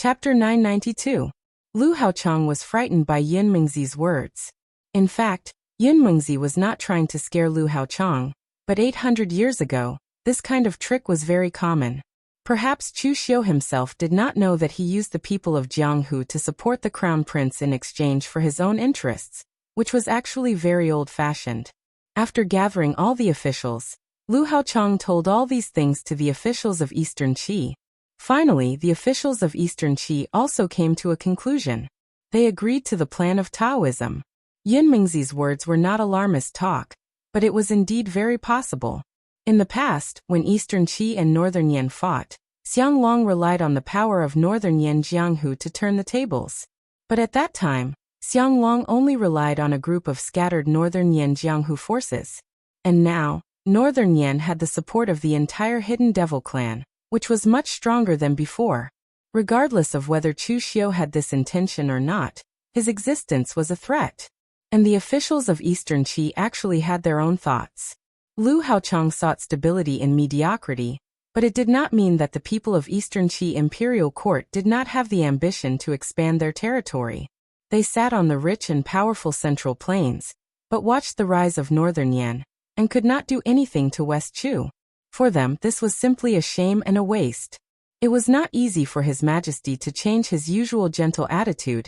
Chapter 992. Lu Haochang was frightened by Yun Mingzi's words. In fact, Yun Mingzi was not trying to scare Lu Haochang, but 800 years ago, this kind of trick was very common. Perhaps Chu Xiu himself did not know that he used the people of Jianghu to support the crown prince in exchange for his own interests, which was actually very old-fashioned. After gathering all the officials, Lu Haochang told all these things to the officials of Eastern Qi. Finally, the officials of Eastern Qi also came to a conclusion. They agreed to the plan of Taoism. Yun Mingzi's words were not alarmist talk, but it was indeed very possible. In the past, when Eastern Qi and Northern Yan fought, Xiang Long relied on the power of Northern Yan Jianghu to turn the tables. But at that time, Xiang Long only relied on a group of scattered Northern Yan Jianghu forces. And now, Northern Yan had the support of the entire Hidden Devil clan, which was much stronger than before. Regardless of whether Chu Xiu had this intention or not, his existence was a threat. And the officials of Eastern Qi actually had their own thoughts. Lu Haochang sought stability in mediocrity, but it did not mean that the people of Eastern Qi imperial court did not have the ambition to expand their territory. They sat on the rich and powerful central plains, but watched the rise of Northern Yan, and could not do anything to West Chu. For them, this was simply a shame and a waste. It was not easy for His Majesty to change his usual gentle attitude,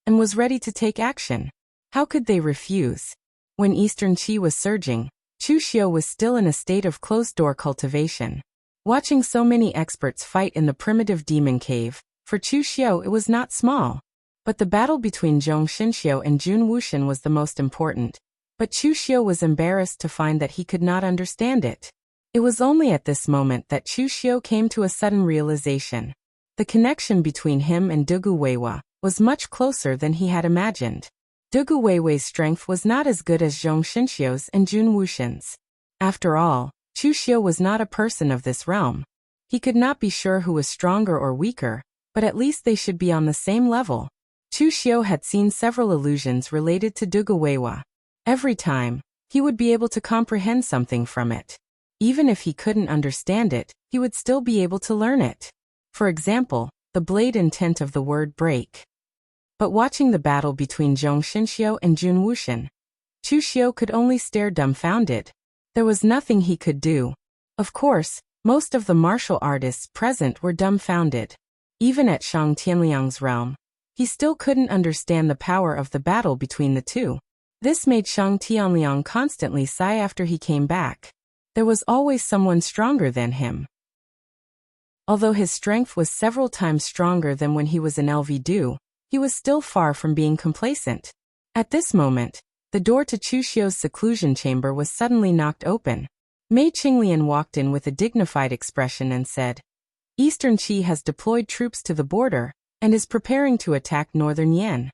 and was ready to take action. How could they refuse? When Eastern Qi was surging, Chu Xiu was still in a state of closed-door cultivation. Watching so many experts fight in the primitive demon cave, for Chu Xiu it was not small. But the battle between Zhong Xinxiu and Jun Wuxian was the most important. But Chu Xiu was embarrassed to find that he could not understand it. It was only at this moment that Chu Xiu came to a sudden realization. The connection between him and Dugu Weiwa was much closer than he had imagined. Dugu Weiwei's strength was not as good as Zhong Xinxiu's and Jun Wuxian's. After all, Chu Xiu was not a person of this realm. He could not be sure who was stronger or weaker, but at least they should be on the same level. Chu Xiu had seen several illusions related to Dugu Weiwa. Every time, he would be able to comprehend something from it. Even if he couldn't understand it, he would still be able to learn it. For example, the blade intent of the word break. But watching the battle between Zhong Xinxiu and Jun Wuxian, Chu Xiu could only stare dumbfounded. There was nothing he could do. Of course, most of the martial artists present were dumbfounded. Even at Shang Tianliang's realm, he still couldn't understand the power of the battle between the two. This made Shang Tianliang constantly sigh after he came back. There was always someone stronger than him. Although his strength was several times stronger than when he was in LV2, he was still far from being complacent. At this moment, the door to Chu Xiu's seclusion chamber was suddenly knocked open. Mei Qinglian walked in with a dignified expression and said, "Eastern Qi has deployed troops to the border, and is preparing to attack Northern Yan."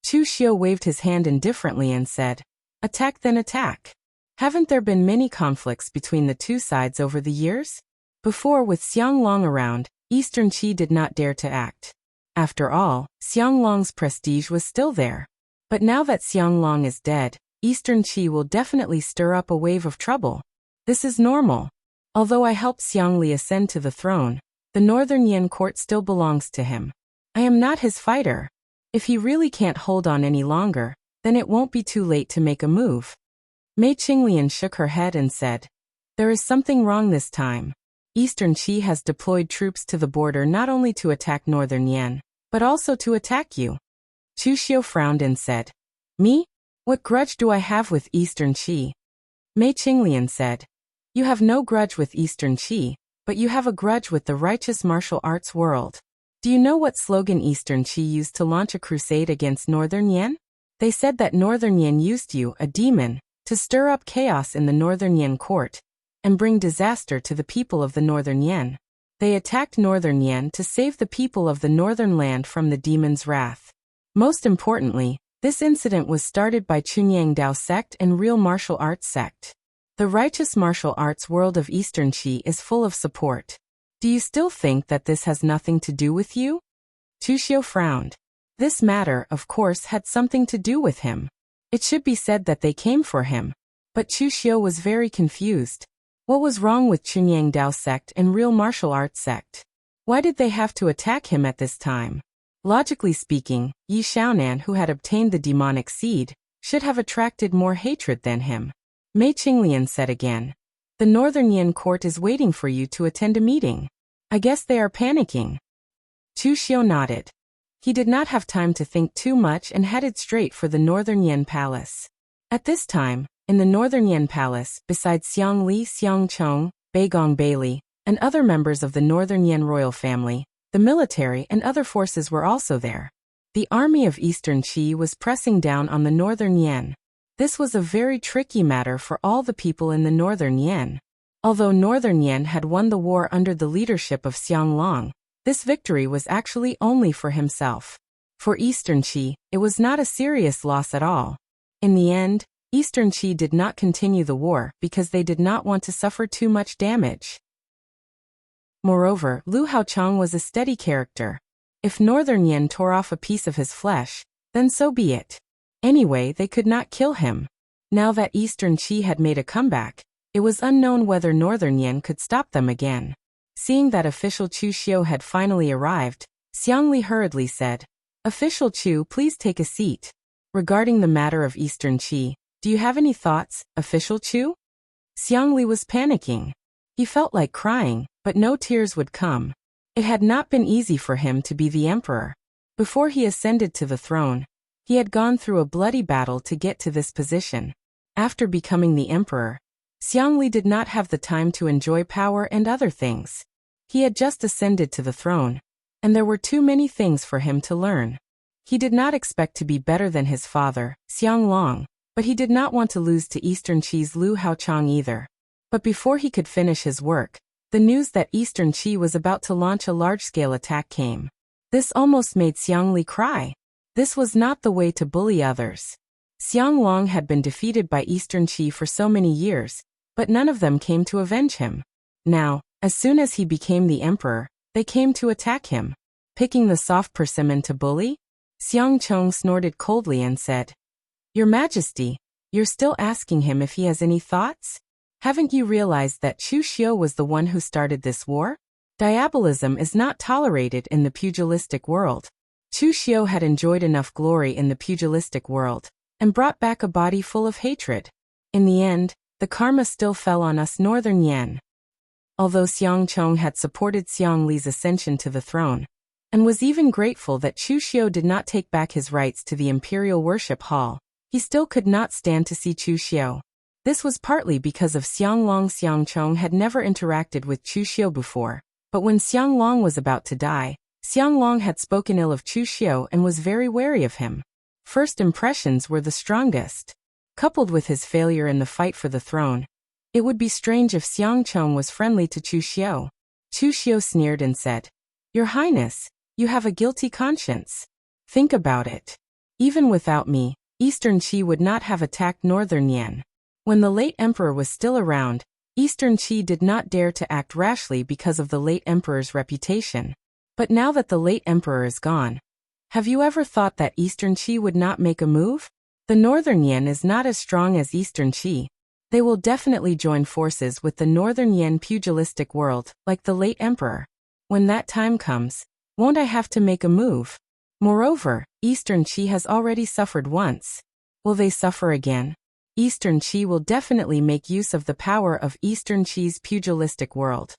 Chu Xiu waved his hand indifferently and said, "Attack then attack. Haven't there been many conflicts between the two sides over the years?" Before, with Xiang Long around, Eastern Qi did not dare to act. After all, Xiang Long's prestige was still there. But now that Xiang Long is dead, Eastern Qi will definitely stir up a wave of trouble. This is normal. Although I helped Xiang Li ascend to the throne, the Northern Yan court still belongs to him. I am not his fighter. If he really can't hold on any longer, then it won't be too late to make a move. Mei Qinglian shook her head and said, "There is something wrong this time. Eastern Qi has deployed troops to the border not only to attack Northern Yan, but also to attack you." Chu Xiu frowned and said, "Me? What grudge do I have with Eastern Qi?" Mei Qinglian said, "You have no grudge with Eastern Qi, but you have a grudge with the righteous martial arts world. Do you know what slogan Eastern Qi used to launch a crusade against Northern Yan? They said that Northern Yan used you, a demon, to stir up chaos in the Northern Yan court, and bring disaster to the people of the Northern Yan. They attacked Northern Yan to save the people of the Northern Land from the demon's wrath. Most importantly, this incident was started by Chunyang Dao sect and Real Martial Arts sect. The righteous martial arts world of Eastern Qi is full of support. Do you still think that this has nothing to do with you?" Chu Xiu frowned. This matter, of course, had something to do with him. It should be said that they came for him. But Chu Xiu was very confused. What was wrong with Chunyang Dao sect and Real Martial Arts sect? Why did they have to attack him at this time? Logically speaking, Yi Xiaonan, who had obtained the demonic seed, should have attracted more hatred than him. Mei Qinglian said again. The Northern Yin court is waiting for you to attend a meeting. I guess they are panicking. Chu Xiu nodded. He did not have time to think too much and headed straight for the Northern Yin Palace. At this time, in the Northern Yin Palace, besides Xiang Li, Xiang Chong, Beigong Bailey, and other members of the Northern Yin royal family, the military and other forces were also there. The army of Eastern Qi was pressing down on the Northern Yin. This was a very tricky matter for all the people in the Northern Yin. Although Northern Yin had won the war under the leadership of Xiang Long, this victory was actually only for himself. For Eastern Qi, it was not a serious loss at all. In the end, Eastern Qi did not continue the war because they did not want to suffer too much damage. Moreover, Lu Haochang was a steady character. If Northern Yin tore off a piece of his flesh, then so be it. Anyway, they could not kill him. Now that Eastern Qi had made a comeback, it was unknown whether Northern Yin could stop them again. Seeing that official Chu Xiu had finally arrived, Xiang Li hurriedly said, "Official Chu, please take a seat. Regarding the matter of Eastern Qi, do you have any thoughts, Official Chu?" Xiang Li was panicking. He felt like crying, but no tears would come. It had not been easy for him to be the emperor. Before he ascended to the throne, he had gone through a bloody battle to get to this position. After becoming the emperor, Xiang Li did not have the time to enjoy power and other things. He had just ascended to the throne, and there were too many things for him to learn. He did not expect to be better than his father, Xiang Long, but he did not want to lose to Eastern Qi's Lu Haochang either. But before he could finish his work, the news that Eastern Qi was about to launch a large-scale attack came. This almost made Xiang Li cry. This was not the way to bully others. Xiang Long had been defeated by Eastern Qi for so many years, but none of them came to avenge him. Now, as soon as he became the emperor, they came to attack him. Picking the soft persimmon to bully? Xiang Chong snorted coldly and said, "Your Majesty, you're still asking him if he has any thoughts? Haven't you realized that Chu Xiu was the one who started this war? Diabolism is not tolerated in the pugilistic world." Chu Xiu had enjoyed enough glory in the pugilistic world, and brought back a body full of hatred. In the end, the karma still fell on us Northern Yin. Although Xiang Chong had supported Xiang Li's ascension to the throne, and was even grateful that Chu Xiu did not take back his rights to the imperial worship hall, he still could not stand to see Chu Xiu. This was partly because of Xiang Long. Xiang Chong had never interacted with Chu Xiu before, but when Xiang Long was about to die, Xiang Long had spoken ill of Chu Xiu and was very wary of him. First impressions were the strongest. Coupled with his failure in the fight for the throne, it would be strange if Xiang Chong was friendly to Chu Xiu. Chu Xiu sneered and said, "Your Highness, you have a guilty conscience. Think about it. Even without me, Eastern Qi would not have attacked Northern Yin. When the late emperor was still around, Eastern Qi did not dare to act rashly because of the late emperor's reputation. But now that the late emperor is gone, have you ever thought that Eastern Qi would not make a move? The Northern Yin is not as strong as Eastern Qi. They will definitely join forces with the Northern Yin pugilistic world, like the late emperor. When that time comes, won't I have to make a move? Moreover, Eastern Qi has already suffered once. Will they suffer again? Eastern Qi will definitely make use of the power of Eastern Qi's pugilistic world."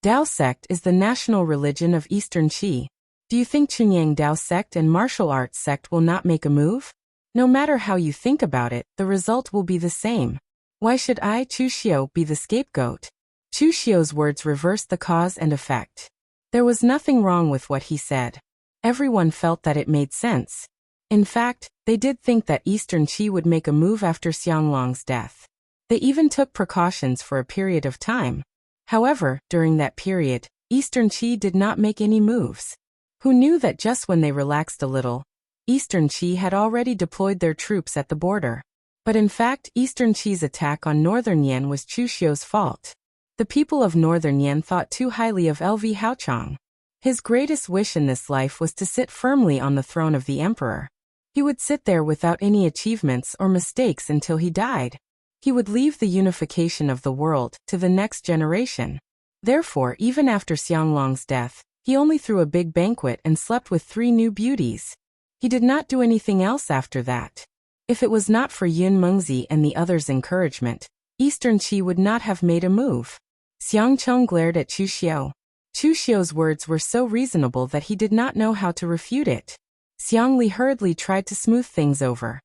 Dao sect is the national religion of Eastern Qi. Do you think Chunyang Dao sect and martial arts sect will not make a move? No matter how you think about it, the result will be the same. Why should I, Chu Xiu, be the scapegoat? Chu Xiu's words reversed the cause and effect. There was nothing wrong with what he said. Everyone felt that it made sense. In fact, they did think that Eastern Qi would make a move after Xiang Long's death. They even took precautions for a period of time. However, during that period, Eastern Qi did not make any moves. Who knew that just when they relaxed a little, Eastern Qi had already deployed their troops at the border? But in fact, Eastern Qi's attack on Northern Yin was Chu Xiu's fault. The people of Northern Yin thought too highly of LV Haochang. His greatest wish in this life was to sit firmly on the throne of the emperor. He would sit there without any achievements or mistakes until he died. He would leave the unification of the world to the next generation. Therefore, even after Xianglong's death, he only threw a big banquet and slept with 3 new beauties. He did not do anything else after that. If it was not for Yun Mengzi and the others' encouragement, Eastern Qi would not have made a move. Xiang Cheng glared at Chu Xiu. Chu Xiu's words were so reasonable that he did not know how to refute it. Xiang Li hurriedly tried to smooth things over.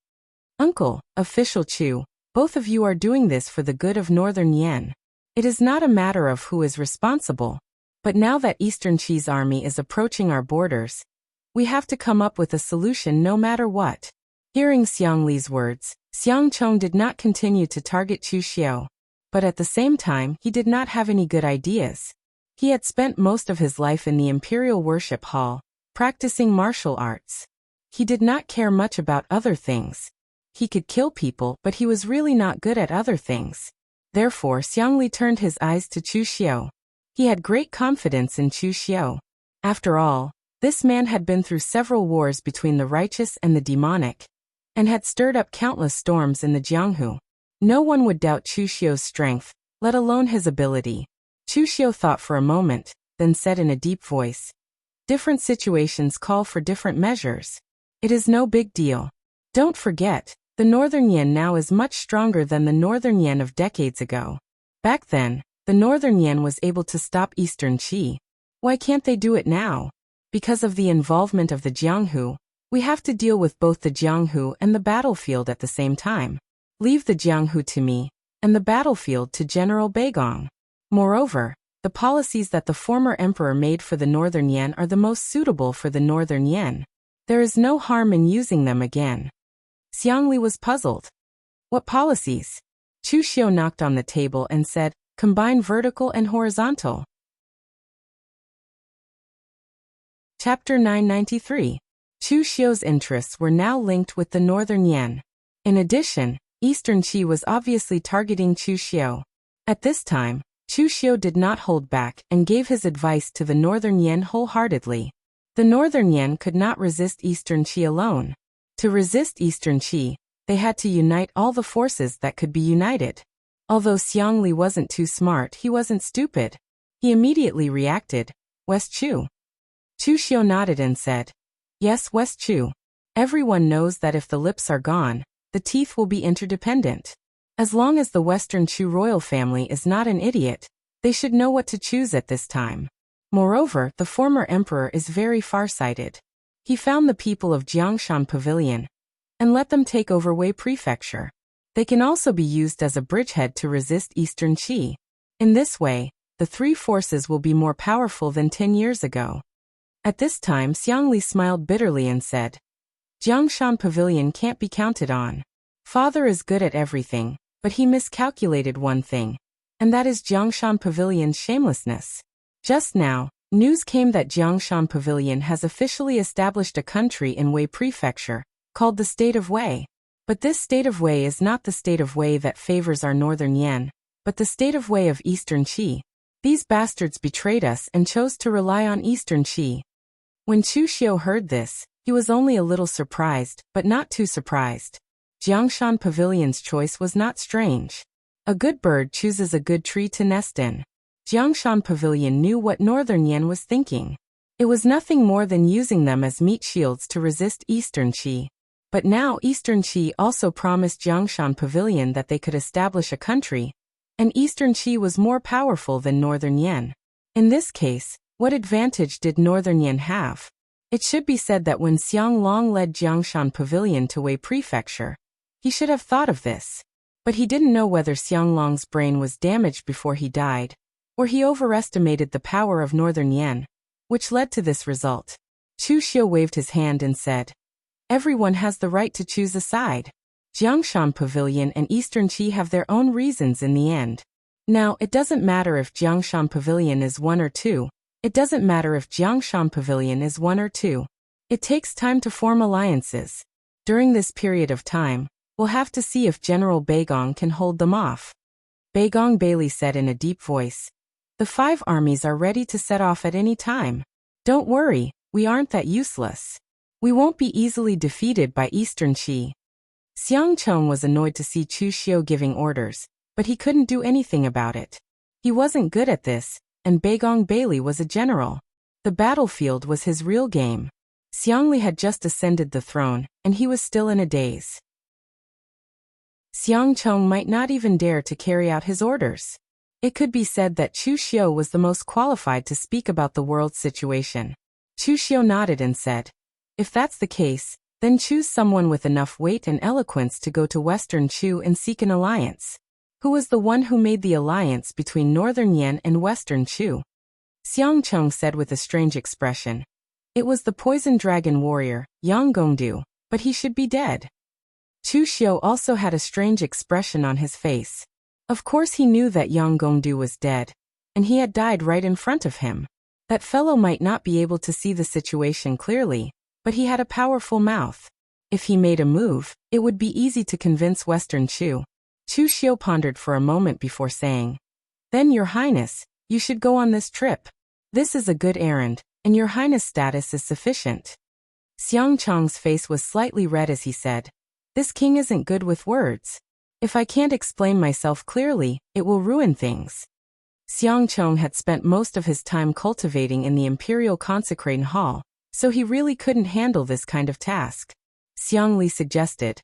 Uncle, official Chu, both of you are doing this for the good of Northern Yan. It is not a matter of who is responsible. But now that Eastern Qi's army is approaching our borders, we have to come up with a solution no matter what. Hearing Xiang Li's words, Xiang Cheng did not continue to target Chu Xiu. But at the same time, he did not have any good ideas. He had spent most of his life in the Imperial Worship Hall, practicing martial arts. He did not care much about other things. He could kill people, but he was really not good at other things. Therefore, Xiang Li turned his eyes to Chu Xiu. He had great confidence in Chu Xiu. After all, this man had been through several wars between the righteous and the demonic, and had stirred up countless storms in the Jianghu. No one would doubt Chu Xiu's strength, let alone his ability. Chu Xiu thought for a moment, then said in a deep voice, "Different situations call for different measures. It is no big deal. Don't forget, the Northern Yan now is much stronger than the Northern Yan of decades ago. Back then, the Northern Yan was able to stop Eastern Qi. Why can't they do it now? Because of the involvement of the Jianghu, we have to deal with both the Jianghu and the battlefield at the same time. Leave the Jianghu to me, and the battlefield to General Beigong. Moreover, the policies that the former emperor made for the Northern Yan are the most suitable for the Northern Yan. There is no harm in using them again." Xiang Li was puzzled. "What policies?" Chu Xiu knocked on the table and said, "Combine vertical and horizontal." Chapter 993. Chu Xiu's interests were now linked with the Northern Yan. In addition, Eastern Qi was obviously targeting Chu Xiu. At this time, Chu Xiu did not hold back and gave his advice to the Northern Yan wholeheartedly. The Northern Yan could not resist Eastern Qi alone. To resist Eastern Qi, they had to unite all the forces that could be united. Although Xiang Li wasn't too smart, he wasn't stupid. He immediately reacted, "West Chu." Chu Xiu nodded and said, "Yes, West Chu. Everyone knows that if the lips are gone, the teeth will be interdependent. As long as the Western Chu royal family is not an idiot, they should know what to choose at this time. Moreover, the former emperor is very farsighted. He found the people of Jiangshan Pavilion and let them take over Wei Prefecture. They can also be used as a bridgehead to resist Eastern Qi. In this way, the 3 forces will be more powerful than 10 years ago." At this time, Xiang Li smiled bitterly and said, "Jiangshan Pavilion can't be counted on. Father is good at everything, but he miscalculated one thing, and that is Jiangshan Pavilion's shamelessness. Just now, news came that Jiangshan Pavilion has officially established a country in Wei Prefecture, called the State of Wei. But this State of Wei is not the State of Wei that favors our Northern Yan, but the State of Wei of Eastern Qi. These bastards betrayed us and chose to rely on Eastern Qi." When Chu Xiu heard this, he was only a little surprised, but not too surprised. Jiangshan Pavilion's choice was not strange. A good bird chooses a good tree to nest in. Jiangshan Pavilion knew what Northern Yan was thinking. It was nothing more than using them as meat shields to resist Eastern Qi. But now Eastern Qi also promised Jiangshan Pavilion that they could establish a country, and Eastern Qi was more powerful than Northern Yan. In this case, what advantage did Northern Yan have? It should be said that when Xiang Long led Jiangshan Pavilion to Wei Prefecture, he should have thought of this. But he didn't know whether Xiang Long's brain was damaged before he died, or he overestimated the power of Northern Yan, which led to this result. Chu Xiu waved his hand and said, "Everyone has the right to choose a side. Jiangshan Pavilion and Eastern Qi have their own reasons in the end. Now, it doesn't matter if Jiangshan Pavilion is 1 or 2. It doesn't matter if Jiangshan Pavilion is 1 or 2. It takes time to form alliances. During this period of time, we'll have to see if General Beigong can hold them off." Beigong Bailey said in a deep voice, "The 5 armies are ready to set off at any time. Don't worry, we aren't that useless. We won't be easily defeated by Eastern Qi." Xiang Cheng was annoyed to see Chu Xiu giving orders, but he couldn't do anything about it. He wasn't good at this, and Bagong Bailey was a general. The battlefield was his real game. Xiangli had just ascended the throne, and he was still in a daze. Xiang Chong might not even dare to carry out his orders. It could be said that Chu Xiu was the most qualified to speak about the world's situation. Chu Xiu nodded and said, "If that's the case, then choose someone with enough weight and eloquence to go to Western Chu and seek an alliance." Who was the one who made the alliance between Northern Yan and Western Chu? Xiang Chong said with a strange expression. It was the poison dragon warrior, Yang Gongdu, but he should be dead. Chu Xiu also had a strange expression on his face. Of course he knew that Yang Gongdu was dead, and he had died right in front of him. That fellow might not be able to see the situation clearly, but he had a powerful mouth. If he made a move, it would be easy to convince Western Chu. Chu Xiu pondered for a moment before saying, "Then, Your Highness, you should go on this trip. This is a good errand, and Your Highness' status is sufficient." Xiang Chong's face was slightly red as he said, "This king isn't good with words. If I can't explain myself clearly, it will ruin things." Xiang Chong had spent most of his time cultivating in the Imperial Consecrating Hall, so he really couldn't handle this kind of task. Xiang Li suggested,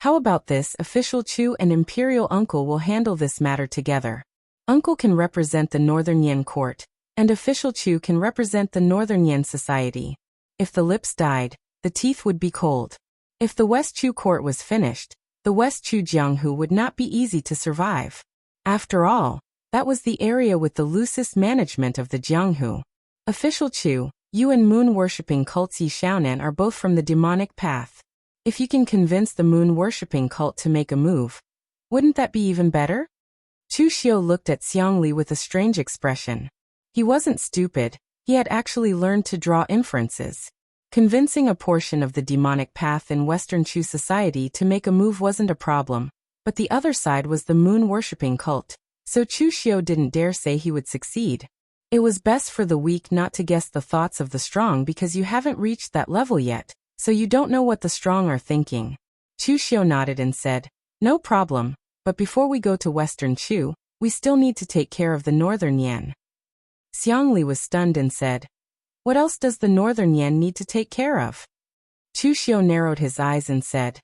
"How about this? Official Chu and Imperial Uncle will handle this matter together. Uncle can represent the Northern Yan court, and Official Chu can represent the Northern Yan society. If the lips died, the teeth would be cold. If the West Chu court was finished, the West Chu Jianghu would not be easy to survive. After all, that was the area with the loosest management of the Jianghu. Official Chu, you and moon-worshipping cult Yi Xiaonan are both from the demonic path. If you can convince the moon-worshipping cult to make a move, wouldn't that be even better?" Chu Xiu looked at Xiang Li with a strange expression. He wasn't stupid, he had actually learned to draw inferences. Convincing a portion of the demonic path in Western Chu society to make a move wasn't a problem, but the other side was the moon-worshipping cult, so Chu Xiu didn't dare say he would succeed. It was best for the weak not to guess the thoughts of the strong because you haven't reached that level yet, so you don't know what the strong are thinking. Chu Xiu nodded and said, "No problem, but before we go to Western Chu, we still need to take care of the Northern Yan." Xiang Li was stunned and said, "What else does the Northern Yan need to take care of?" Chu Xiu narrowed his eyes and said,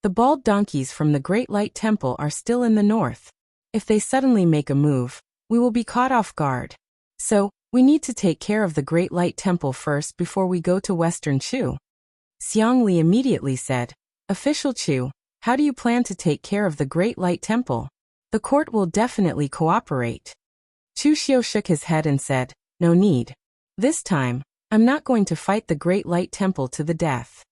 "The bald donkeys from the Great Light Temple are still in the north. If they suddenly make a move, we will be caught off guard. So, we need to take care of the Great Light Temple first before we go to Western Chu." Xiang Li immediately said, "Official Chu, how do you plan to take care of the Great Light Temple? The court will definitely cooperate." Chu Xiu shook his head and said, "No need. This time, I'm not going to fight the Great Light Temple to the death.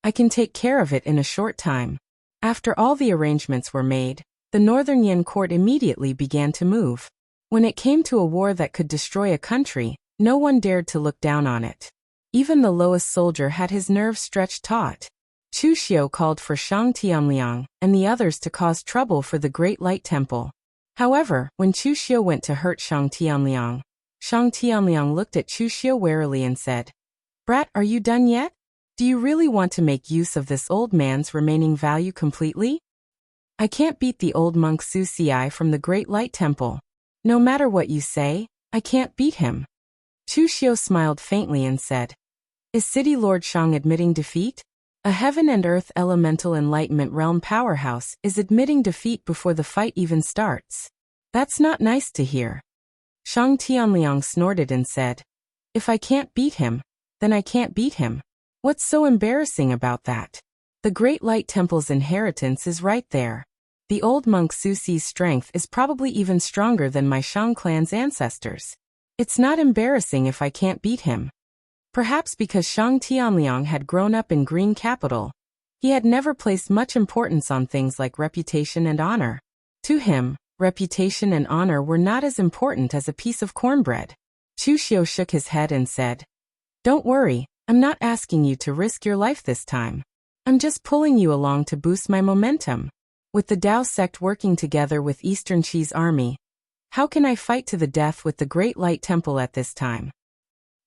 I can take care of it in a short time." After all the arrangements were made, the Northern Yan court immediately began to move. When it came to a war that could destroy a country, no one dared to look down on it. Even the lowest soldier had his nerves stretched taut. Chu Xiu called for Shang Tianliang and the others to cause trouble for the Great Light Temple. However, when Chu Xiu went to hurt Shang Tianliang looked at Chu Xiu warily and said, "Brat, are you done yet? Do you really want to make use of this old man's remaining value completely? I can't beat the old monk Su Ci from the Great Light Temple. No matter what you say, I can't beat him." Chu Xiu smiled faintly and said, "Is City Lord Shang admitting defeat? A heaven and earth elemental enlightenment realm powerhouse is admitting defeat before the fight even starts. That's not nice to hear." Shang Tianliang snorted and said, "If I can't beat him, then I can't beat him. What's so embarrassing about that? The Great Light Temple's inheritance is right there. The old monk Su Ci's strength is probably even stronger than my Shang clan's ancestors. It's not embarrassing if I can't beat him." Perhaps because Shang Tianliang had grown up in Green Capital, he had never placed much importance on things like reputation and honor. To him, reputation and honor were not as important as a piece of cornbread. Chu Xiu shook his head and said, "Don't worry, I'm not asking you to risk your life this time. I'm just pulling you along to boost my momentum. With the Dao sect working together with Eastern Qi's army, how can I fight to the death with the Great Light Temple at this time?"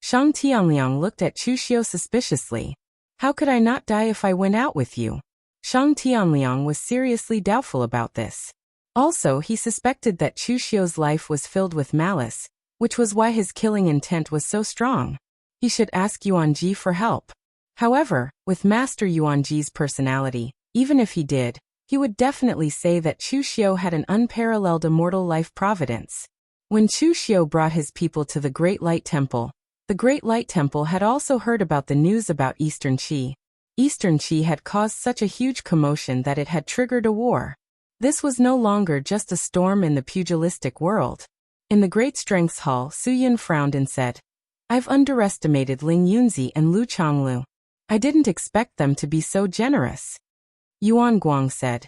Shang Tianliang looked at Chu Xiu suspiciously. "How could I not die if I went out with you?" Shang Tianliang was seriously doubtful about this. Also, he suspected that Chu Xiu's life was filled with malice, which was why his killing intent was so strong. He should ask Yuan Ji for help. However, with Master Yuan Ji's personality, even if he did, he would definitely say that Chu Xiu had an unparalleled immortal life providence. When Chu Xiu brought his people to the Great Light Temple, the Great Light Temple had also heard about the news about Eastern Qi. Eastern Qi had caused such a huge commotion that it had triggered a war. This was no longer just a storm in the pugilistic world. In the Great Strengths Hall, Su Yin frowned and said, "I've underestimated Ling Yunzi and Lu Chonglu. I didn't expect them to be so generous." Yuan Guang said,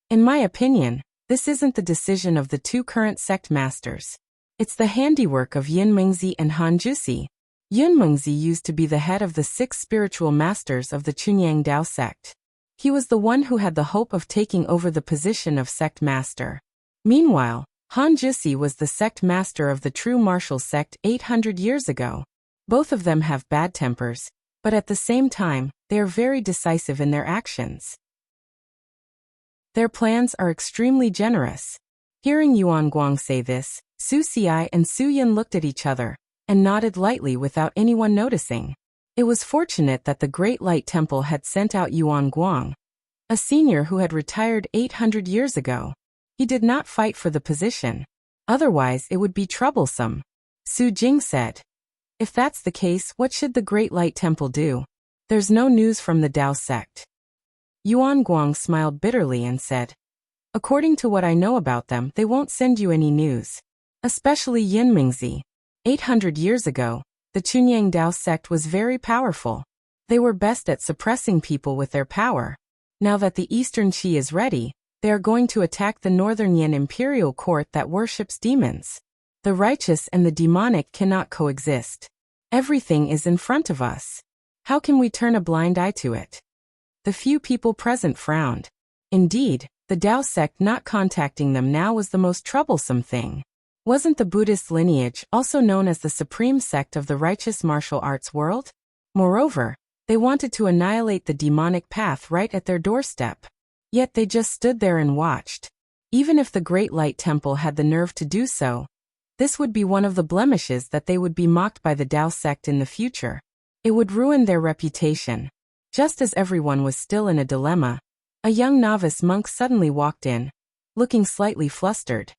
"In my opinion, this isn't the decision of the two current sect masters. It's the handiwork of Yin Mingzi and Han Jusi." Yin Mingzi used to be the head of the 6 spiritual masters of the Chunyang Dao sect. He was the one who had the hope of taking over the position of sect master. Meanwhile, Han Jusi was the sect master of the true martial sect 800 years ago. Both of them have bad tempers, but at the same time, they are very decisive in their actions. Their plans are extremely generous. Hearing Yuan Guang say this, Su Xiai and Su Yin looked at each other and nodded lightly without anyone noticing. It was fortunate that the Great Light Temple had sent out Yuan Guang, a senior who had retired 800 years ago. He did not fight for the position. Otherwise, it would be troublesome. Su Jing said, "If that's the case, what should the Great Light Temple do? There's no news from the Dao sect." Yuan Guang smiled bitterly and said, "According to what I know about them, they won't send you any news. Especially Yin Mingzi. 800 years ago, the Chunyang Dao sect was very powerful. They were best at suppressing people with their power. Now that the Eastern Qi is ready, they are going to attack the Northern Yin imperial court that worships demons. The righteous and the demonic cannot coexist. Everything is in front of us. How can we turn a blind eye to it?" The few people present frowned. Indeed, the Dao sect not contacting them now was the most troublesome thing. Wasn't the Buddhist lineage also known as the supreme sect of the righteous martial arts world? Moreover, they wanted to annihilate the demonic path right at their doorstep. Yet they just stood there and watched. Even if the Great Light Temple had the nerve to do so, this would be one of the blemishes that they would be mocked by the Dao sect in the future. It would ruin their reputation. Just as everyone was still in a dilemma, a young novice monk suddenly walked in, looking slightly flustered.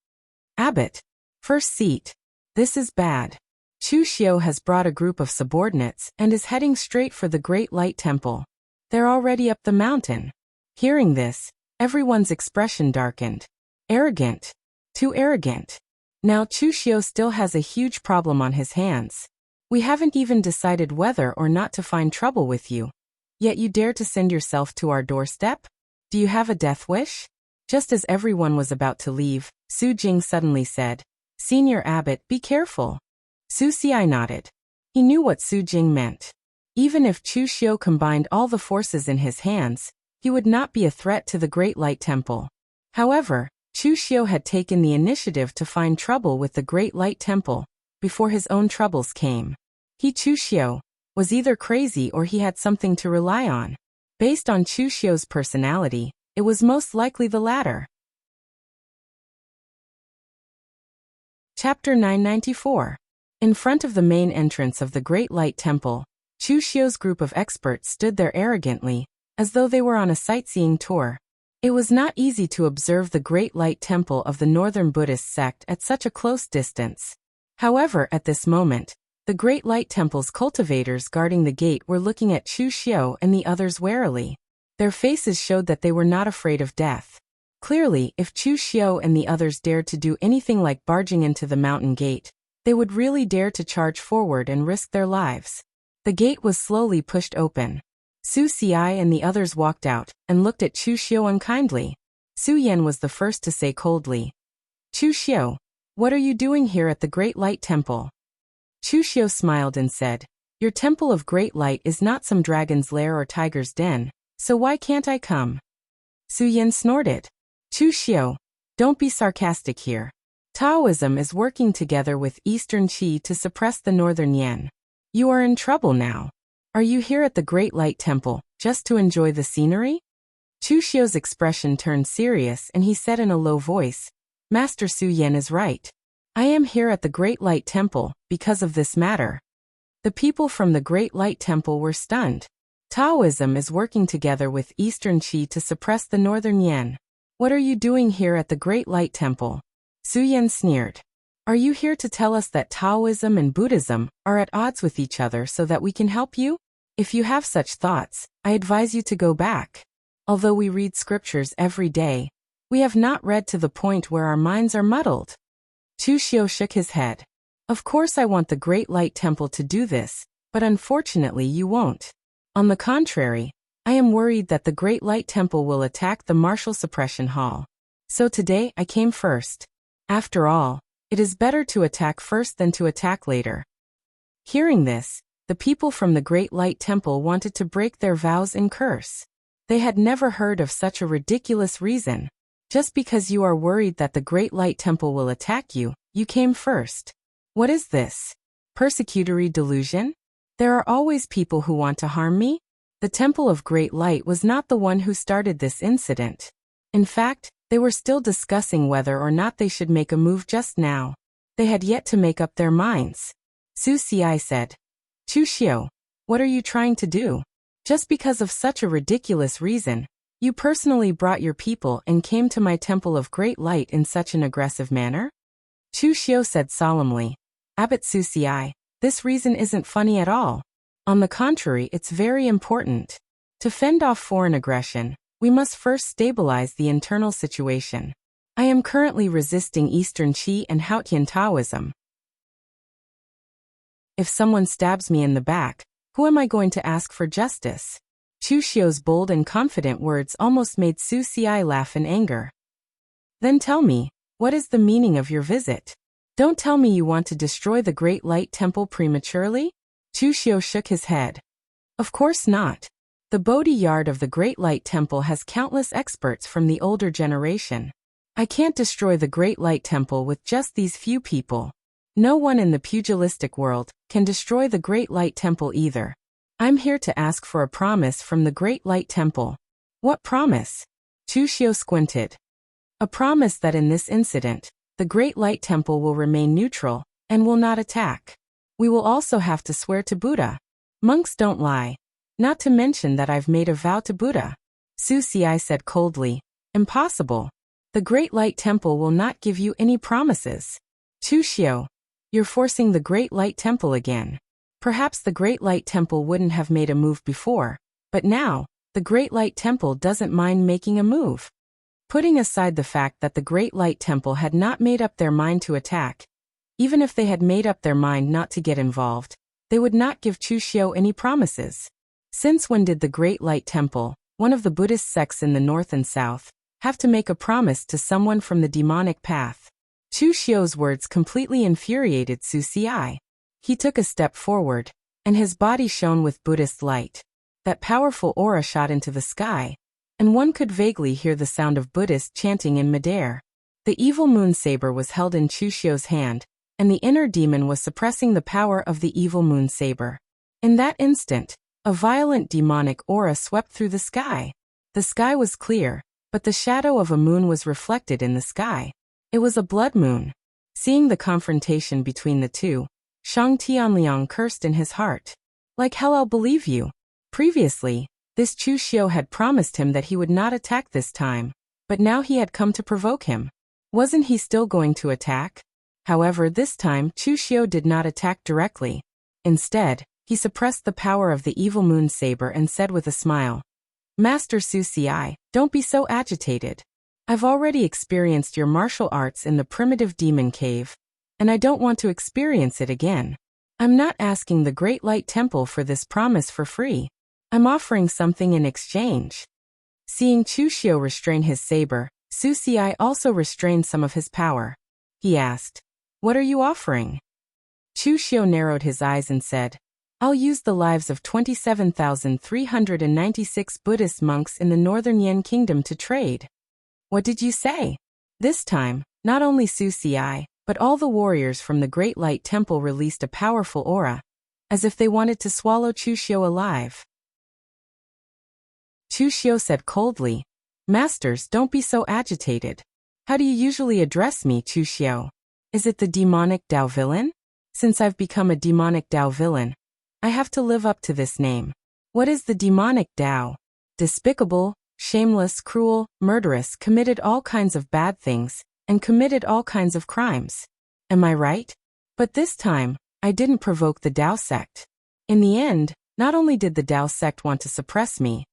"Abbot, first seat. This is bad. Chu Xiu has brought a group of subordinates and is heading straight for the Great Light Temple. They're already up the mountain." Hearing this, everyone's expression darkened. Arrogant. Too arrogant. Now Chu Xiu still has a huge problem on his hands. "We haven't even decided whether or not to find trouble with you. Yet you dare to send yourself to our doorstep? Do you have a death wish?" Just as everyone was about to leave, Su Jing suddenly said, "Senior Abbot, be careful." Su Xiai nodded. He knew what Su Jing meant. Even if Chu Xiu combined all the forces in his hands, he would not be a threat to the Great Light Temple. However, Chu Xiu had taken the initiative to find trouble with the Great Light Temple before his own troubles came. He, Chu Xiu, was either crazy or he had something to rely on. Based on Chu Xiu's personality, it was most likely the latter. Chapter 994. In front of the main entrance of the Great Light Temple, Chu Xiu's group of experts stood there arrogantly, as though they were on a sightseeing tour. It was not easy to observe the Great Light Temple of the Northern Buddhist sect at such a close distance. However, at this moment, the Great Light Temple's cultivators guarding the gate were looking at Chu Xiu and the others warily. Their faces showed that they were not afraid of death. Clearly, if Chu Xiu and the others dared to do anything like barging into the mountain gate, they would really dare to charge forward and risk their lives. The gate was slowly pushed open. Su Xiai and the others walked out and looked at Chu Xiu unkindly. Su Yan was the first to say coldly, "Chu Xiu, what are you doing here at the Great Light Temple?" Chu Xiu smiled and said, "Your Temple of Great Light is not some dragon's lair or tiger's den, so why can't I come?" Su Yan snorted. "Chu Xiu, don't be sarcastic here. Taoism is working together with Eastern Qi to suppress the Northern Yin. You are in trouble now. Are you here at the Great Light Temple just to enjoy the scenery?" Chu Xiu's expression turned serious and he said in a low voice, Master Su Yan is right. I am here at the Great Light Temple because of this matter. The people from the Great Light Temple were stunned. Taoism is working together with Eastern Qi to suppress the Northern Yan. What are you doing here at the Great Light Temple? Su Yan sneered. Are you here to tell us that Taoism and Buddhism are at odds with each other so that we can help you? If you have such thoughts, I advise you to go back. Although we read scriptures every day, we have not read to the point where our minds are muddled. Chu Xiu shook his head. Of course I want the Great Light Temple to do this, but unfortunately you won't. On the contrary, I am worried that the Great Light Temple will attack the Martial Suppression Hall. So today I came first. After all, it is better to attack first than to attack later. Hearing this, the people from the Great Light Temple wanted to break their vows and curse. They had never heard of such a ridiculous reason. Just because you are worried that the Great Light Temple will attack you, you came first. What is this? Persecutory delusion? There are always people who want to harm me? The Temple of Great Light was not the one who started this incident. In fact, they were still discussing whether or not they should make a move just now. They had yet to make up their minds. Su Xi said, Chu Xiu, what are you trying to do? Just because of such a ridiculous reason, you personally brought your people and came to my Temple of Great Light in such an aggressive manner? Chu Xiu said solemnly, Abbot Su Xi, this reason isn't funny at all. On the contrary, it's very important. To fend off foreign aggression, we must first stabilize the internal situation. I am currently resisting Eastern Qi and Haotian Taoism. If someone stabs me in the back, who am I going to ask for justice? Chu Xiu's bold and confident words almost made Su Xi laugh in anger. Then tell me, what is the meaning of your visit? Don't tell me you want to destroy the Great Light Temple prematurely? Chu Xiu shook his head. Of course not. The Bodhi Yard of the Great Light Temple has countless experts from the older generation. I can't destroy the Great Light Temple with just these few people. No one in the pugilistic world can destroy the Great Light Temple either. I'm here to ask for a promise from the Great Light Temple. What promise? Chu Xiu squinted. A promise that in this incident, the Great Light Temple will remain neutral and will not attack. We will also have to swear to Buddha. Monks don't lie. Not to mention that I've made a vow to Buddha. Su Xi said coldly. Impossible. The Great Light Temple will not give you any promises. Chu Xiu, you're forcing the Great Light Temple again. Perhaps the Great Light Temple wouldn't have made a move before, but now, the Great Light Temple doesn't mind making a move. Putting aside the fact that the Great Light Temple had not made up their mind to attack, even if they had made up their mind not to get involved, they would not give Chu Xiu any promises. Since when did the Great Light Temple, one of the Buddhist sects in the north and south, have to make a promise to someone from the demonic path? Chu Xiu's words completely infuriated Su Xi. He took a step forward, and his body shone with Buddhist light. That powerful aura shot into the sky, and one could vaguely hear the sound of Buddhist chanting in midair. The evil moon saber was held in Chu Xiu's hand, and the inner demon was suppressing the power of the evil moon saber. In that instant, a violent demonic aura swept through the sky. The sky was clear, but the shadow of a moon was reflected in the sky. It was a blood moon. Seeing the confrontation between the two, Shang Tianliang cursed in his heart. Like hell I'll believe you. Previously, this Chu Xiu had promised him that he would not attack this time, but now he had come to provoke him. Wasn't he still going to attack? However, this time Chu Xiu did not attack directly. Instead, he suppressed the power of the evil moon saber and said with a smile, Master Su Xi, don't be so agitated. I've already experienced your martial arts in the primitive demon cave, and I don't want to experience it again. I'm not asking the Great Light Temple for this promise for free. I'm offering something in exchange. Seeing Chu Xiu restrain his saber, Su Xi also restrained some of his power. He asked, What are you offering? Chu Xiu narrowed his eyes and said, I'll use the lives of 27,396 Buddhist monks in the Northern Yan Kingdom to trade. What did you say? This time, not only Su Xi, but all the warriors from the Great Light Temple released a powerful aura, as if they wanted to swallow Chu Xiu alive. Chu Xiu said coldly, Masters, don't be so agitated. How do you usually address me, Chu Xiao? Is it the demonic Dao villain? Since I've become a demonic Dao villain, I have to live up to this name. What is the demonic Dao? Despicable, shameless, cruel, murderous, committed all kinds of bad things, and committed all kinds of crimes. Am I right? But this time, I didn't provoke the Dao sect. In the end, not only did the Dao sect want to suppress me,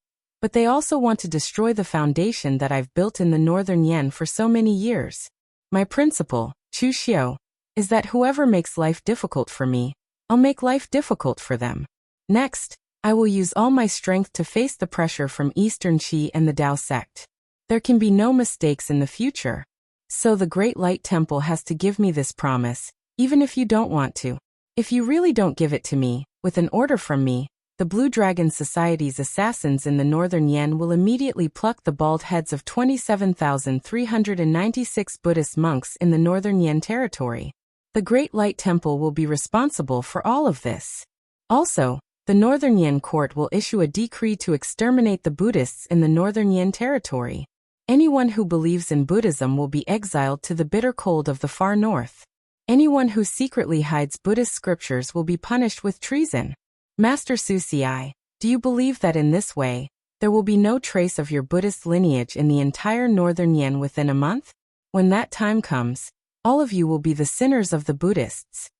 but they also want to destroy the foundation that I've built in the Northern Yan for so many years. My principle, Chu Xiao, is that whoever makes life difficult for me, I'll make life difficult for them. Next, I will use all my strength to face the pressure from Eastern Qi and the Dao sect. There can be no mistakes in the future. So the Great Light Temple has to give me this promise, even if you don't want to. If you really don't give it to me, with an order from me, the Blue Dragon Society's assassins in the Northern Yan will immediately pluck the bald heads of 27,396 Buddhist monks in the Northern Yan territory. The Great Light Temple will be responsible for all of this. Also, the Northern Yan court will issue a decree to exterminate the Buddhists in the Northern Yan territory. Anyone who believes in Buddhism will be exiled to the bitter cold of the far north. Anyone who secretly hides Buddhist scriptures will be punished with treason. Master Su Ci, do you believe that in this way, there will be no trace of your Buddhist lineage in the entire Northern Yan within a month? When that time comes, all of you will be the sinners of the Buddhists.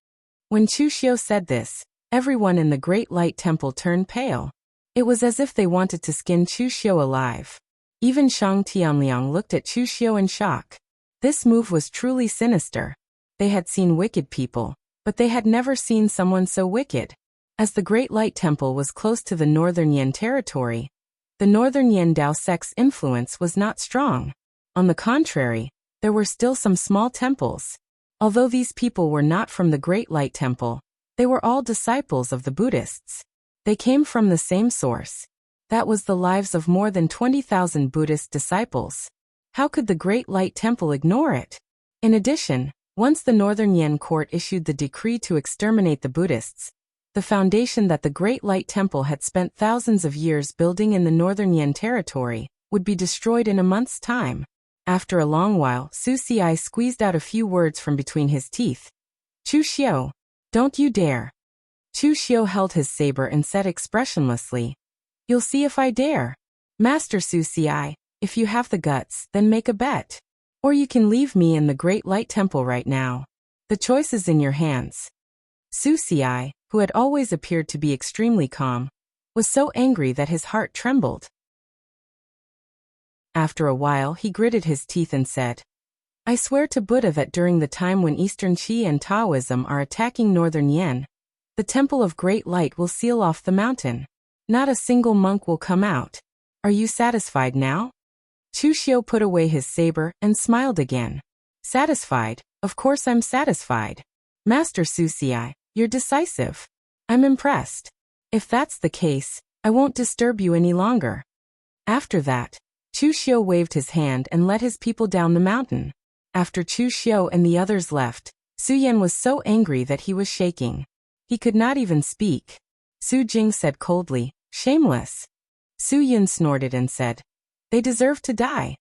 When Chu Xiao said this, everyone in the Great Light Temple turned pale. It was as if they wanted to skin Chu Xiao alive. Even Shang Tianliang looked at Chu Xiao in shock. This move was truly sinister. They had seen wicked people, but they had never seen someone so wicked. As the Great Light Temple was close to the Northern Yan territory, the Northern Yan Dao sect's influence was not strong. On the contrary, there were still some small temples. Although these people were not from the Great Light Temple, they were all disciples of the Buddhists. They came from the same source. That was the lives of more than 20,000 Buddhist disciples. How could the Great Light Temple ignore it? In addition, once the Northern Yan court issued the decree to exterminate the Buddhists, the foundation that the Great Light Temple had spent thousands of years building in the Northern Yan territory would be destroyed in a month's time. After a long while, Su Ci squeezed out a few words from between his teeth. Chu Xiao, don't you dare. Chu Xiao held his saber and said expressionlessly, You'll see if I dare. Master Su Ci, if you have the guts, then make a bet. Or you can leave me in the Great Light Temple right now. The choice is in your hands. Su Ci, who had always appeared to be extremely calm, was so angry that his heart trembled. After a while he gritted his teeth and said, I swear to Buddha that during the time when Eastern Qi and Taoism are attacking Northern Yan, the Temple of Great Light will seal off the mountain. Not a single monk will come out. Are you satisfied now? Chu Xiao put away his saber and smiled again. Satisfied? Of course I'm satisfied. Master Su Ci, you're decisive. I'm impressed. If that's the case, I won't disturb you any longer. After that, Chu Xiao waved his hand and led his people down the mountain. After Chu Xiao and the others left, Su Yan was so angry that he was shaking. He could not even speak. Su Jing said coldly, shameless. Su Yan snorted and said, they deserve to die.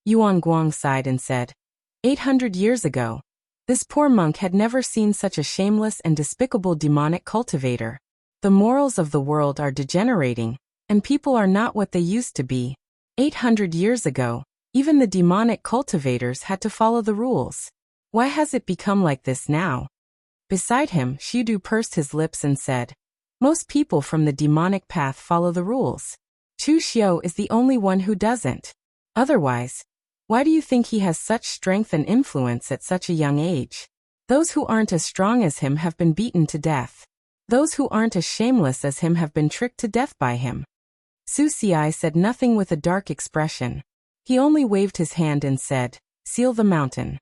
Yuan Guang sighed and said, 800 years ago, this poor monk had never seen such a shameless and despicable demonic cultivator. The morals of the world are degenerating, and people are not what they used to be. 800 years ago, even the demonic cultivators had to follow the rules. Why has it become like this now? Beside him, Shidu pursed his lips and said, most people from the demonic path follow the rules. Chu Xiao is the only one who doesn't. Otherwise, why do you think he has such strength and influence at such a young age? Those who aren't as strong as him have been beaten to death. Those who aren't as shameless as him have been tricked to death by him. Su Ci said nothing with a dark expression. He only waved his hand and said, seal the mountain.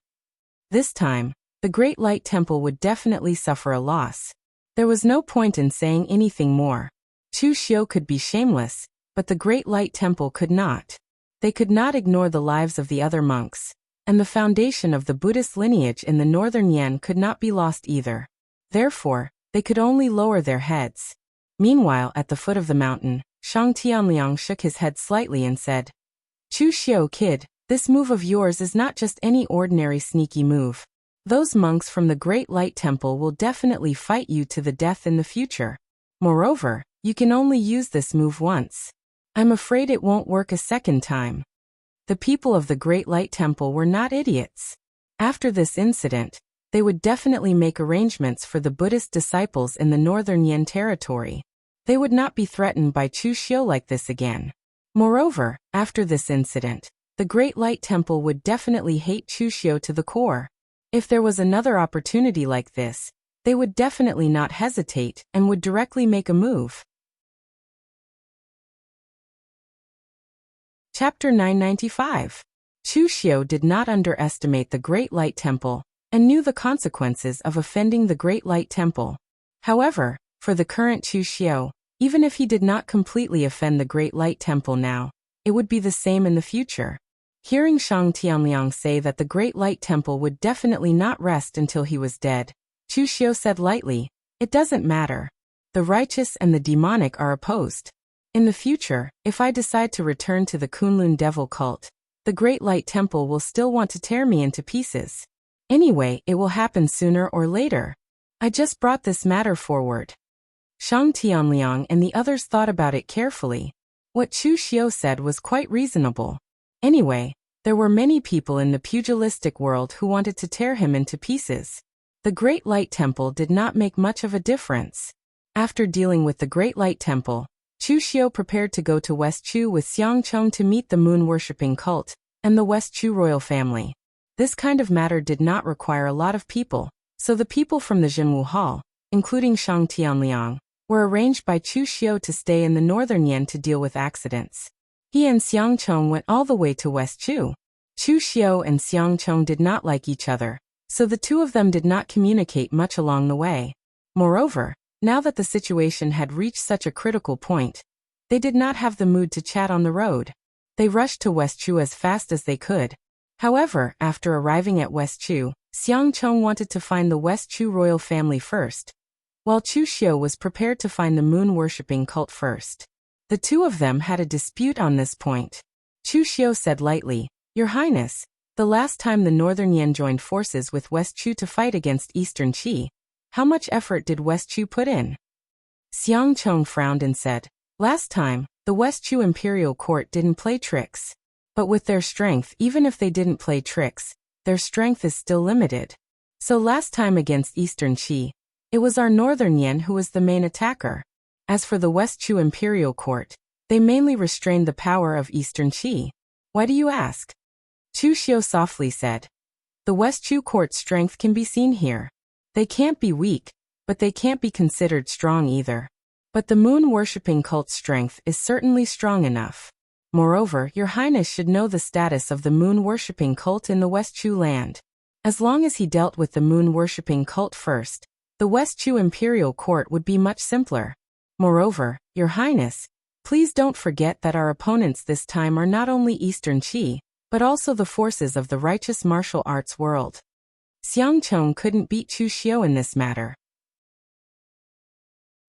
This time, the Great Light Temple would definitely suffer a loss. There was no point in saying anything more. Chu Xiao could be shameless, but the Great Light Temple could not. They could not ignore the lives of the other monks, and the foundation of the Buddhist lineage in the Northern Yan could not be lost either. Therefore, they could only lower their heads. Meanwhile, at the foot of the mountain, Shang Tianliang shook his head slightly and said, Chu Xiao kid, This move of yours is not just any ordinary sneaky move. Those monks from the Great Light Temple will definitely fight you to the death in the future. Moreover, you can only use this move once. I'm afraid it won't work a second time. The people of the Great Light Temple were not idiots. After this incident, they would definitely make arrangements for the Buddhist disciples in the northern Yin territory. They would not be threatened by Chu Xiu like this again. Moreover, after this incident, the Great Light Temple would definitely hate Chu Xiu to the core. If there was another opportunity like this, they would definitely not hesitate and would directly make a move. Chapter 995. Chu Xiu did not underestimate the Great Light Temple and knew the consequences of offending the Great Light Temple. However, for the current Chu Xiu, even if he did not completely offend the Great Light Temple now, it would be the same in the future. Hearing Shang Tianliang say that the Great Light Temple would definitely not rest until he was dead, Chu Xiu said lightly, "It doesn't matter. The righteous and the demonic are opposed. In the future, if I decide to return to the Kunlun Devil cult, the Great Light Temple will still want to tear me into pieces. Anyway, it will happen sooner or later. I just brought this matter forward." Shang Tianliang and the others thought about it carefully. What Chu Xiu said was quite reasonable. Anyway, there were many people in the pugilistic world who wanted to tear him into pieces. The Great Light Temple did not make much of a difference. After dealing with the Great Light Temple, Chu Xiu prepared to go to West Chu with Xiang Cheng to meet the moon-worshipping cult and the West Chu royal family. This kind of matter did not require a lot of people, so the people from the Jinwu Hall, including Shang Tianliang, were arranged by Chu Xiu to stay in the northern Yin to deal with accidents. He and Xiang Cheng went all the way to West Chu. Chu Xiu and Xiang Cheng did not like each other, so the two of them did not communicate much along the way. Moreover, now that the situation had reached such a critical point, they did not have the mood to chat on the road. They rushed to West Chu as fast as they could. However, after arriving at West Chu, Xiang Cheng wanted to find the West Chu royal family first, while Chu Xiu was prepared to find the moon-worshipping cult first. The two of them had a dispute on this point. Chu Xiu said lightly, "Your Highness, the last time the Northern Yin joined forces with West Chu to fight against Eastern Qi, how much effort did West Chu put in?" Xiang Cheng frowned and said, "Last time, the West Chu imperial court didn't play tricks. But with their strength, even if they didn't play tricks, their strength is still limited. So last time against Eastern Qi, it was our Northern Yin who was the main attacker. As for the West Chu imperial court, they mainly restrained the power of Eastern Qi. Why do you ask?" Chu Xiu softly said, "The West Chu court's strength can be seen here. They can't be weak, but they can't be considered strong either. But the moon-worshipping cult's strength is certainly strong enough. Moreover, Your Highness should know the status of the moon-worshipping cult in the West Chu land. As long as he dealt with the moon-worshipping cult first, the West Chu imperial court would be much simpler. Moreover, Your Highness, please don't forget that our opponents this time are not only Eastern Qi, but also the forces of the righteous martial arts world." Xiang Cheng couldn't beat Chu Xiu in this matter.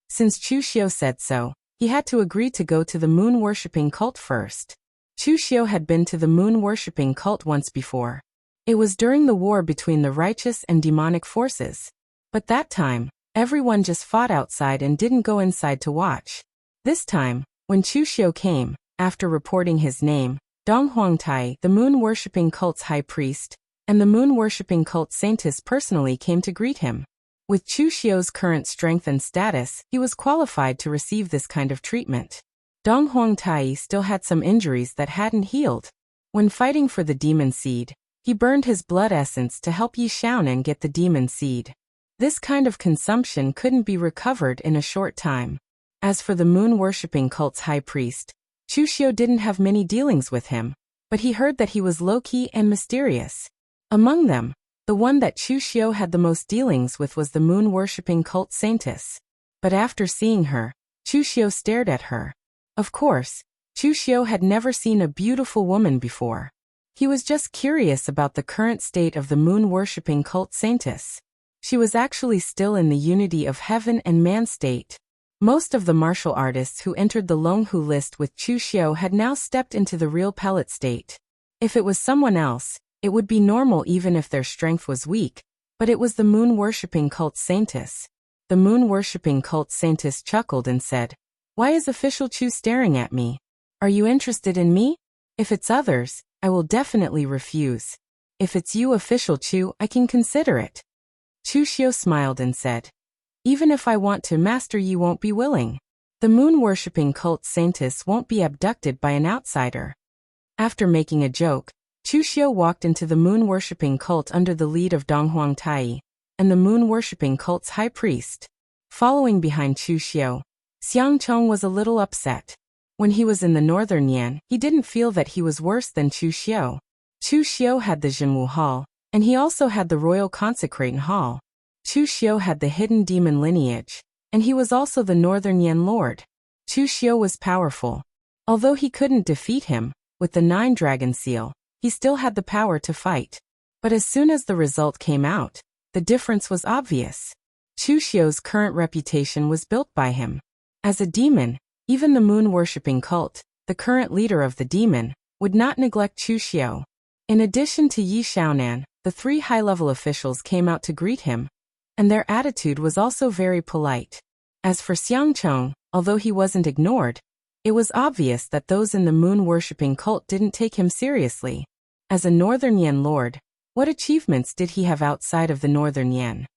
Since Chu Xiu said so, he had to agree to go to the moon-worshipping cult first. Chu Xiu had been to the moon-worshipping cult once before. It was during the war between the righteous and demonic forces. But that time, everyone just fought outside and didn't go inside to watch. This time, when Chu Xiu came, after reporting his name, Dong Huangtai, the moon-worshipping cult's high priest, and the moon-worshipping cult saintess personally came to greet him. With Chu Xiu's current strength and status, he was qualified to receive this kind of treatment. Dong Huangtai still had some injuries that hadn't healed. When fighting for the demon seed, he burned his blood essence to help Yi Xiaonan get the demon seed. This kind of consumption couldn't be recovered in a short time. As for the moon-worshipping cult's high priest, Chu Xiu didn't have many dealings with him, but he heard that he was low-key and mysterious. Among them, the one that Chu Xiu had the most dealings with was the moon-worshipping cult saintess. But after seeing her, Chu Xiu stared at her. Of course, Chu Xiu had never seen a beautiful woman before. He was just curious about the current state of the moon-worshipping cult saintess. She was actually still in the unity of heaven and man state. Most of the martial artists who entered the Longhu list with Chu Xiu had now stepped into the real pellet state. If it was someone else, it would be normal even if their strength was weak, but it was the moon-worshipping cult saintess. The moon-worshipping cult saintess chuckled and said, "Why is official Chu staring at me? Are you interested in me? If it's others, I will definitely refuse. If it's you, official Chu, I can consider it." Chu Xiu smiled and said, "Even if I want to master, you won't be willing. The moon-worshipping cult saintess won't be abducted by an outsider." After making a joke, Chu Xiu walked into the moon-worshipping cult under the lead of Dong Huangtai and the moon-worshipping cult's high priest. Following behind Chu Xiu, Xiang Chong was a little upset. When he was in the northern Yan, he didn't feel that he was worse than Chu Xiu. Chu Xiu had the Jinwu Hall, and he also had the Royal Consecrating Hall. Chu Xiu had the hidden demon lineage, and he was also the northern Yan lord. Chu Xiu was powerful. Although he couldn't defeat him, with the 9 dragon seal, he still had the power to fight. But as soon as the result came out, the difference was obvious. Chu Xiu's current reputation was built by him. As a demon, even the moon-worshipping cult, the current leader of the demon, would not neglect Chu Xiu. In addition to Yi Xiaonan, the 3 high-level officials came out to greet him, and their attitude was also very polite. As for Xiang Chong, although he wasn't ignored, it was obvious that those in the moon-worshipping cult didn't take him seriously. As a Northern Yan lord, what achievements did he have outside of the Northern Yan?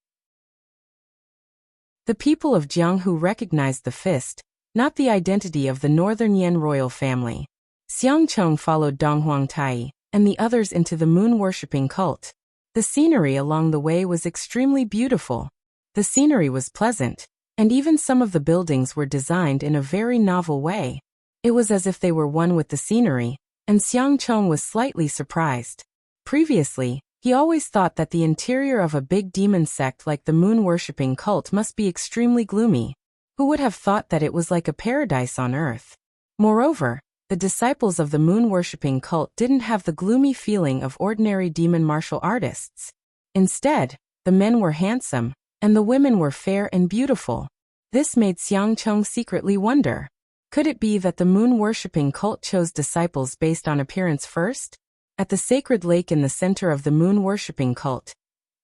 The people of Jianghu recognized the fist, not the identity of the Northern Yan royal family. Xiang Chong followed Dong Huangtai and the others into the moon-worshipping cult. The scenery along the way was extremely beautiful. The scenery was pleasant, and even some of the buildings were designed in a very novel way. It was as if they were one with the scenery, and Xiang Chong was slightly surprised. Previously, he always thought that the interior of a big demon sect like the moon-worshipping cult must be extremely gloomy. Who would have thought that it was like a paradise on earth? Moreover, the disciples of the moon-worshipping cult didn't have the gloomy feeling of ordinary demon martial artists. Instead, the men were handsome, and the women were fair and beautiful. This made Xiang Chong secretly wonder. Could it be that the moon-worshipping cult chose disciples based on appearance first? At the sacred lake in the center of the moon-worshipping cult,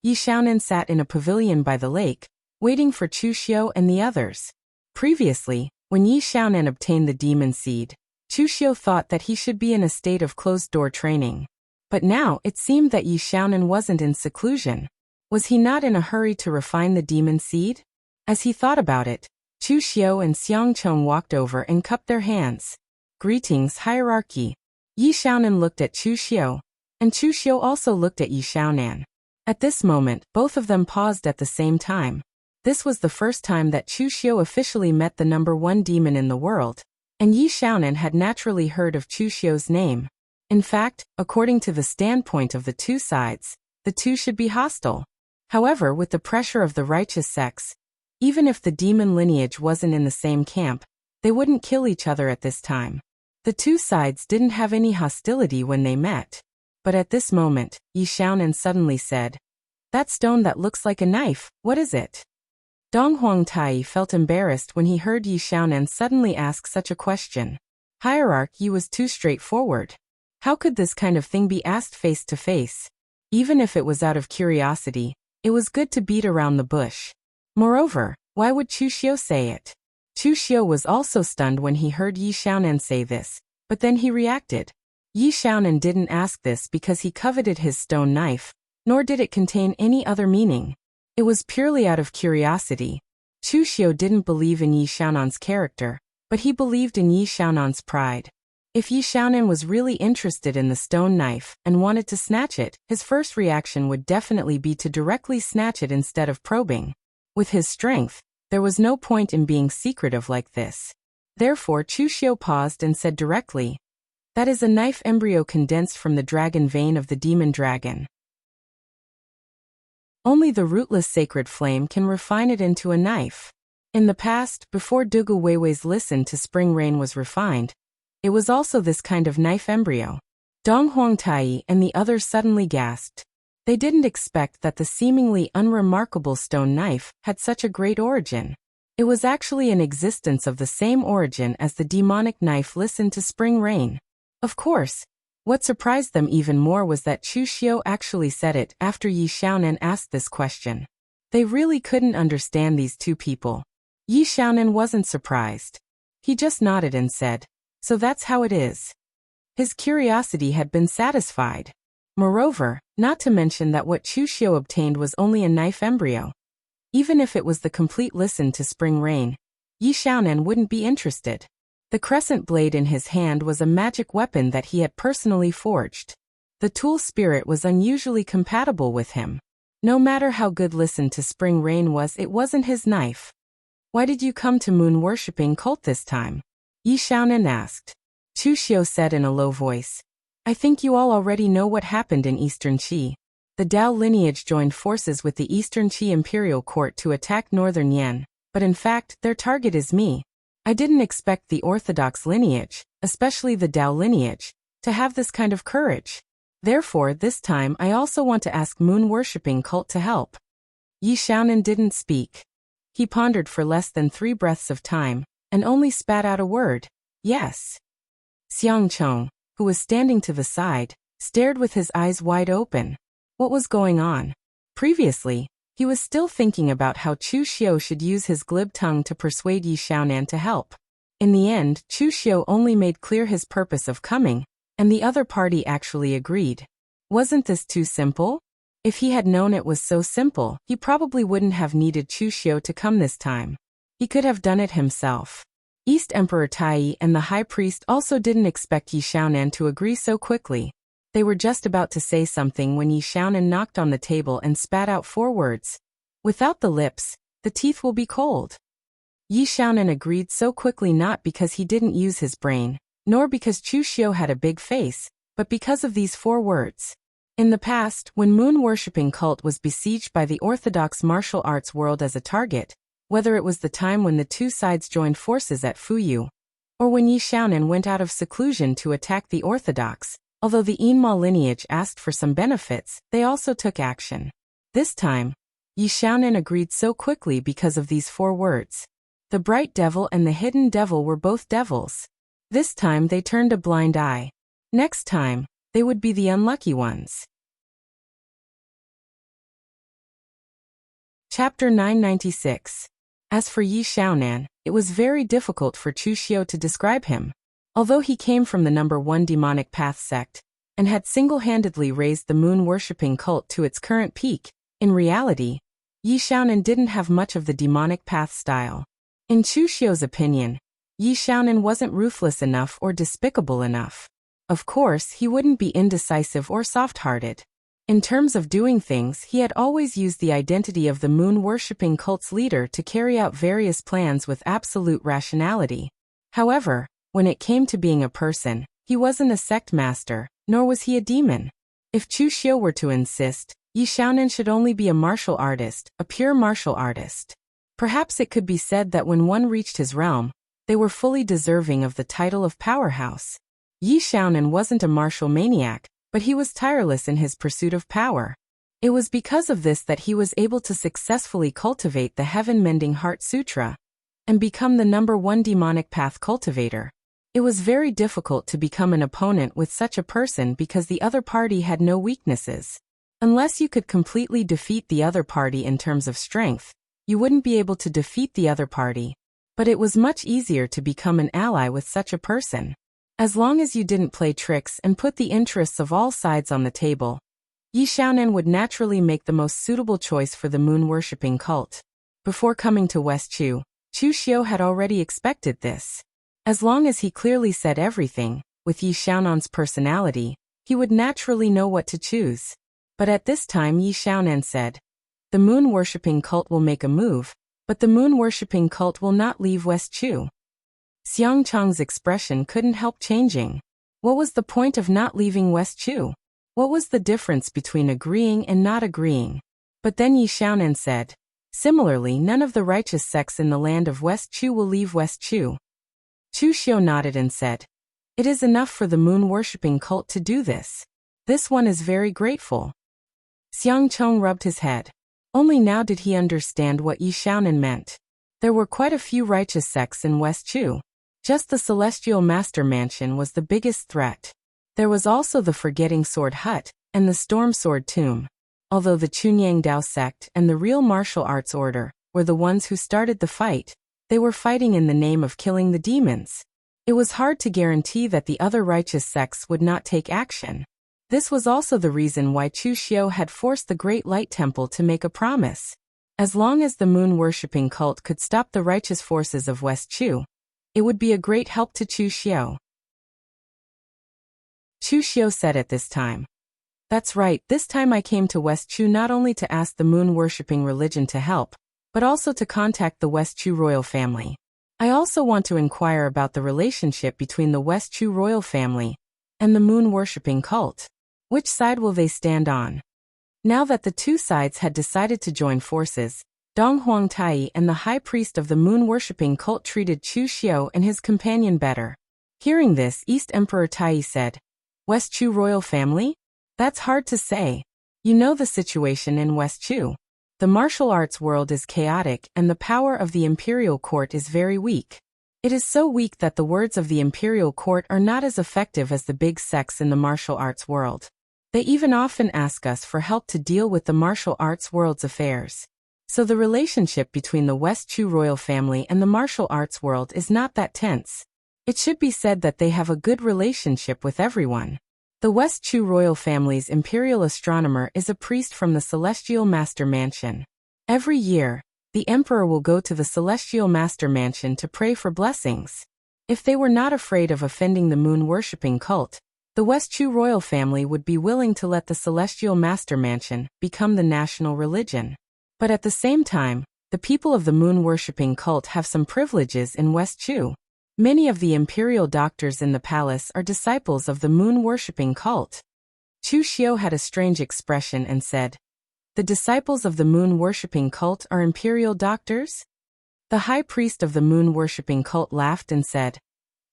Yi Xiaonan sat in a pavilion by the lake, waiting for Chu Xiu and the others. Previously, when Yi Xiaonan obtained the demon seed, Chu Xiu thought that he should be in a state of closed-door training. But now it seemed that Yi Xiaonan wasn't in seclusion. Was he not in a hurry to refine the demon seed? As he thought about it, Chu Xiu and Xiang Chong walked over and cupped their hands. "Greetings, hierarchy." Yi Xiaonan looked at Chu Xiu, and Chu Xiu also looked at Yi Xiaonan. At this moment, both of them paused at the same time. This was the first time that Chu Xiu officially met the #1 demon in the world, and Yi Xiaonan had naturally heard of Chu Xiu's name. In fact, according to the standpoint of the two sides, the two should be hostile. However, with the pressure of the righteous sects, even if the demon lineage wasn't in the same camp, they wouldn't kill each other at this time. The two sides didn't have any hostility when they met. But at this moment, Yi Xiaonan suddenly said, "That stone that looks like a knife, what is it?" Dong Huangtai felt embarrassed when he heard Yi Xiaonan suddenly ask such a question. Hierarchy was too straightforward. How could this kind of thing be asked face to face? Even if it was out of curiosity, it was good to beat around the bush. Moreover, why would Chu Xiu say it? Chu Xiu was also stunned when he heard Yi Xiaonan say this, but then he reacted. Yi Xiaonan didn't ask this because he coveted his stone knife, nor did it contain any other meaning. It was purely out of curiosity. Chu Xiu didn't believe in Yi Xiaonan's character, but he believed in Yi Xiaonan's pride. If Yi Xiaonan was really interested in the stone knife and wanted to snatch it, his first reaction would definitely be to directly snatch it instead of probing. With his strength, there was no point in being secretive like this. Therefore Chu Xiu paused and said directly, "That is a knife embryo condensed from the dragon vein of the demon dragon. Only the rootless sacred flame can refine it into a knife." In the past, before Dugu Weiwei's listen to spring rain was refined, it was also this kind of knife embryo. Dong Huangtai and the others suddenly gasped. They didn't expect that the seemingly unremarkable stone knife had such a great origin. It was actually an existence of the same origin as the demonic knife listened to spring rain. Of course, What surprised them even more was that Chu Xiu actually said it after Yi Xiaonan asked this question. They really couldn't understand these two people. Yi Xiaonan wasn't surprised. He just nodded and said, "So that's how it is." His curiosity had been satisfied. Moreover, not to mention that what Chu Xiu obtained was only a knife embryo. Even if it was the complete listen to Spring Rain, Yi Xiaonan wouldn't be interested. The crescent blade in his hand was a magic weapon that he had personally forged. The tool spirit was unusually compatible with him. No matter how good listen to Spring Rain was, it wasn't his knife. "Why did you come to moon-worshipping cult this time?" Yi Xiaonan asked. Chu Xiu said in a low voice, "I think you all already know what happened in Eastern Qi. The Dao lineage joined forces with the Eastern Qi Imperial Court to attack Northern Yan, but in fact, their target is me. I didn't expect the Orthodox lineage, especially the Dao lineage, to have this kind of courage. Therefore, this time I also want to ask moon-worshipping cult to help." Yi Xiaonan didn't speak. He pondered for less than 3 breaths of time, and only spat out a word, "Yes." Xiang Chong, who was standing to the side, stared with his eyes wide open. What was going on? Previously, he was still thinking about how Chu Xiu should use his glib tongue to persuade Yi Xiaonan to help. In the end, Chu Xiu only made clear his purpose of coming, and the other party actually agreed. Wasn't this too simple? If he had known it was so simple, he probably wouldn't have needed Chu Xiu to come this time. He could have done it himself. East Emperor Tai and the High Priest also didn't expect Yi Xiaonan to agree so quickly. They were just about to say something when Yi Xiaonan knocked on the table and spat out 4 words. "Without the lips, the teeth will be cold." Yi Xiaonan agreed so quickly, not because he didn't use his brain, nor because Chu Xiu had a big face, but because of these 4 words. In the past, when moon-worshipping cult was besieged by the orthodox martial arts world as a target, whether it was the time when the two sides joined forces at Fuyu, or when Yi Xiaonan went out of seclusion to attack the orthodox, although the Yinma lineage asked for some benefits, they also took action. This time, Yi Xiaonan agreed so quickly because of these 4 words. The bright devil and the hidden devil were both devils. This time they turned a blind eye. Next time, they would be the unlucky ones. Chapter 996. As for Yi Xiaonan, it was very difficult for Chu Xiu to describe him. Although he came from the number 1 demonic path sect, and had single-handedly raised the moon-worshipping cult to its current peak, in reality, Yi Xiaonan didn't have much of the demonic path style. In Chu Xiu's opinion, Yi Xiaonan wasn't ruthless enough or despicable enough. Of course, he wouldn't be indecisive or soft-hearted. In terms of doing things, he had always used the identity of the moon-worshipping cult's leader to carry out various plans with absolute rationality. However, when it came to being a person, he wasn't a sect master, nor was he a demon. If Chu Xiu were to insist, Yi Xiaonan should only be a martial artist, a pure martial artist. Perhaps it could be said that when one reached his realm, they were fully deserving of the title of powerhouse. Yi Xiaonan wasn't a martial maniac, but he was tireless in his pursuit of power. It was because of this that he was able to successfully cultivate the Heaven-Mending Heart Sutra and become the number 1 demonic path cultivator. It was very difficult to become an opponent with such a person because the other party had no weaknesses. Unless you could completely defeat the other party in terms of strength, you wouldn't be able to defeat the other party. But it was much easier to become an ally with such a person. As long as you didn't play tricks and put the interests of all sides on the table, Yi Xiaonan would naturally make the most suitable choice for the moon-worshipping cult. Before coming to West Chu, Chu Xiu had already expected this. As long as he clearly said everything, with Yi Xiaonan's personality, he would naturally know what to choose. But at this time Yi Xiaonan said, "The moon-worshipping cult will make a move, but the moon-worshipping cult will not leave West Chu." Xiang Chong's expression couldn't help changing. What was the point of not leaving West Chu? What was the difference between agreeing and not agreeing? But then Yi Xiaonan said, "Similarly, none of the righteous sects in the land of West Chu will leave West Chu." Chu Xiu nodded and said, "It is enough for the moon-worshipping cult to do this. This one is very grateful." Xiang Chong rubbed his head. Only now did he understand what Yi Xiaonan meant. There were quite a few righteous sects in West Chu. Just the Celestial Master Mansion was the biggest threat. There was also the Forgetting Sword Hut and the Storm Sword Tomb. Although the Chunyang Dao sect and the real martial arts order were the ones who started the fight, they were fighting in the name of killing the demons. It was hard to guarantee that the other righteous sects would not take action. This was also the reason why Chu Xiu had forced the Great Light Temple to make a promise. As long as the moon-worshipping cult could stop the righteous forces of West Chu, it would be a great help to Chu Xiu. Chu Xiu said at this time, "That's right, this time I came to West Chu not only to ask the moon-worshipping religion to help, but also to contact the West Chu royal family. I also want to inquire about the relationship between the West Chu royal family and the moon-worshipping cult. Which side will they stand on?" Now that the two sides had decided to join forces, Dong Huangtai and the high priest of the moon-worshipping cult treated Chu Xiu and his companion better. Hearing this, East Emperor Tai said, "West Chu royal family? That's hard to say. You know the situation in West Chu. The martial arts world is chaotic and the power of the imperial court is very weak. It is so weak that the words of the imperial court are not as effective as the big sects in the martial arts world. They even often ask us for help to deal with the martial arts world's affairs. So the relationship between the West Chu royal family and the martial arts world is not that tense. It should be said that they have a good relationship with everyone. The West Chu royal family's imperial astronomer is a priest from the Celestial Master Mansion. Every year, the emperor will go to the Celestial Master Mansion to pray for blessings. If they were not afraid of offending the moon-worshipping cult, the West Chu royal family would be willing to let the Celestial Master Mansion become the national religion. But at the same time, the people of the moon-worshipping cult have some privileges in West Chu. Many of the imperial doctors in the palace are disciples of the moon-worshipping cult." Chu Xiu had a strange expression and said, "The disciples of the moon-worshipping cult are imperial doctors?" The high priest of the moon-worshipping cult laughed and said,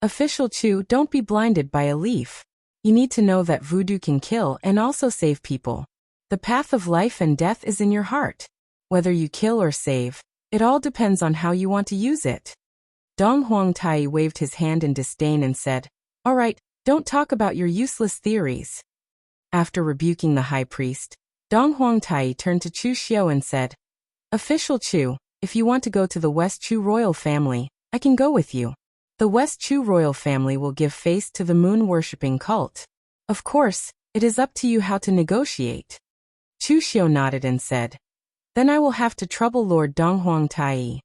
"Official Chu, don't be blinded by a leaf. You need to know that voodoo can kill and also save people. The path of life and death is in your heart. Whether you kill or save, it all depends on how you want to use it." Dong Huangtai waved his hand in disdain and said, "All right, don't talk about your useless theories." After rebuking the high priest, Dong Huangtai turned to Chu Xiu and said, "Official Chu, if you want to go to the West Chu royal family, I can go with you. The West Chu royal family will give face to the moon-worshipping cult. Of course, it is up to you how to negotiate." Chu Xiu nodded and said, "Then I will have to trouble Lord Dong Huangtai."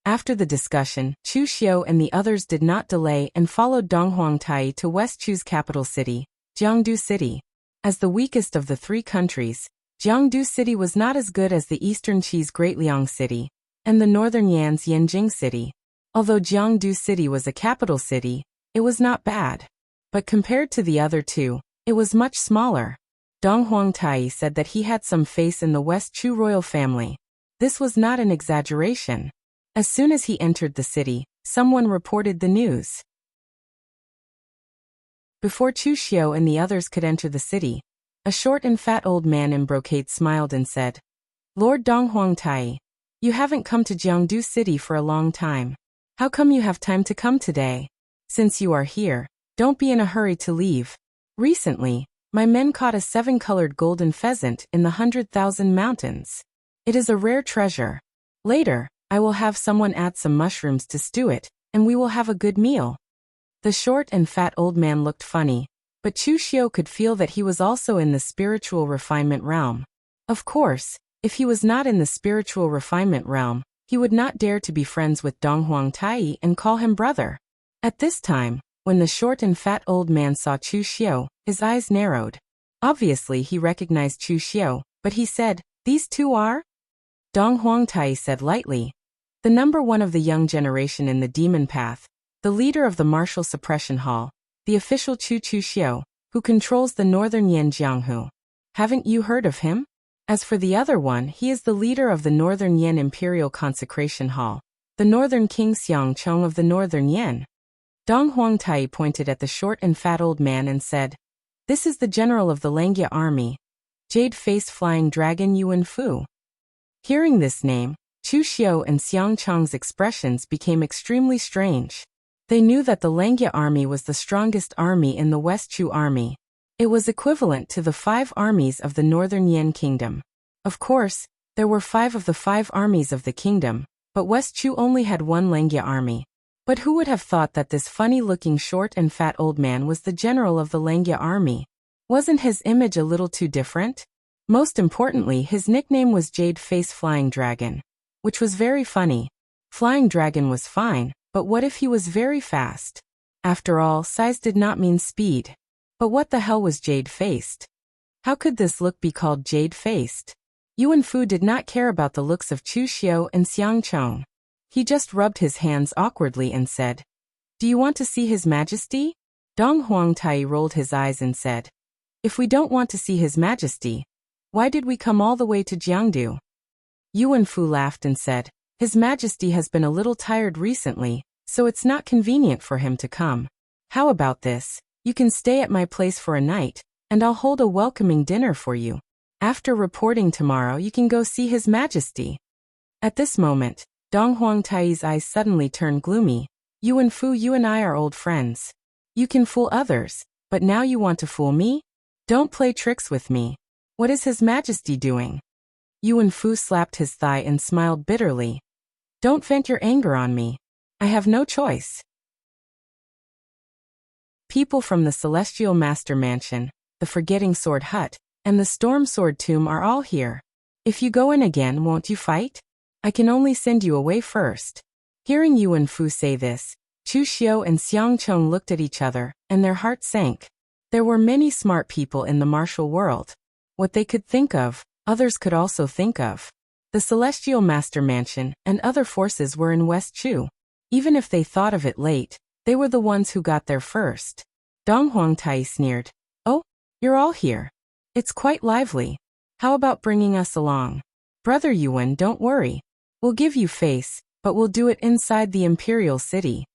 After the discussion, Chu Xiu and the others did not delay and followed Dong Huangtai to West Chu's capital city, Jiangdu City. As the weakest of the three countries, Jiangdu City was not as good as the eastern Qi's Greatliang City and the northern Yan's Yanjing City. Although Jiangdu City was a capital city, it was not bad. But compared to the other two, it was much smaller. Dong Huangtai said that he had some faith in the West Chu royal family. This was not an exaggeration. As soon as he entered the city, someone reported the news. Before Chu Xiu and the others could enter the city, a short and fat old man in brocade smiled and said, "Lord Dong Huangtai, you haven't come to Jiangdu City for a long time. How come you have time to come today? Since you are here, don't be in a hurry to leave. Recently, my men caught a 7-colored golden pheasant in the 100,000 mountains. It is a rare treasure. Later, I will have someone add some mushrooms to stew it, and we will have a good meal." The short and fat old man looked funny, but Chu Xiu could feel that he was also in the spiritual refinement realm. Of course, if he was not in the spiritual refinement realm, he would not dare to be friends with Dong Huangtai and call him brother. At this time, when the short and fat old man saw Chu Xiu, his eyes narrowed. Obviously he recognized Chu Xiu, but he said, "These two are?" Dong Huangtai said lightly, "The number one of the young generation in the demon path, the leader of the martial suppression hall, the official Chu Xiu, who controls the northern Yanjianghu. Haven't you heard of him? As for the other one, he is the leader of the northern Yan Imperial Consecration Hall, the northern King Xiang Chong of the northern Yan." Dong Huangtai pointed at the short and fat old man and said, "This is the general of the Langia army, Jade-Face Flying Dragon Yuan Fu." Hearing this name, Chu Xiu and Xiang Chong's expressions became extremely strange. They knew that the Langya army was the strongest army in the West Chu army. It was equivalent to the 5 armies of the northern Yan kingdom. Of course, there were 5 of the 5 armies of the kingdom, but West Chu only had 1 Langya army. But who would have thought that this funny-looking short and fat old man was the general of the Langya army? Wasn't his image a little too different? Most importantly, his nickname was Jade Face Flying Dragon, which was very funny. Flying Dragon was fine, but what if he was very fast? After all, size did not mean speed. But what the hell was jade-faced? How could this look be called jade-faced? Yuan Fu did not care about the looks of Chu Xiao and Xiang Chong. He just rubbed his hands awkwardly and said, "Do you want to see His Majesty?" Dong Huangtai rolled his eyes and said, "If we don't want to see His Majesty, why did we come all the way to Jiangdu?" Yuan Fu laughed and said, "His Majesty has been a little tired recently, so it's not convenient for him to come. How about this? You can stay at my place for a night, and I'll hold a welcoming dinner for you. After reporting tomorrow, you can go see His Majesty." At this moment, Dong Huangtai's eyes suddenly turned gloomy. "Yuan Fu, you and I are old friends. You can fool others, but now you want to fool me? Don't play tricks with me. What is His Majesty doing?" Yuan Fu slapped his thigh and smiled bitterly. "Don't vent your anger on me. I have no choice." People from the Celestial Master Mansion, the Forgetting Sword Hut, and the Storm Sword Tomb are all here. If you go in again, won't you fight? I can only send you away first. Hearing Yuan Fu say this, Chu Xiao and Xiang Chong looked at each other, and their hearts sank. There were many smart people in the martial world. What they could think of, others could also think of. The Celestial Master Mansion and other forces were in West Chu. Even if they thought of it late, they were the ones who got there first. Dong Huangtai sneered, "Oh, you're all here. It's quite lively. How about bringing us along? Brother Yuan, don't worry. We'll give you face, but we'll do it inside the Imperial City."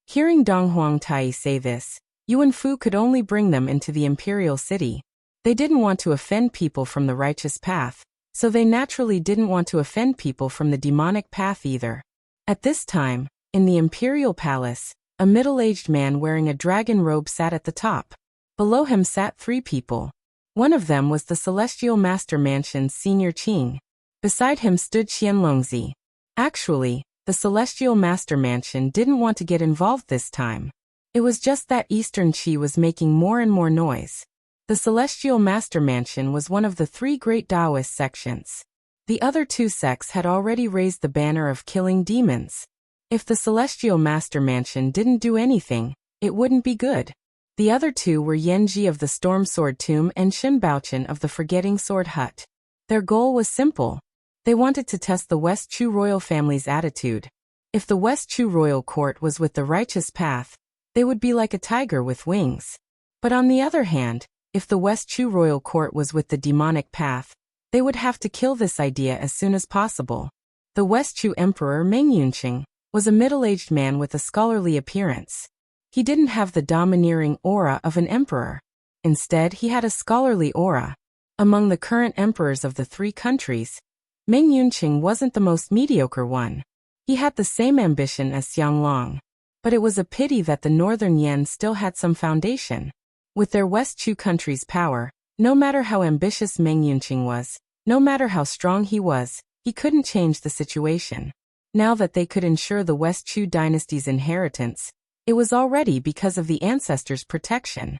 Hearing Dong Huangtai say this, Yuan Fu could only bring them into the Imperial City. They didn't want to offend people from the righteous path, so they naturally didn't want to offend people from the demonic path either. At this time, in the Imperial Palace, a middle-aged man wearing a dragon robe sat at the top. Below him sat 3 people. One of them was the Celestial Master Mansion's Senior Qing. Beside him stood Qianlongzi. Actually, the Celestial Master Mansion didn't want to get involved this time. It was just that Eastern Qi was making more and more noise. The Celestial Master Mansion was one of the 3 great Taoist sections. The other 2 sects had already raised the banner of killing demons. If the Celestial Master Mansion didn't do anything, it wouldn't be good. The other 2 were Yanji of the Storm Sword Tomb and Shin Baochen of the Forgetting Sword Hut. Their goal was simple. They wanted to test the West Chu royal family's attitude. If the West Chu royal court was with the righteous path, they would be like a tiger with wings. But on the other hand, if the West Chu royal court was with the demonic path, they would have to kill this idea as soon as possible. The West Chu Emperor Meng Yunqing was a middle-aged man with a scholarly appearance. He didn't have the domineering aura of an emperor. Instead, he had a scholarly aura. Among the current emperors of the 3 countries, Meng Yunqing wasn't the most mediocre one. He had the same ambition as Xianglong. But it was a pity that the Northern Yan still had some foundation. With their West Chu country's power, no matter how ambitious Meng Yunqing was, no matter how strong he was, he couldn't change the situation. Now that they could ensure the West Chu dynasty's inheritance, it was already because of the ancestors' protection.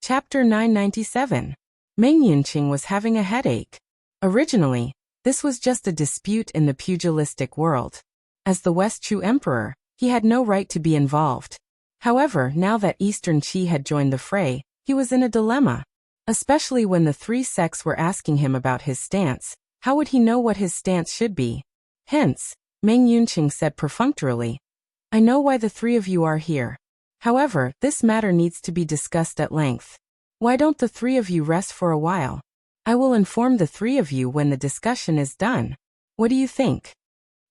Chapter 997. Meng Yunqing was having a headache. Originally, this was just a dispute in the pugilistic world. As the West Chu emperor, he had no right to be involved. However, now that Eastern Qi had joined the fray, he was in a dilemma. Especially when the 3 sects were asking him about his stance, how would he know what his stance should be? Hence, Meng Yunqing said perfunctorily, "I know why the 3 of you are here. However, this matter needs to be discussed at length. Why don't the 3 of you rest for a while? I will inform the 3 of you when the discussion is done. What do you think?"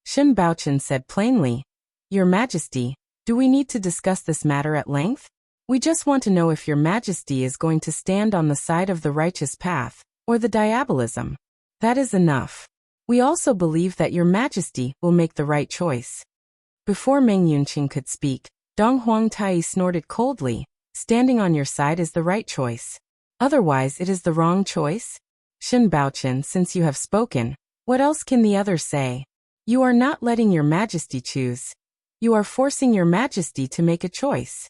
Shin Baochen said plainly, "Your Majesty, do we need to discuss this matter at length? We just want to know if Your Majesty is going to stand on the side of the righteous path, or the diabolism. That is enough." We also believe that your majesty will make the right choice. Before Meng Yunqing could speak, Dong Huangtai snorted coldly. Standing on your side is the right choice. Otherwise it is the wrong choice. Shen Baochen, since you have spoken, what else can the other say? You are not letting your majesty choose. You are forcing your majesty to make a choice.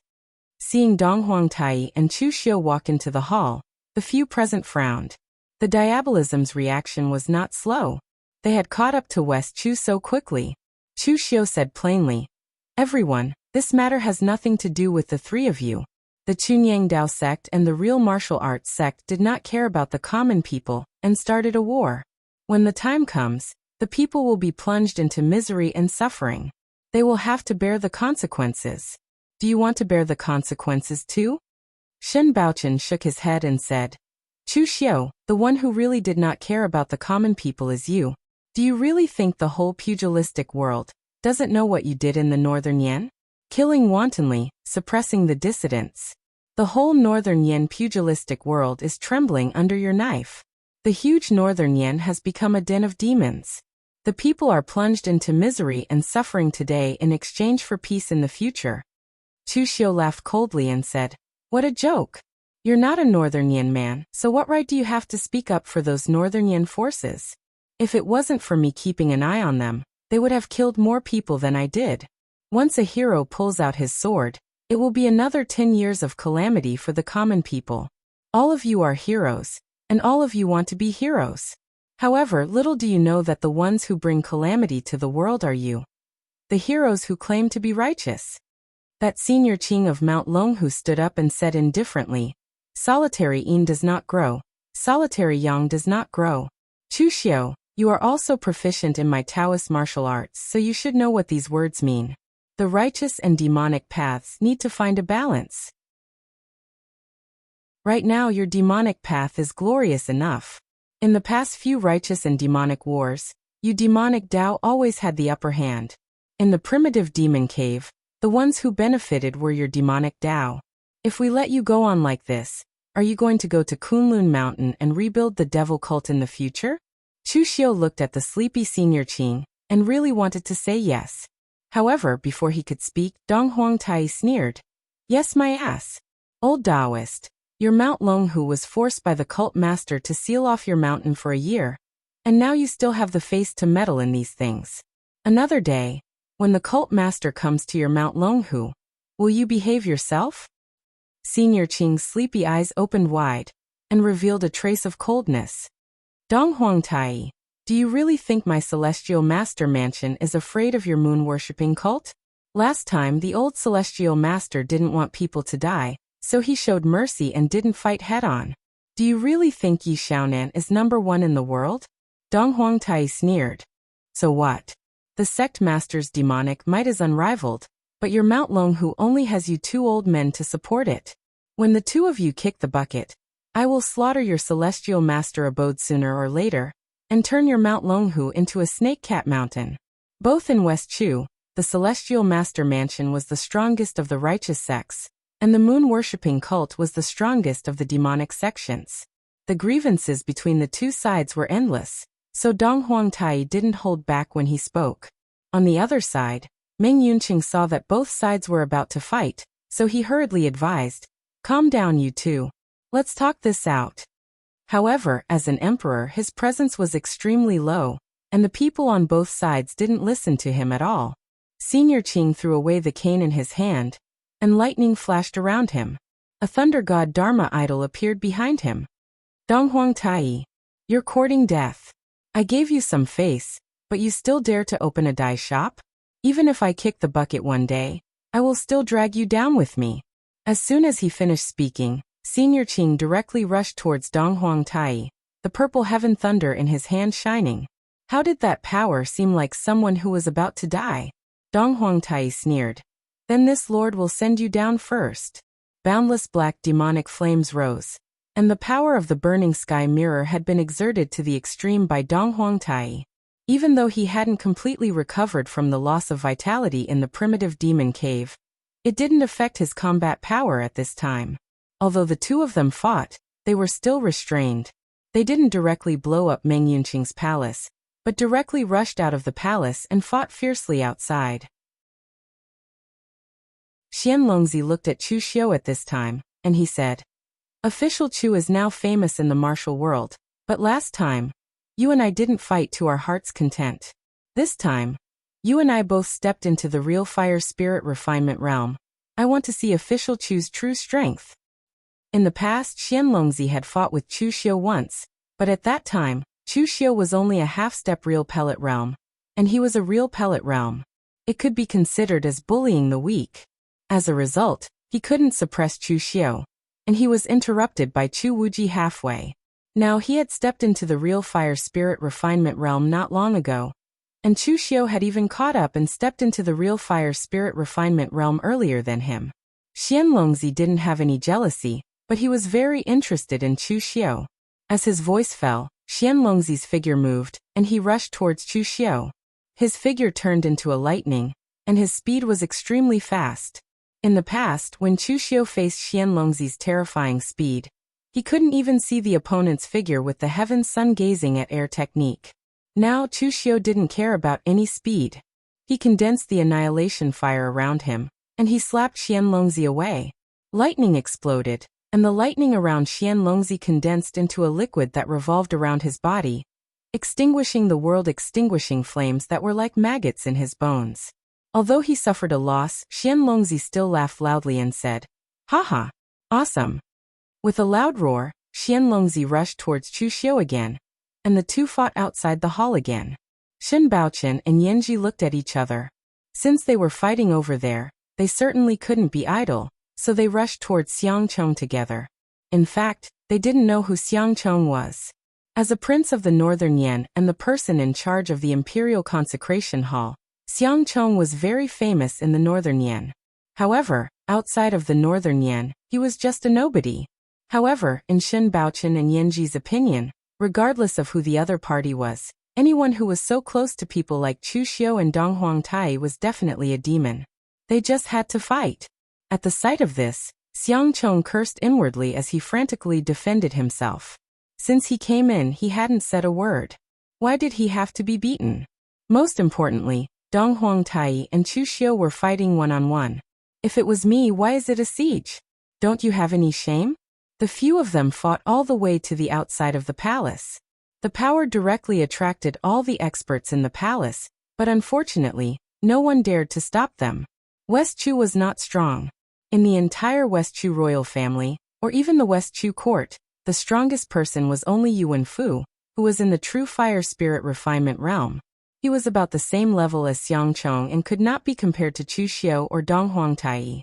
Seeing Dong Huangtai and Chu Xiu walk into the hall, the few present frowned. The Diabolism's reaction was not slow. They had caught up to West Chu so quickly. Chu Xiu said plainly, "Everyone, this matter has nothing to do with the three of you. The Chunyang Dao sect and the real martial arts sect did not care about the common people and started a war. When the time comes, the people will be plunged into misery and suffering. They will have to bear the consequences. Do you want to bear the consequences too?" Shen Baochen shook his head and said, "Chu Xiu, the one who really did not care about the common people is you. Do you really think the whole pugilistic world doesn't know what you did in the Northern Yan? Killing wantonly, suppressing the dissidents. The whole Northern Yan pugilistic world is trembling under your knife. The huge Northern Yan has become a den of demons. The people are plunged into misery and suffering today in exchange for peace in the future." Chu Xiu laughed coldly and said, "What a joke. You're not a Northern Yan man, so what right do you have to speak up for those Northern Yan forces? If it wasn't for me keeping an eye on them, they would have killed more people than I did. Once a hero pulls out his sword, it will be another 10 years of calamity for the common people. All of you are heroes, and all of you want to be heroes. However, little do you know that the ones who bring calamity to the world are you. The heroes who claim to be righteous." That senior Qing of Mount Longhu stood up and said indifferently, "Solitary yin does not grow. Solitary yang does not grow. Chu Xiu, you are also proficient in my Taoist martial arts, so you should know what these words mean. The righteous and demonic paths need to find a balance. Right now your demonic path is glorious enough. In the past few righteous and demonic wars, you demonic Tao always had the upper hand. In the primitive demon cave, the ones who benefited were your demonic Tao. If we let you go on like this, are you going to go to Kunlun Mountain and rebuild the devil cult in the future?" Chu Xiu looked at the sleepy senior Qing and really wanted to say yes. However, before he could speak, Dong Huangtai sneered, "Yes, my ass. Old Taoist, your Mount Longhu was forced by the cult master to seal off your mountain for a year, and now you still have the face to meddle in these things. Another day, when the cult master comes to your Mount Longhu, will you behave yourself?" Senior Qing's sleepy eyes opened wide and revealed a trace of coldness. "Dong Huangtai, do you really think my celestial master mansion is afraid of your moon-worshipping cult? Last time the old celestial master didn't want people to die, so he showed mercy and didn't fight head-on. Do you really think Yi Xiaonan is #1 in the world?" Dong Huangtai sneered. "So what? The sect master's demonic might is unrivaled, but your Mount Longhu only has you 2 old men to support it. When the 2 of you kick the bucket, I will slaughter your celestial master abode sooner or later, and turn your Mount Longhu into a snake-cat mountain." Both in West Chu, the celestial master mansion was the strongest of the righteous sects, and the moon-worshipping cult was the strongest of the demonic sections. The grievances between the two sides were endless, so Dong Huangtai didn't hold back when he spoke. On the other side, Meng Yunqing saw that both sides were about to fight, so he hurriedly advised, "Calm down, you two. Let's talk this out." However, as an emperor, his presence was extremely low, and the people on both sides didn't listen to him at all. Senior Qing threw away the cane in his hand, and lightning flashed around him. A thunder god Dharma idol appeared behind him. "Dong Huangtai, you're courting death. I gave you some face, but you still dare to open a dye shop? Even if I kick the bucket one day, I will still drag you down with me." As soon as he finished speaking, Senior Qing directly rushed towards Dong Huangtai, the purple heaven thunder in his hand shining. How did that power seem like someone who was about to die? Dong Huangtai sneered. "Then this lord will send you down first." Boundless black demonic flames rose, and the power of the burning sky mirror had been exerted to the extreme by Dong Huangtai. Even though he hadn't completely recovered from the loss of vitality in the primitive demon cave, it didn't affect his combat power at this time. Although the two of them fought, they were still restrained. They didn't directly blow up Meng Yunqing's palace, but directly rushed out of the palace and fought fiercely outside. Xianlongzi looked at Chu Xiu at this time, and he said, "Official Chu is now famous in the martial world, but last time, you and I didn't fight to our heart's content. This time, you and I both stepped into the real fire spirit refinement realm. I want to see Official Chu's true strength." In the past, Xianlongzi had fought with Chu Xiu once, but at that time, Chu Xiu was only a half-step real pellet realm, and he was a real pellet realm. It could be considered as bullying the weak. As a result, he couldn't suppress Chu Xiu, and he was interrupted by Chu Wuji halfway. Now he had stepped into the real fire spirit refinement realm not long ago, and Chu Xiu had even caught up and stepped into the real fire spirit refinement realm earlier than him. Xianlongzi didn't have any jealousy, but he was very interested in Chu Xiu. As his voice fell, Xianlongzi's figure moved, and he rushed towards Chu Xiu. His figure turned into a lightning, and his speed was extremely fast. In the past, when Chu Xiu faced Xianlongzi's terrifying speed, he couldn't even see the opponent's figure with the heaven sun gazing at air technique. Now Chu Xiu didn't care about any speed. He condensed the annihilation fire around him, and he slapped Xianlongzi away. Lightning exploded, and the lightning around Xianlongzi condensed into a liquid that revolved around his body, extinguishing the world-extinguishing flames that were like maggots in his bones. Although he suffered a loss, Xianlongzi still laughed loudly and said, "Haha! Awesome!" With a loud roar, Xianlongzi rushed towards Chu Xiu again, and the two fought outside the hall again. Shen Baochen and Yanji looked at each other. Since they were fighting over there, they certainly couldn't be idle, so they rushed towards Xiangcheng together. In fact, they didn't know who Xiangcheng was. As a prince of the Northern Yan and the person in charge of the Imperial Consecration Hall, Xiangcheng was very famous in the Northern Yan. However, outside of the Northern Yan, he was just a nobody. However, in Shen Baochen and Yanji's opinion, regardless of who the other party was, anyone who was so close to people like Chu Xiu and Dong Huangtai was definitely a demon. They just had to fight. At the sight of this, Xiangcheng cursed inwardly as he frantically defended himself. Since he came in, he hadn't said a word. Why did he have to be beaten? Most importantly, Dong Huangtai and Chu Xiu were fighting one-on-one. If it was me, why is it a siege? Don't you have any shame? The few of them fought all the way to the outside of the palace. The power directly attracted all the experts in the palace, but unfortunately, no one dared to stop them. West Chu was not strong. In the entire West Chu royal family, or even the West Chu court, the strongest person was only Yuan Fu, who was in the true fire spirit refinement realm. He was about the same level as Xiangcheng and could not be compared to Chu Xiu or Dong Huangtai.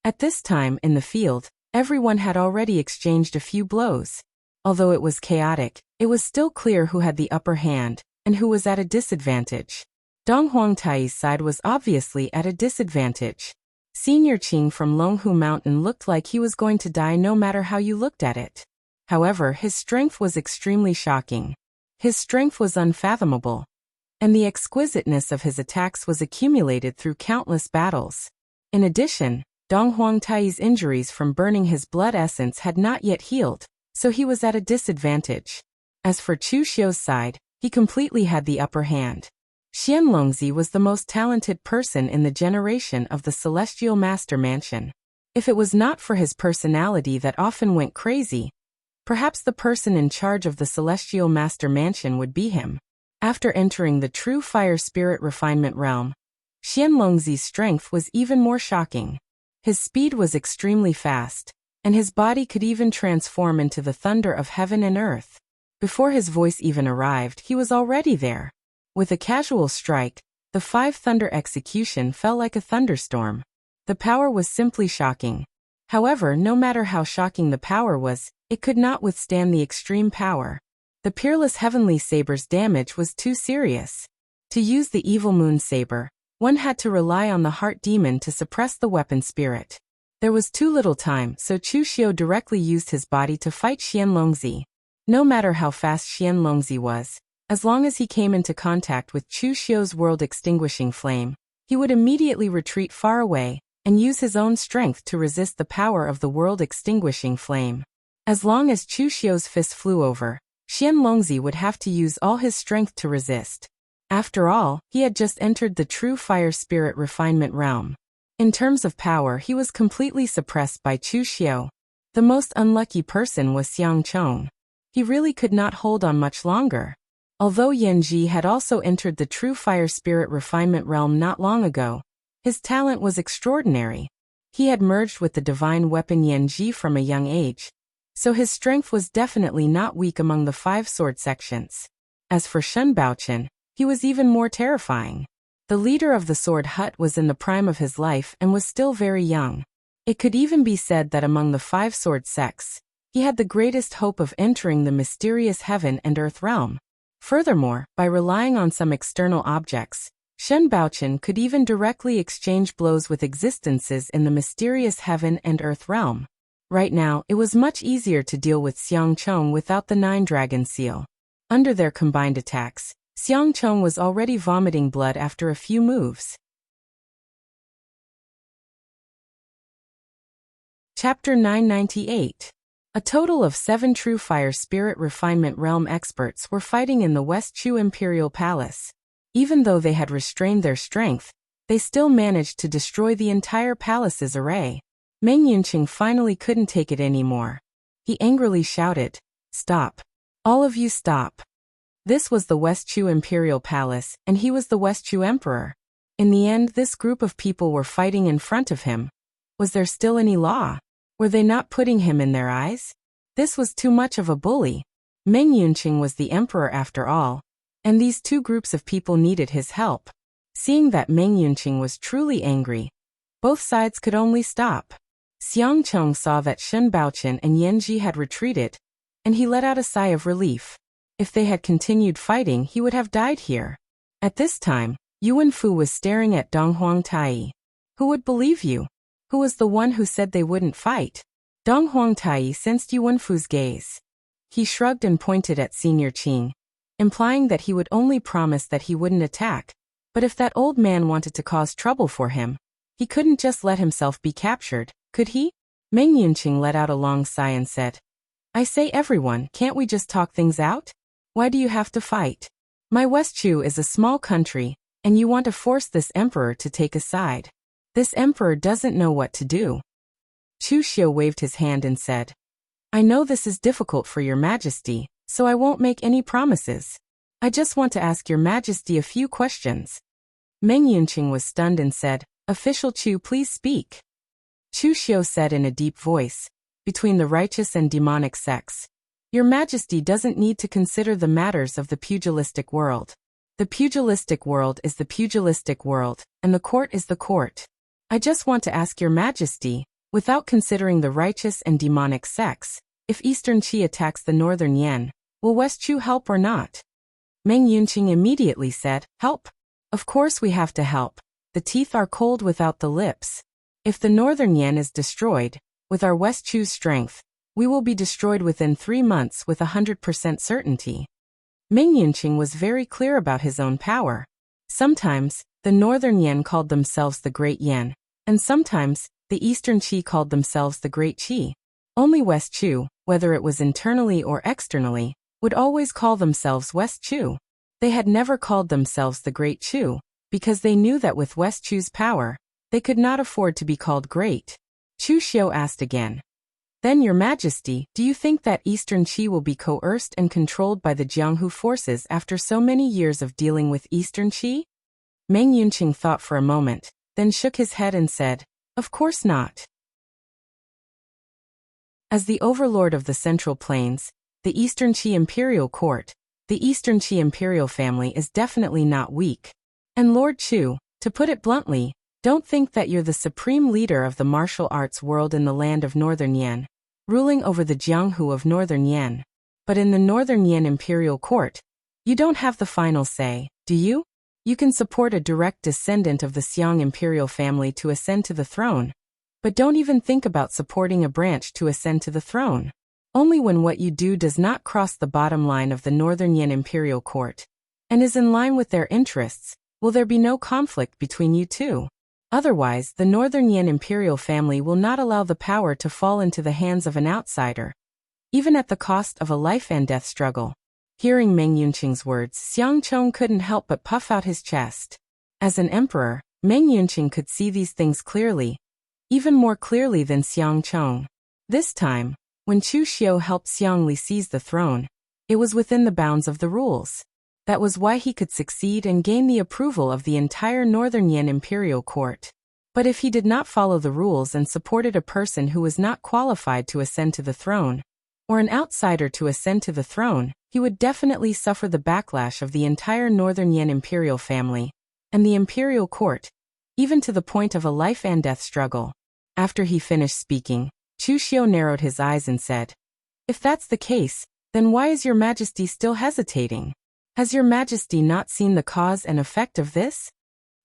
At this time in the field, everyone had already exchanged a few blows. Although it was chaotic, it was still clear who had the upper hand and who was at a disadvantage. Dong Huangtai's side was obviously at a disadvantage. Senior Qing from Longhu Mountain looked like he was going to die no matter how you looked at it. However, his strength was extremely shocking. His strength was unfathomable, and the exquisiteness of his attacks was accumulated through countless battles. In addition, Dong Huangtai's injuries from burning his blood essence had not yet healed, so he was at a disadvantage. As for Chu Xiu's side, he completely had the upper hand. Xianlongzi was the most talented person in the generation of the Celestial Master Mansion. If it was not for his personality that often went crazy, perhaps the person in charge of the Celestial Master Mansion would be him. After entering the true fire spirit refinement realm, Xianlongzi's strength was even more shocking. His speed was extremely fast, and his body could even transform into the thunder of heaven and earth. Before his voice even arrived, he was already there. With a casual strike, the 5 thunder execution fell like a thunderstorm. The power was simply shocking. However, no matter how shocking the power was, it could not withstand the extreme power. The peerless heavenly saber's damage was too serious. To use the evil moon saber, one had to rely on the heart demon to suppress the weapon spirit. There was too little time, so Chu Xiu directly used his body to fight Xianlongzi. No matter how fast Xianlongzi was, as long as he came into contact with Chu Xiu's world-extinguishing flame, he would immediately retreat far away and use his own strength to resist the power of the world-extinguishing flame. As long as Chu Xiu's fist flew over, Xian Longzi would have to use all his strength to resist. After all, he had just entered the true fire spirit refinement realm. In terms of power, he was completely suppressed by Chu Xiu. The most unlucky person was Xiang Chong. He really could not hold on much longer. Although Yan Ji had also entered the true fire spirit refinement realm not long ago, his talent was extraordinary. He had merged with the divine weapon Yan Ji from a young age, so his strength was definitely not weak among the 5 sword sections. As for Shen Baochen, he was even more terrifying. The leader of the sword hut was in the prime of his life and was still very young. It could even be said that among the 5 sword sects, he had the greatest hope of entering the mysterious heaven and earth realm. Furthermore, by relying on some external objects, Shen Baochen could even directly exchange blows with existences in the mysterious heaven and earth realm. Right now, it was much easier to deal with Xiang Chong without the 9 dragon seal. Under their combined attacks, Xiang Chong was already vomiting blood after a few moves. Chapter 998. A total of 7 true fire spirit refinement realm experts were fighting in the West Chu Imperial Palace. Even though they had restrained their strength, they still managed to destroy the entire palace's array. Meng Yunqing finally couldn't take it anymore. He angrily shouted, "Stop! All of you stop!" This was the West Chu Imperial Palace, and he was the West Chu Emperor. In the end, this group of people were fighting in front of him. Was there still any law? Were they not putting him in their eyes? This was too much of a bully. Meng Yunqing was the emperor after all, and these 2 groups of people needed his help. Seeing that Meng Yunqing was truly angry, both sides could only stop. Xiang Chong saw that Shen Baochen and Yan Ji had retreated, and he let out a sigh of relief. If they had continued fighting, he would have died here. At this time, Yuan Fu was staring at Dong Huang Tai. Who would believe you? Who was the one who said they wouldn't fight? Dong Huang Tai sensed Yuan Fu's gaze. He shrugged and pointed at Senior Qing, implying that he would only promise that he wouldn't attack. But if that old man wanted to cause trouble for him, he couldn't just let himself be captured, could he? Meng Yunqing let out a long sigh and said, "I say everyone, can't we just talk things out? Why do you have to fight? My West Chu is a small country, and you want to force this emperor to take a side. This emperor doesn't know what to do." Chu Xiu waved his hand and said, "I know this is difficult for your majesty, so I won't make any promises. I just want to ask your majesty a few questions." Meng Yunqing was stunned and said, "Official Chu, please speak." Chu Xiu said in a deep voice, "Between the righteous and demonic sects, your majesty doesn't need to consider the matters of the pugilistic world. The pugilistic world is the pugilistic world, and the court is the court. I just want to ask your majesty, without considering the righteous and demonic sects, if Eastern Qi attacks the Northern Yan, will West Chu help or not?" Meng Yunqing immediately said, "Help? Of course we have to help. The teeth are cold without the lips. If the Northern Yan is destroyed, with our West Chu's strength, we will be destroyed within 3 months with 100% certainty." Meng Yunqing was very clear about his own power. Sometimes, the Northern Yan called themselves the Great Yan, and sometimes, the Eastern Qi called themselves the Great Qi. Only West Chu, whether it was internally or externally, would always call themselves West Chu. They had never called themselves the Great Chu, because they knew that with West Chu's power, they could not afford to be called great. Chu Xiu asked again, "Then, your majesty, do you think that Eastern Qi will be coerced and controlled by the Jianghu forces after so many years of dealing with Eastern Qi?" Meng Yunqing thought for a moment, then shook his head and said, "Of course not." As the overlord of the Central Plains, the Eastern Qi Imperial Court, the Eastern Qi Imperial family is definitely not weak. And Lord Chu, to put it bluntly, don't think that you're the supreme leader of the martial arts world in the land of Northern Yan, ruling over the Jianghu of Northern Yan. But in the Northern Yan Imperial Court, you don't have the final say, do you? You can support a direct descendant of the Xiang Imperial family to ascend to the throne, but don't even think about supporting a branch to ascend to the throne. Only when what you do does not cross the bottom line of the Northern Yan Imperial Court, and is in line with their interests, will there be no conflict between you two. Otherwise, the Northern Yan Imperial family will not allow the power to fall into the hands of an outsider, even at the cost of a life and death struggle. Hearing Meng Yunqing's words, Xiang Chong couldn't help but puff out his chest. As an emperor, Meng Yunqing could see these things clearly, even more clearly than Xiang Chong. This time, when Chu Xiu helped Xiang Li seize the throne, it was within the bounds of the rules. That was why he could succeed and gain the approval of the entire Northern Yan imperial court. But if he did not follow the rules and supported a person who was not qualified to ascend to the throne, or an outsider to ascend to the throne, he would definitely suffer the backlash of the entire Northern Yan imperial family and the imperial court, even to the point of a life and death struggle. After he finished speaking, Chu Xiu narrowed his eyes and said, "If that's the case, then why is your majesty still hesitating? Has your majesty not seen the cause and effect of this?"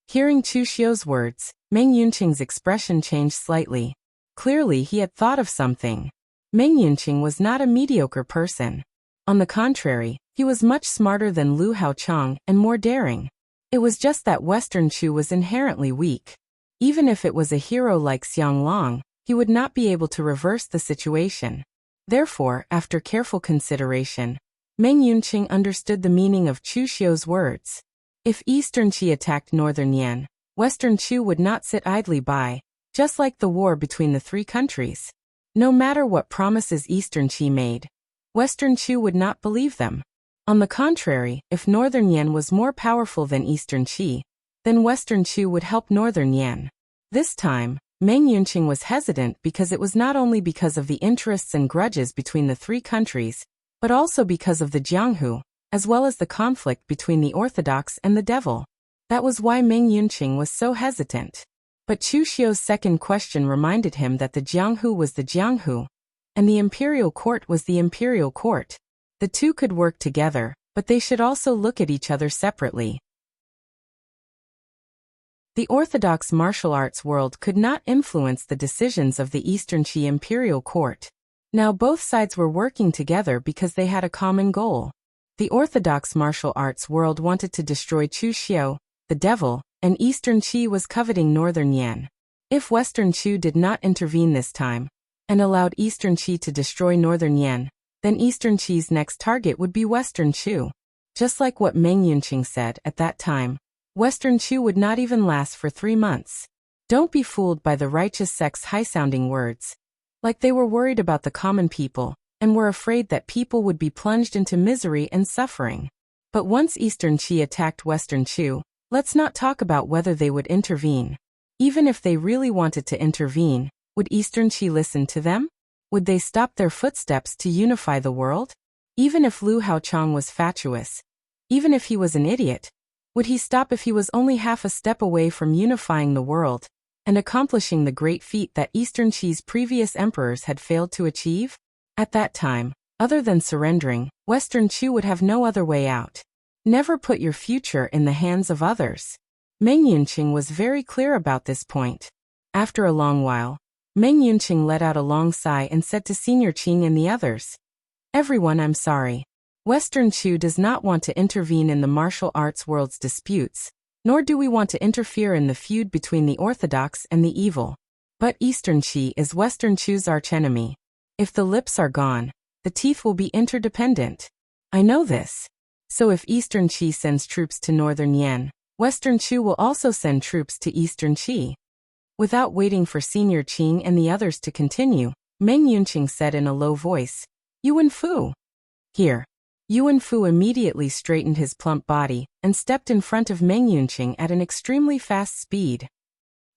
Hearing Chu Xiu's words, Meng Yunqing's expression changed slightly. Clearly he had thought of something. Meng Yunqing was not a mediocre person. On the contrary, he was much smarter than Lu Haochang and more daring. It was just that Western Chu was inherently weak. Even if it was a hero like Xiang Long, he would not be able to reverse the situation. Therefore, after careful consideration, Meng Yunqing understood the meaning of Chu Xiu's words. If Eastern Qi attacked Northern Yan, Western Chu would not sit idly by, just like the war between the three countries. No matter what promises Eastern Qi made, Western Chu would not believe them. On the contrary, if Northern Yan was more powerful than Eastern Qi, then Western Chu would help Northern Yan. This time, Meng Yunqing was hesitant because it was not only because of the interests and grudges between the three countries, but also because of the Jianghu, as well as the conflict between the Orthodox and the Devil. That was why Meng Yunqing was so hesitant. But Chu Xiu's second question reminded him that the Jianghu was the Jianghu, and the imperial court was the imperial court. The two could work together, but they should also look at each other separately. The orthodox martial arts world could not influence the decisions of the Eastern Qi imperial court. Now both sides were working together because they had a common goal. The orthodox martial arts world wanted to destroy Chu Xiu, the devil, and Eastern Qi was coveting Northern Yan. If Western Chu did not intervene this time, and allowed Eastern Qi to destroy Northern Yan, then Eastern Qi's next target would be Western Chu. Just like what Meng Yunqing said at that time, Western Chu would not even last for 3 months. Don't be fooled by the righteous sect's high-sounding words. Like they were worried about the common people, and were afraid that people would be plunged into misery and suffering. But once Eastern Qi attacked Western Chu, let's not talk about whether they would intervene. Even if they really wanted to intervene, would Eastern Qi listen to them? Would they stop their footsteps to unify the world? Even if Lu Haochang was fatuous, even if he was an idiot, would he stop if he was only half a step away from unifying the world and accomplishing the great feat that Eastern Qi's previous emperors had failed to achieve? At that time, other than surrendering, Western Chu would have no other way out. Never put your future in the hands of others. Meng Yunqing was very clear about this point. After a long while, Meng Yunqing let out a long sigh and said to Senior Qing and the others, "Everyone, I'm sorry. Western Chu does not want to intervene in the martial arts world's disputes, nor do we want to interfere in the feud between the orthodox and the evil. But Eastern Qi is Western Chu's archenemy. If the lips are gone, the teeth will be interdependent. I know this. So if Eastern Qi sends troops to Northern Yan, Western Chu will also send troops to Eastern Qi." Without waiting for Senior Qing and the others to continue, Meng Yunqing said in a low voice, "Yuan Fu." Here. Yuan Fu immediately straightened his plump body and stepped in front of Meng Yunqing at an extremely fast speed.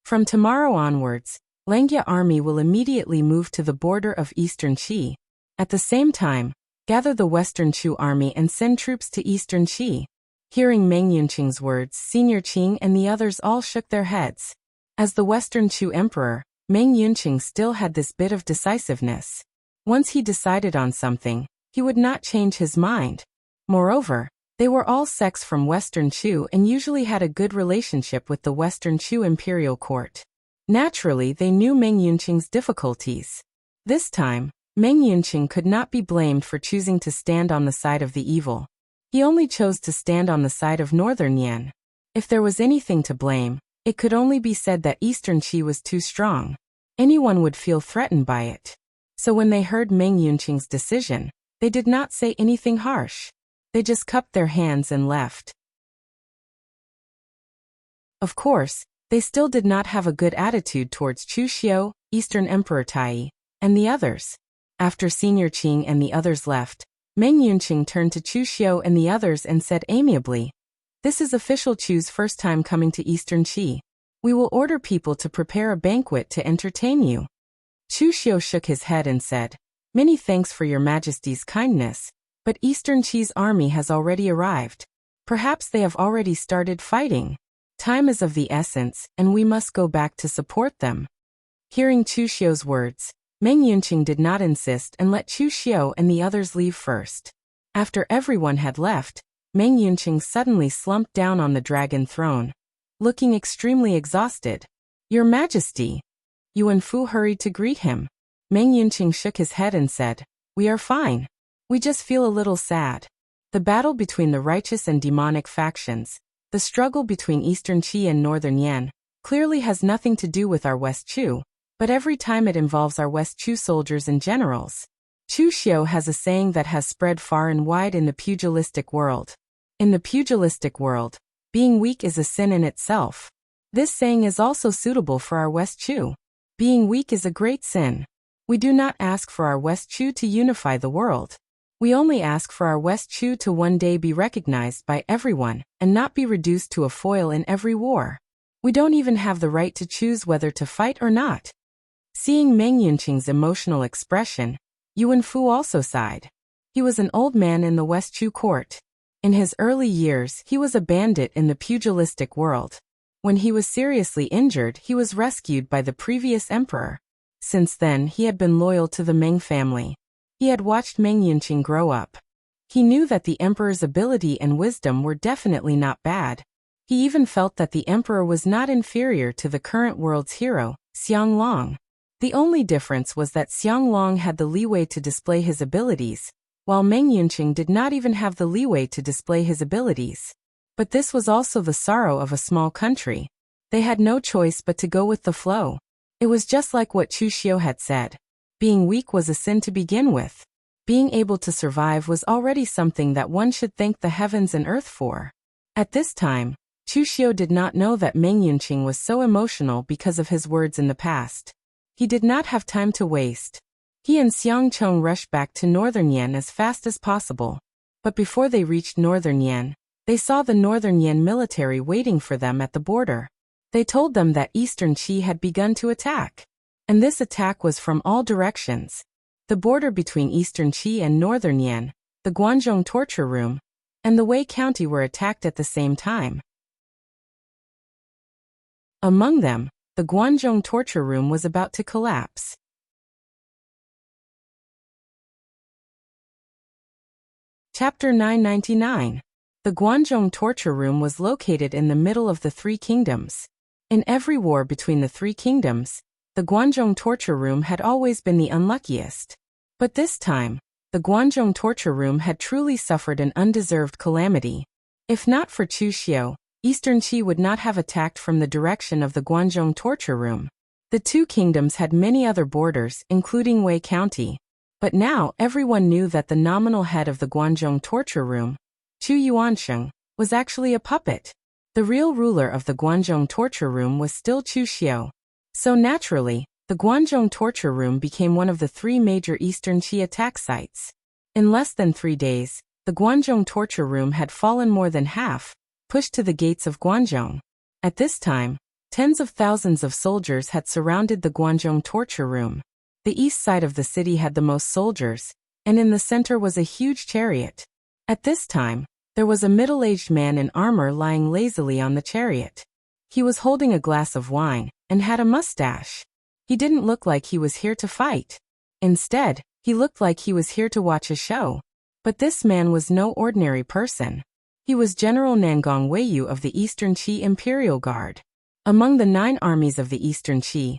From tomorrow onwards, Lengjia army will immediately move to the border of Eastern Qi. At the same time, gather the Western Chu army and send troops to Eastern Qi. Hearing Meng Yunqing's words, Senior Qing and the others all shook their heads. As the Western Chu emperor, Meng Yunqing still had this bit of decisiveness. Once he decided on something, he would not change his mind. Moreover, they were all sects from Western Chu and usually had a good relationship with the Western Chu imperial court. Naturally, they knew Meng Yunqing's difficulties. This time, Meng Yunqing could not be blamed for choosing to stand on the side of the evil. He only chose to stand on the side of Northern Yan. If there was anything to blame, it could only be said that Eastern Qi was too strong. Anyone would feel threatened by it. So when they heard Meng Yunqing's decision, they did not say anything harsh. They just cupped their hands and left. Of course, they still did not have a good attitude towards Chu Xiu, Eastern Emperor Tai, and the others. After Senior Qing and the others left, Meng Yunqing turned to Chu Xiu and the others and said amiably, "This is official Chu's first time coming to Eastern Qi. We will order people to prepare a banquet to entertain you." Chu Xiu shook his head and said, "Many thanks for your Majesty's kindness, but Eastern Qi's army has already arrived. Perhaps they have already started fighting. Time is of the essence, and we must go back to support them." Hearing Chu Xiu's words, Meng Yunqing did not insist and let Chu Xiu and the others leave first. After everyone had left, Meng Yunqing suddenly slumped down on the dragon throne, looking extremely exhausted. "Your Majesty!" Yuan Fu hurried to greet him. Meng Yunqing shook his head and said, "We are fine. We just feel a little sad. The battle between the righteous and demonic factions, the struggle between Eastern Qi and Northern Yan, clearly has nothing to do with our West Chu, but every time it involves our West Chu soldiers and generals." Chu Xiu has a saying that has spread far and wide in the pugilistic world. In the pugilistic world, being weak is a sin in itself. This saying is also suitable for our West Chu. Being weak is a great sin. We do not ask for our West Chu to unify the world. We only ask for our West Chu to one day be recognized by everyone and not be reduced to a foil in every war. We don't even have the right to choose whether to fight or not. Seeing Meng Yunqing's emotional expression, Yuan Fu also sighed. He was an old man in the West Chu court. In his early years, he was a bandit in the pugilistic world. When he was seriously injured, he was rescued by the previous emperor. Since then, he had been loyal to the Meng family. He had watched Meng Yunqing grow up. He knew that the emperor's ability and wisdom were definitely not bad. He even felt that the emperor was not inferior to the current world's hero, Xiang Long. The only difference was that Xiang Long had the leeway to display his abilities, while Meng Yunqing did not even have the leeway to display his abilities. But this was also the sorrow of a small country. They had no choice but to go with the flow. It was just like what Chu Xiu had said. Being weak was a sin to begin with. Being able to survive was already something that one should thank the heavens and earth for. At this time, Chu Xiu did not know that Meng Yunqing was so emotional because of his words in the past. He did not have time to waste. He and Xiang Cheng rushed back to Northern Yan as fast as possible. But before they reached Northern Yan, they saw the Northern Yan military waiting for them at the border. They told them that Eastern Qi had begun to attack. And this attack was from all directions. The border between Eastern Qi and Northern Yan, the Guanzhong torture room, and the Wei County were attacked at the same time. Among them, the Guanzhong torture room was about to collapse. Chapter 999. The Guanzhong torture room was located in the middle of the Three Kingdoms. In every war between the Three Kingdoms, the Guanzhong torture room had always been the unluckiest. But this time, the Guanzhong torture room had truly suffered an undeserved calamity. If not for Chu Xiu, Eastern Qi would not have attacked from the direction of the Guanzhong torture room. The two kingdoms had many other borders, including Wei County. But now everyone knew that the nominal head of the Guanzhong torture room, Chu Yuansheng, was actually a puppet. The real ruler of the Guanzhong torture room was still Chu Xiu. So naturally, the Guanzhong torture room became one of the three major Eastern Qi attack sites. In less than 3 days, the Guanzhong torture room had fallen more than half, pushed to the gates of Guanzhong. At this time, tens of thousands of soldiers had surrounded the Guanzhong torture room. The east side of the city had the most soldiers, and in the center was a huge chariot. At this time, there was a middle-aged man in armor lying lazily on the chariot. He was holding a glass of wine, and had a mustache. He didn't look like he was here to fight. Instead, he looked like he was here to watch a show. But this man was no ordinary person. He was General Nangong Weiyu of the Eastern Qi Imperial Guard. Among the 9 armies of the Eastern Qi,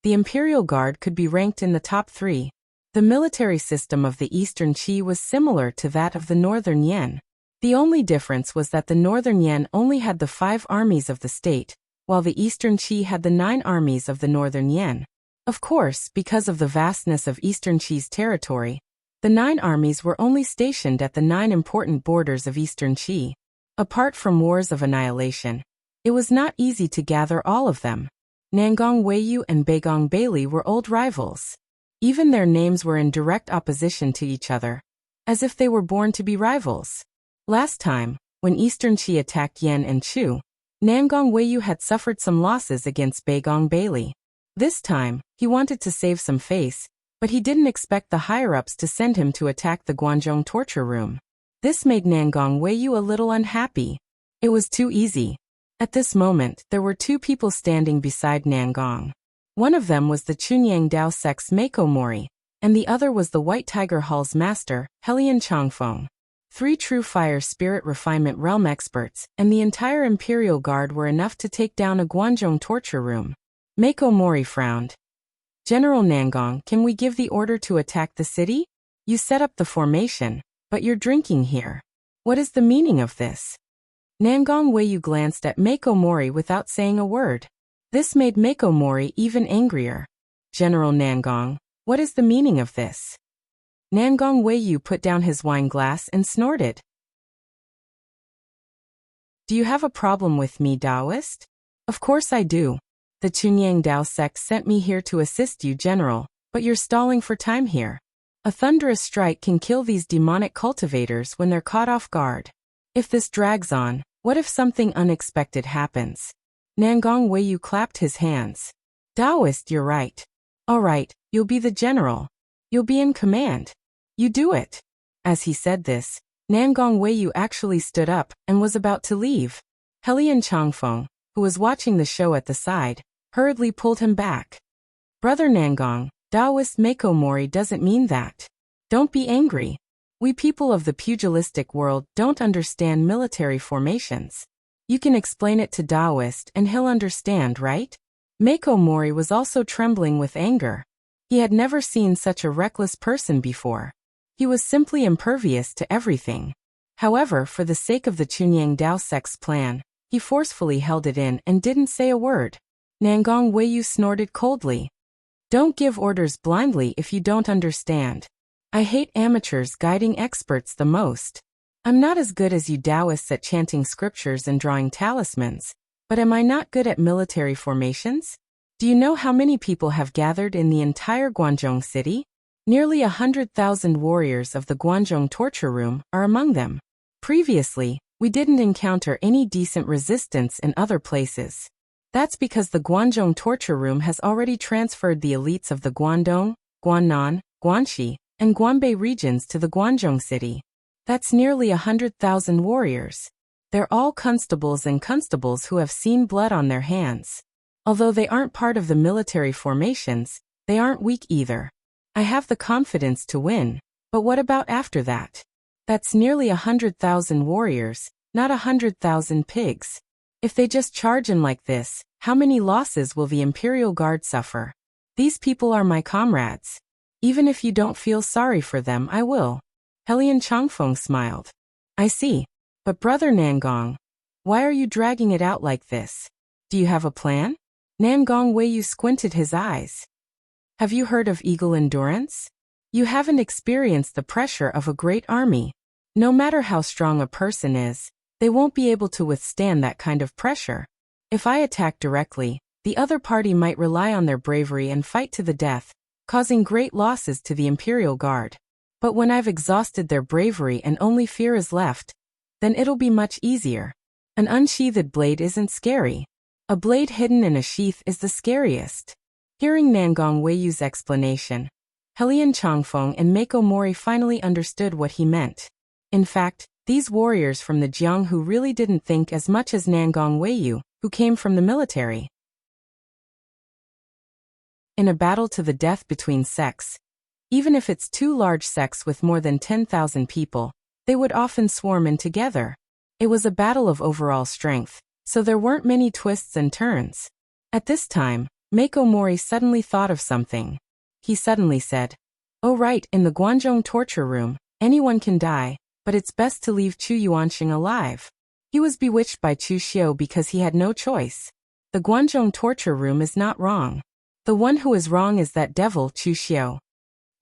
the Imperial Guard could be ranked in the top 3. The military system of the Eastern Qi was similar to that of the Northern Yan. The only difference was that the Northern Yan only had the 5 armies of the state, while the Eastern Qi had the 9 armies of the Northern Yan. Of course, because of the vastness of Eastern Qi's territory, The 9 armies were only stationed at the 9 important borders of eastern Qi. Apart from wars of annihilation, it was not easy to gather all of them. Nangong Weiyu and Beigong Bailey were old rivals. Even their names were in direct opposition to each other, as if they were born to be rivals. Last time, when Eastern Qi attacked Yan and Chu, Nangong Weiyu had suffered some losses against Beigong Bailey. This time, he wanted to save some face, but he didn't expect the higher-ups to send him to attack the Guanzhong torture room. This made Nangong Weiyu a little unhappy. It was too easy. At this moment, there were 2 people standing beside Nangong. One of them was the Chunyang Dao sect's Mako Mori, and the other was the White Tiger Hall's master, Helian Changfeng. 3 true fire spirit refinement realm experts and the entire Imperial Guard were enough to take down a Guanzhong torture room. Mako Mori frowned. General Nangong, can we give the order to attack the city? You set up the formation, but you're drinking here. What is the meaning of this? Nangong Weiyu glanced at Mako Mori without saying a word. This made Mako Mori even angrier. General Nangong, what is the meaning of this? Nangong Weiyu put down his wine glass and snorted. Do you have a problem with me, Taoist? Of course I do. The Chunyang Dao sect sent me here to assist you, General, but you're stalling for time here. A thunderous strike can kill these demonic cultivators when they're caught off guard. If this drags on, what if something unexpected happens? Nangong Weiyu clapped his hands. Taoist, you're right. All right, you'll be the general. You'll be in command. You do it. As he said this, Nangong Weiyu actually stood up and was about to leave. Helian Changfeng, who was watching the show at the side, hurriedly pulled him back. Brother Nangong, Taoist Mako Mori doesn't mean that. Don't be angry. We people of the pugilistic world don't understand military formations. You can explain it to Taoist and he'll understand, right? Mako Mori was also trembling with anger. He had never seen such a reckless person before. He was simply impervious to everything. However, for the sake of the Chunyang Dao sect's plan, he forcefully held it in and didn't say a word. Nangong Weiyu snorted coldly. Don't give orders blindly if you don't understand. I hate amateurs guiding experts the most. I'm not as good as you Taoists at chanting scriptures and drawing talismans, but am I not good at military formations? Do you know how many people have gathered in the entire Guanzhong city? Nearly 100,000 warriors of the Guanzhong torture room are among them. Previously, we didn't encounter any decent resistance in other places. That's because the Guanzhong torture room has already transferred the elites of the Guangdong, Guannan, Guanxi, and Guanbei regions to the Guanzhong city. That's nearly 100,000 warriors. They're all constables and constables who have seen blood on their hands. Although they aren't part of the military formations, they aren't weak either. I have the confidence to win, but what about after that? That's nearly 100,000 warriors, not 100,000 pigs. If they just charge in like this, how many losses will the Imperial Guard suffer? These people are my comrades. Even if you don't feel sorry for them, I will. Helian Changfeng smiled. I see. But Brother Nangong, why are you dragging it out like this? Do you have a plan? Nangong Weiyu squinted his eyes. Have you heard of eagle endurance? You haven't experienced the pressure of a great army. No matter how strong a person is, they won't be able to withstand that kind of pressure. If I attack directly, the other party might rely on their bravery and fight to the death, causing great losses to the Imperial Guard. But when I've exhausted their bravery and only fear is left, then it'll be much easier. An unsheathed blade isn't scary. A blade hidden in a sheath is the scariest. Hearing Nangong Weiyu's explanation, Helian Changfeng and Mako Mori finally understood what he meant. In fact, these warriors from the Jianghu really didn't think as much as Nangong Weiyu, who came from the military. In a battle to the death between sects, even if it's 2 large sects with more than 10,000 people, they would often swarm in together. It was a battle of overall strength, so there weren't many twists and turns. At this time, Mako Mori suddenly thought of something. He suddenly said, "Oh right, in the Guanzhong torture room, anyone can die, but it's best to leave Chu Yuanxing alive." He was bewitched by Chu Xiu because he had no choice. The Guanzhong torture room is not wrong. The one who is wrong is that devil Chu Xiu.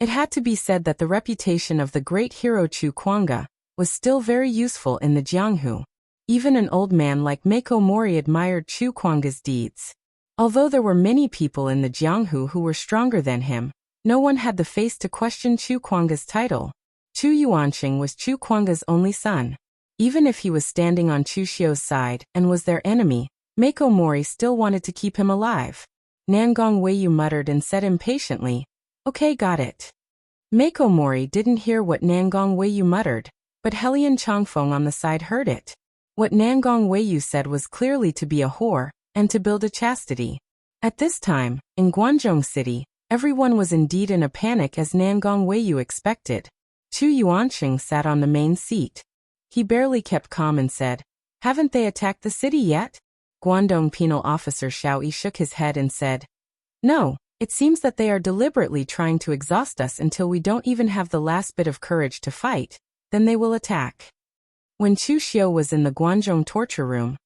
It had to be said that the reputation of the great hero Chu Kuanga was still very useful in the Jianghu. Even an old man like Mako Mori admired Chu Kuanga's deeds. Although there were many people in the Jianghu who were stronger than him, no one had the face to question Chu Kuanga's title. Chu Yuanqing was Chu Kuanga's only son. Even if he was standing on Chu Xiu's side and was their enemy, Mako Mori still wanted to keep him alive. Nangong Weiyu muttered and said impatiently, "Okay, got it." Mako Mori didn't hear what Nangong Weiyu muttered, but Helian Changfeng on the side heard it. What Nangong Weiyu said was clearly to be a whore, and to build a chastity. At this time, in Guangzhou City, everyone was indeed in a panic as Nangong Weiyu expected. Chu Yuanqing sat on the main seat. He barely kept calm and said, "Haven't they attacked the city yet?" Guangdong Penal Officer Xiao Yi shook his head and said, "No, it seems that they are deliberately trying to exhaust us until we don't even have the last bit of courage to fight, then they will attack." When Chu Xiu was in the Guangzhou torture room,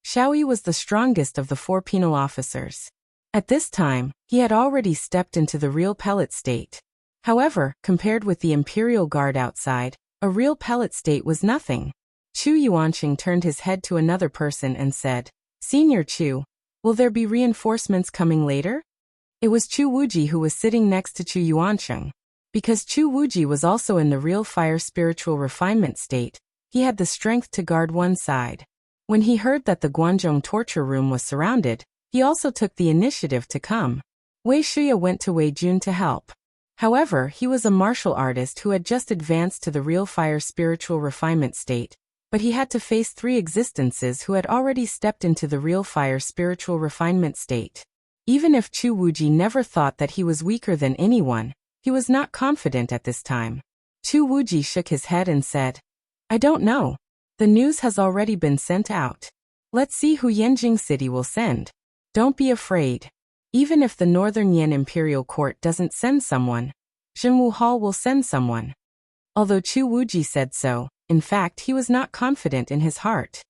Xiao Yi was the strongest of the 4 penal officers. At this time, he had already stepped into the real pellet state. However, compared with the Imperial Guard outside, a real pellet state was nothing. Chu Yuanqing turned his head to another person and said, "Senior Chu, will there be reinforcements coming later?" It was Chu Wuji who was sitting next to Chu Yuanqing. Because Chu Wuji was also in the real fire spiritual refinement state, he had the strength to guard one side. When he heard that the Guangzhou torture room was surrounded, he also took the initiative to come. Wei Shuya went to Wei Jun to help. However, he was a martial artist who had just advanced to the real fire spiritual refinement state, but he had to face 3 existences who had already stepped into the real fire spiritual refinement state. Even if Chu Wuji never thought that he was weaker than anyone, he was not confident at this time. Chu Wuji shook his head and said, "I don't know. The news has already been sent out. Let's see who Yanjing City will send. Don't be afraid. Even if the Northern Yan Imperial Court doesn't send someone, Xinwu Hall will send someone." Although Chu Wuji said so, in fact he was not confident in his heart.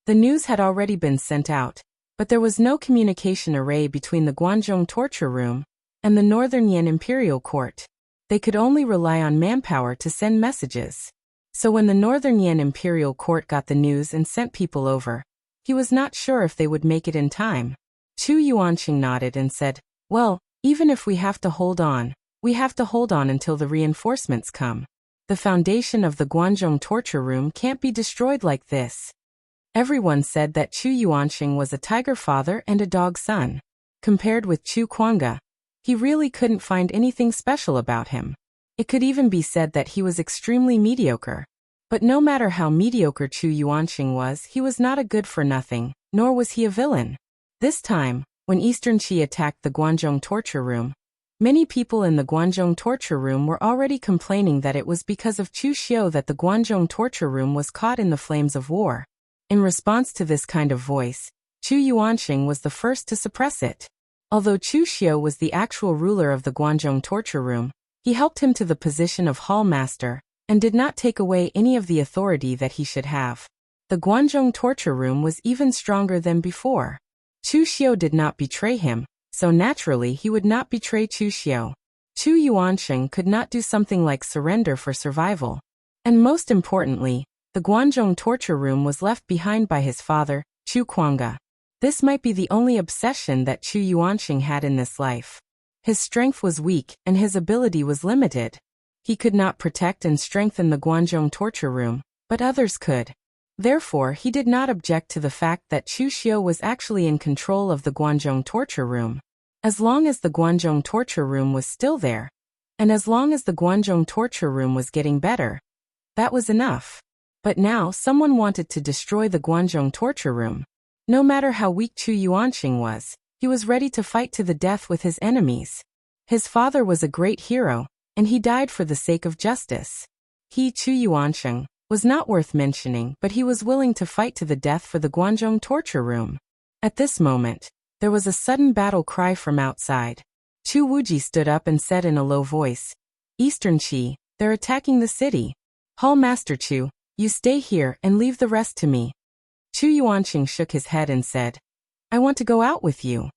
The news had already been sent out, but there was no communication array between the Guangzhou torture room and the Northern Yan Imperial Court. They could only rely on manpower to send messages. So when the Northern Yan Imperial Court got the news and sent people over, he was not sure if they would make it in time. Chu Yuanqing nodded and said, "Well, even if we have to hold on, we have to hold on until the reinforcements come. The foundation of the Guangzhou torture room can't be destroyed like this." Everyone said that Chu Yuanqing was a tiger father and a dog son. Compared with Chu Kuanga, he really couldn't find anything special about him. It could even be said that he was extremely mediocre. But no matter how mediocre Chu Yuanqing was, he was not a good-for-nothing, nor was he a villain. This time, when Eastern Qi attacked the Guangzhou torture room, many people in the Guangzhou torture room were already complaining that it was because of Chu Xiu that the Guangzhou torture room was caught in the flames of war. In response to this kind of voice, Chu Yuanqing was the first to suppress it. Although Chu Xiu was the actual ruler of the Guangzhou torture room, he helped him to the position of hall master, and did not take away any of the authority that he should have. The Guangzhou torture room was even stronger than before. Chu Xiu did not betray him, so naturally he would not betray Chu Xiu. Chu Yuanqing could not do something like surrender for survival. And most importantly, the Guangzhou torture room was left behind by his father, Chu Kuanga. This might be the only obsession that Chu Yuanqing had in this life. His strength was weak and his ability was limited. He could not protect and strengthen the Guangzhou torture room, but others could. Therefore, he did not object to the fact that Chu Xiu was actually in control of the Guangzhou torture room. As long as the Guangzhou torture room was still there, and as long as the Guangzhou torture room was getting better, that was enough. But now someone wanted to destroy the Guangzhou torture room. No matter how weak Chu Yuanqing was, he was ready to fight to the death with his enemies. His father was a great hero, and he died for the sake of justice. He, Chu Yuanqing, was not worth mentioning, but he was willing to fight to the death for the Guangzhou torture room. At this moment, there was a sudden battle cry from outside. Chu Wuji stood up and said in a low voice, "Eastern Qi, they're attacking the city. Hall Master Chu, you stay here and leave the rest to me." Chu Yuanqing shook his head and said, "I want to go out with you."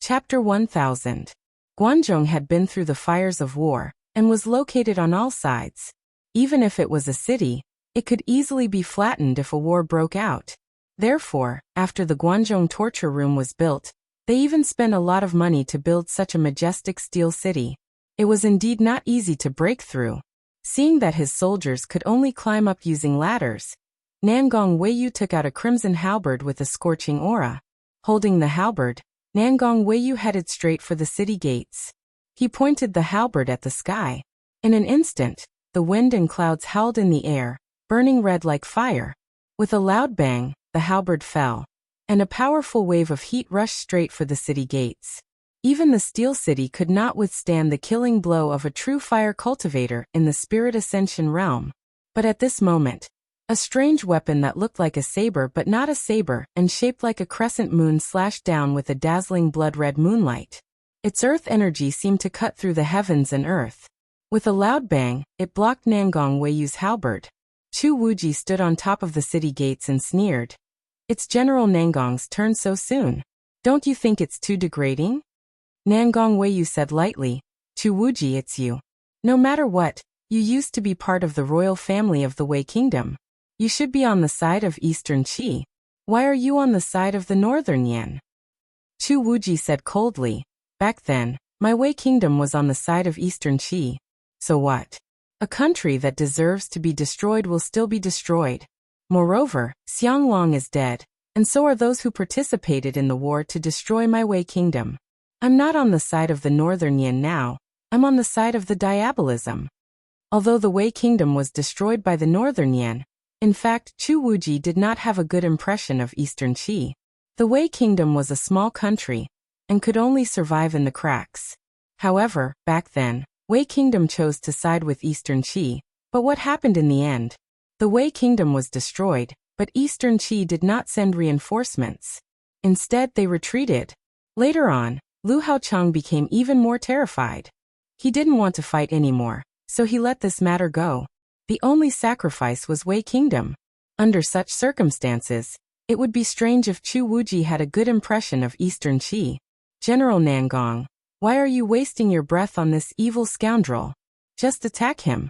Chapter 1000. Guanzhong had been through the fires of war, and was located on all sides. Even if it was a city, it could easily be flattened if a war broke out. Therefore, after the Guanzhong torture room was built, they even spent a lot of money to build such a majestic steel city. It was indeed not easy to break through. Seeing that his soldiers could only climb up using ladders, Nangong Weiyu took out a crimson halberd with a scorching aura. Holding the halberd, Nangong Weiyu headed straight for the city gates. He pointed the halberd at the sky. In an instant, the wind and clouds howled in the air, burning red like fire. With a loud bang, the halberd fell, and a powerful wave of heat rushed straight for the city gates. Even the steel city could not withstand the killing blow of a true fire cultivator in the spirit ascension realm. But at this moment, a strange weapon that looked like a saber but not a saber and shaped like a crescent moon slashed down with a dazzling blood-red moonlight. Its earth energy seemed to cut through the heavens and earth. With a loud bang, it blocked Nangong Weiyu's halberd. Chu Wuji stood on top of the city gates and sneered. "It's General Nangong's turn so soon. Don't you think it's too degrading?" Nangong Weiyu said lightly, "Chu Wuji, it's you. No matter what, you used to be part of the royal family of the Wei Kingdom. You should be on the side of Eastern Qi. Why are you on the side of the Northern Yan?" Chu Wuji said coldly, "Back then, my Wei Kingdom was on the side of Eastern Qi. So what? A country that deserves to be destroyed will still be destroyed. Moreover, Xianglong is dead, and so are those who participated in the war to destroy my Wei Kingdom. I'm not on the side of the Northern Yin now, I'm on the side of the diabolism." Although the Wei Kingdom was destroyed by the Northern Yin, in fact, Chu Wuji did not have a good impression of Eastern Qi. The Wei Kingdom was a small country, and could only survive in the cracks. However, back then, Wei Kingdom chose to side with Eastern Qi, but what happened in the end? The Wei Kingdom was destroyed, but Eastern Qi did not send reinforcements. Instead, they retreated. Later on, Lu Haochang became even more terrified. He didn't want to fight anymore, so he let this matter go. The only sacrifice was Wei Kingdom. Under such circumstances, it would be strange if Chu Wuji had a good impression of Eastern Qi. "General Nangong, why are you wasting your breath on this evil scoundrel? Just attack him."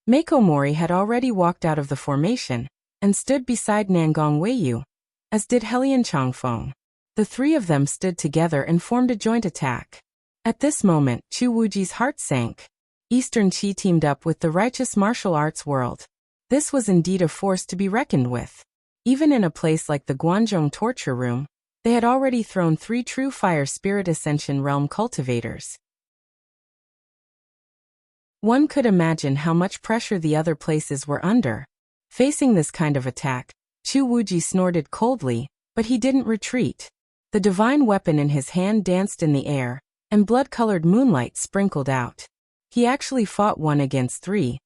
Mako Mori had already walked out of the formation, and stood beside Nangong Weiyu, as did Helian Changfeng. The three of them stood together and formed a joint attack. At this moment, Chu Wuji's heart sank. Eastern Qi teamed up with the righteous martial arts world. This was indeed a force to be reckoned with. Even in a place like the Guanzhong torture room, they had already thrown 3 true fire spirit ascension realm cultivators. One could imagine how much pressure the other places were under. Facing this kind of attack, Chu Wuji snorted coldly, but he didn't retreat. The divine weapon in his hand danced in the air, and blood-colored moonlight sprinkled out. He actually fought 1 against 3,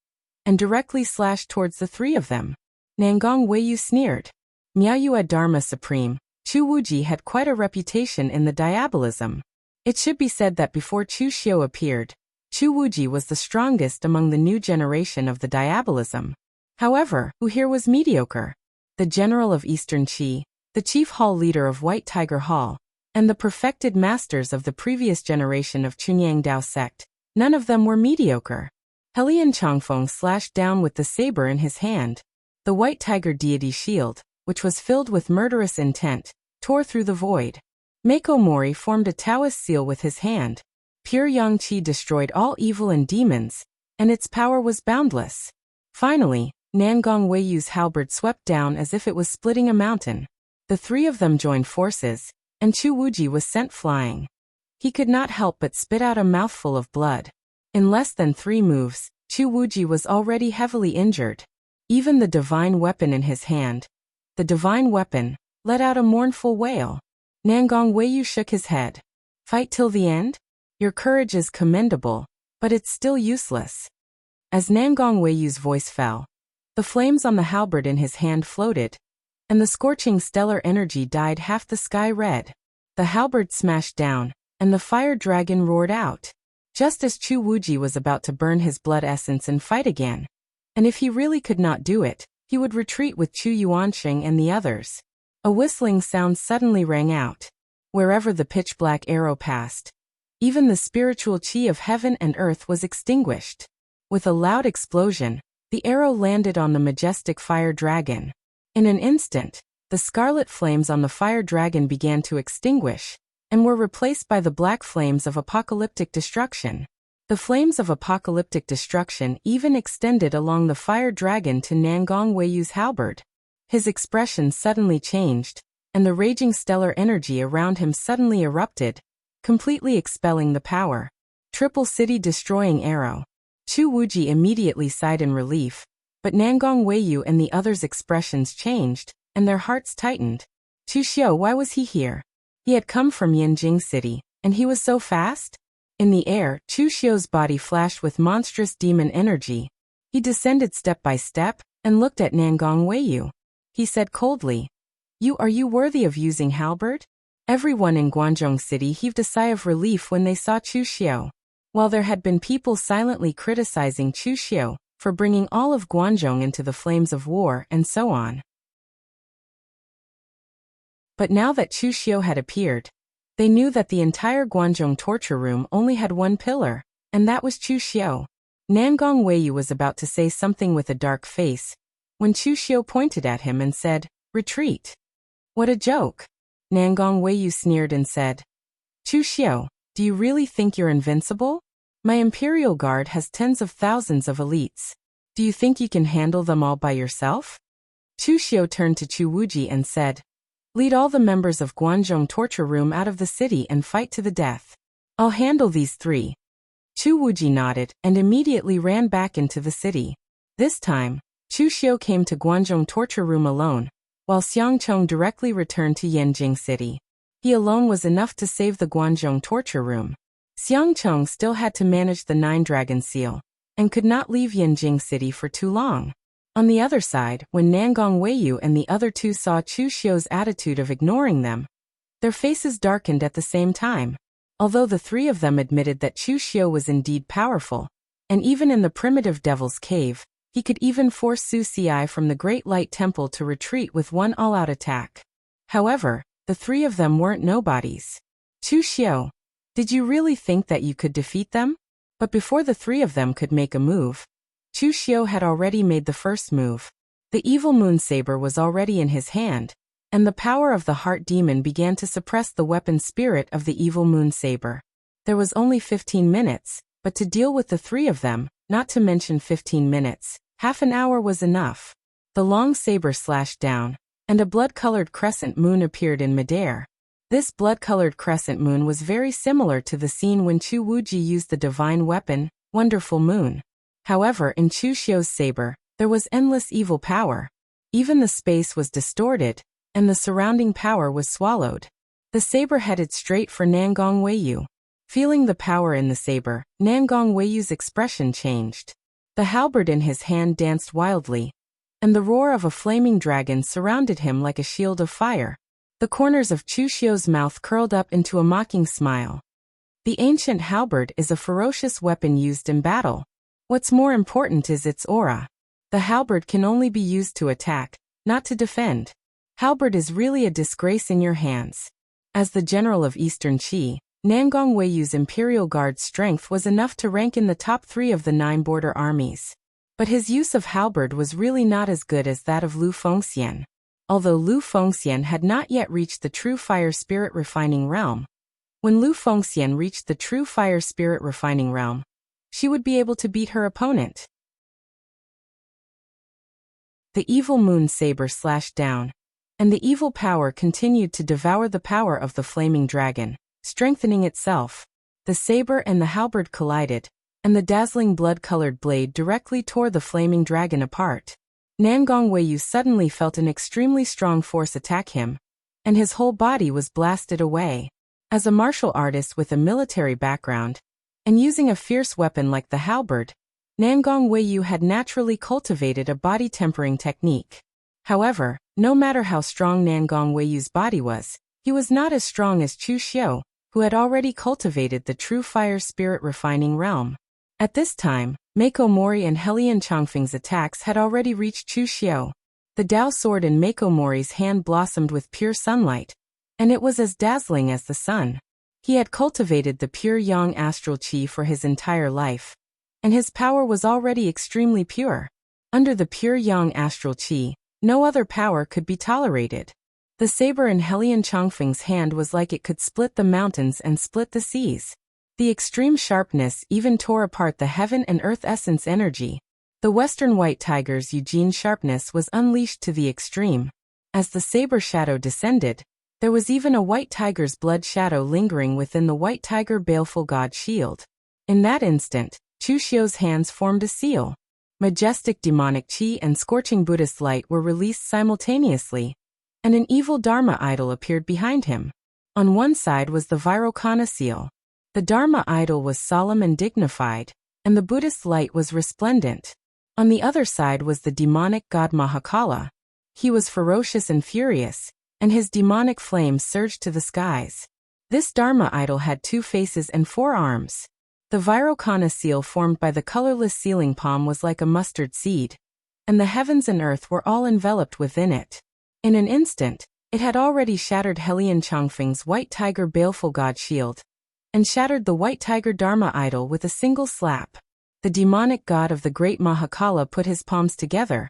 and directly slashed towards the 3 of them. Nangong Weiyu sneered. Miaoyue Dharma Supreme, Chu Wuji had quite a reputation in the diabolism. It should be said that before Chu Xiu appeared, Chu Wuji was the strongest among the new generation of the diabolism. However, who here was mediocre? The general of Eastern Qi, the chief hall leader of White Tiger Hall, and the perfected masters of the previous generation of Chunyang Dao sect, none of them were mediocre. Helian Changfeng slashed down with the saber in his hand. The White Tiger deity shield, which was filled with murderous intent, tore through the void. Mako Mori formed a Taoist seal with his hand. Pure Yang Qi destroyed all evil and demons, and its power was boundless. Finally, Nangong Weiyu's halberd swept down as if it was splitting a mountain. The 3 of them joined forces, and Chu Wuji was sent flying. He could not help but spit out a mouthful of blood. In less than 3 moves, Chu Wuji was already heavily injured. Even the divine weapon in his hand, the divine weapon, let out a mournful wail. Nangong Weiyu shook his head. "Fight till the end? Your courage is commendable, but it's still useless." As Nangong Weiyu's voice fell, the flames on the halberd in his hand floated, and the scorching stellar energy dyed half the sky red. The halberd smashed down, and the fire dragon roared out. Just as Chu Wuji was about to burn his blood essence and fight again. And if he really could not do it, he would retreat with Chu Yuansheng and the others. A whistling sound suddenly rang out. wherever the pitch-black arrow passed. Even the spiritual chi of heaven and earth was extinguished. With a loud explosion, the arrow landed on the majestic fire dragon. In an instant, the scarlet flames on the fire dragon began to extinguish, and were replaced by the black flames of apocalyptic destruction. The flames of apocalyptic destruction even extended along the fire dragon to Nangong Weiyu's halberd. His expression suddenly changed, and the raging stellar energy around him suddenly erupted, completely expelling the power. Triple city destroying arrow. Chu Wuji immediately sighed in relief, but Nangong Weiyu and the others' expressions changed, and their hearts tightened. Chu Xiu, why was he here? He had come from Yanjing City, and he was so fast? In the air, Chu Xiu's body flashed with monstrous demon energy. He descended step by step, and looked at Nangong Weiyu. He said coldly, Are you worthy of using halberd? Everyone in Guangzhou City heaved a sigh of relief when they saw Chu Xiu. While there had been people silently criticizing Chu Xiu for bringing all of Guangzhou into the flames of war and so on. But now that Chu Xiu had appeared, they knew that the entire Guangzhou torture room only had one pillar, and that was Chu Xiu. Nangong Weiyu was about to say something with a dark face, when Chu Xiu pointed at him and said, Retreat. What a joke. Nangong Weiyu sneered and said, Chu Xiu, do you really think you're invincible? My Imperial Guard has tens of thousands of elites. Do you think you can handle them all by yourself? Chu Xiu turned to Chu Wuji and said, Lead all the members of Guangzhou torture room out of the city and fight to the death. I'll handle these three. Chu Wuji nodded and immediately ran back into the city. This time, Chu Xiu came to Guangzhou torture room alone, while Xiang Chong directly returned to Yanjing City. He alone was enough to save the Guangzhou torture room. Xiang Chong still had to manage the 9-dragon seal, and could not leave Yanjing City for too long. On the other side, when Nangong Weiyu and the other two saw Chu Xiu's attitude of ignoring them, their faces darkened at the same time. Although the three of them admitted that Chu Xiu was indeed powerful, and even in the primitive devil's cave, he could even force Su Ci from the Great Light Temple to retreat with one all-out attack. However, the three of them weren't nobodies. Chu Xiu, did you really think that you could defeat them? But before the three of them could make a move, Chu Xiu had already made the first move. The evil moon saber was already in his hand, and the power of the heart demon began to suppress the weapon spirit of the evil moon saber. There was only 15 minutes, but to deal with the three of them, not to mention 15 minutes, half an hour was enough. The long saber slashed down, and a blood-colored crescent moon appeared in midair. This blood-colored crescent moon was very similar to the scene when Chu Wuji used the divine weapon, Wonderful Moon. However, in Chu Xiu's saber, there was endless evil power. Even the space was distorted, and the surrounding power was swallowed. The saber headed straight for Nangong Weiyu. Feeling the power in the saber, Nangong Weiyu's expression changed. The halberd in his hand danced wildly, and the roar of a flaming dragon surrounded him like a shield of fire. The corners of Chu Xiu's mouth curled up into a mocking smile. The ancient halberd is a ferocious weapon used in battle. What's more important is its aura. The halberd can only be used to attack, not to defend. Halberd is really a disgrace in your hands. As the general of Eastern Qi, Nangong Weiyu's Imperial Guard's strength was enough to rank in the top 3 of the 9 border armies. But his use of halberd was really not as good as that of Lu Fengxian. Although Lu Fengxian had not yet reached the true fire spirit refining realm. When Lu Fengxian reached the true fire spirit refining realm, she would be able to beat her opponent. The evil moon saber slashed down, and the evil power continued to devour the power of the flaming dragon, strengthening itself. The saber and the halberd collided, and the dazzling blood-colored blade directly tore the flaming dragon apart. Nangong Weiyu suddenly felt an extremely strong force attack him, and his whole body was blasted away. As a martial artist with a military background, and using a fierce weapon like the halberd, Nangong Weiyu had naturally cultivated a body-tempering technique. However, no matter how strong Nangong Weiyu's body was, he was not as strong as Chu Xiu, who had already cultivated the true fire spirit refining realm. At this time, Mako Mori and Helian Chongfeng's attacks had already reached Chu Xiu. The Dao sword in Mako Mori's hand blossomed with pure sunlight, and it was as dazzling as the sun. He had cultivated the pure yang astral qi for his entire life, and his power was already extremely pure. Under the pure yang astral qi, no other power could be tolerated. The saber in Helian Chongfeng's hand was like it could split the mountains and split the seas. The extreme sharpness even tore apart the heaven and earth essence energy. The Western White Tiger's Eugene sharpness was unleashed to the extreme. As the saber shadow descended, there was even a White Tiger's blood shadow lingering within the White Tiger Baleful God shield. In that instant, Chu Xiu's hands formed a seal. Majestic demonic qi and scorching Buddhist light were released simultaneously, and an evil Dharma idol appeared behind him. On one side was the Vairocana seal. The Dharma idol was solemn and dignified, and the Buddhist light was resplendent. On the other side was the demonic god Mahakala. He was ferocious and furious, and his demonic flames surged to the skies. This Dharma idol had 2 faces and 4 arms. The Vairocana seal formed by the colorless sealing palm was like a mustard seed, and the heavens and earth were all enveloped within it. In an instant, it had already shattered Helian Chongfeng's White Tiger Baleful God shield, and shattered the White Tiger Dharma idol with a single slap. The demonic god of the great Mahakala put his palms together,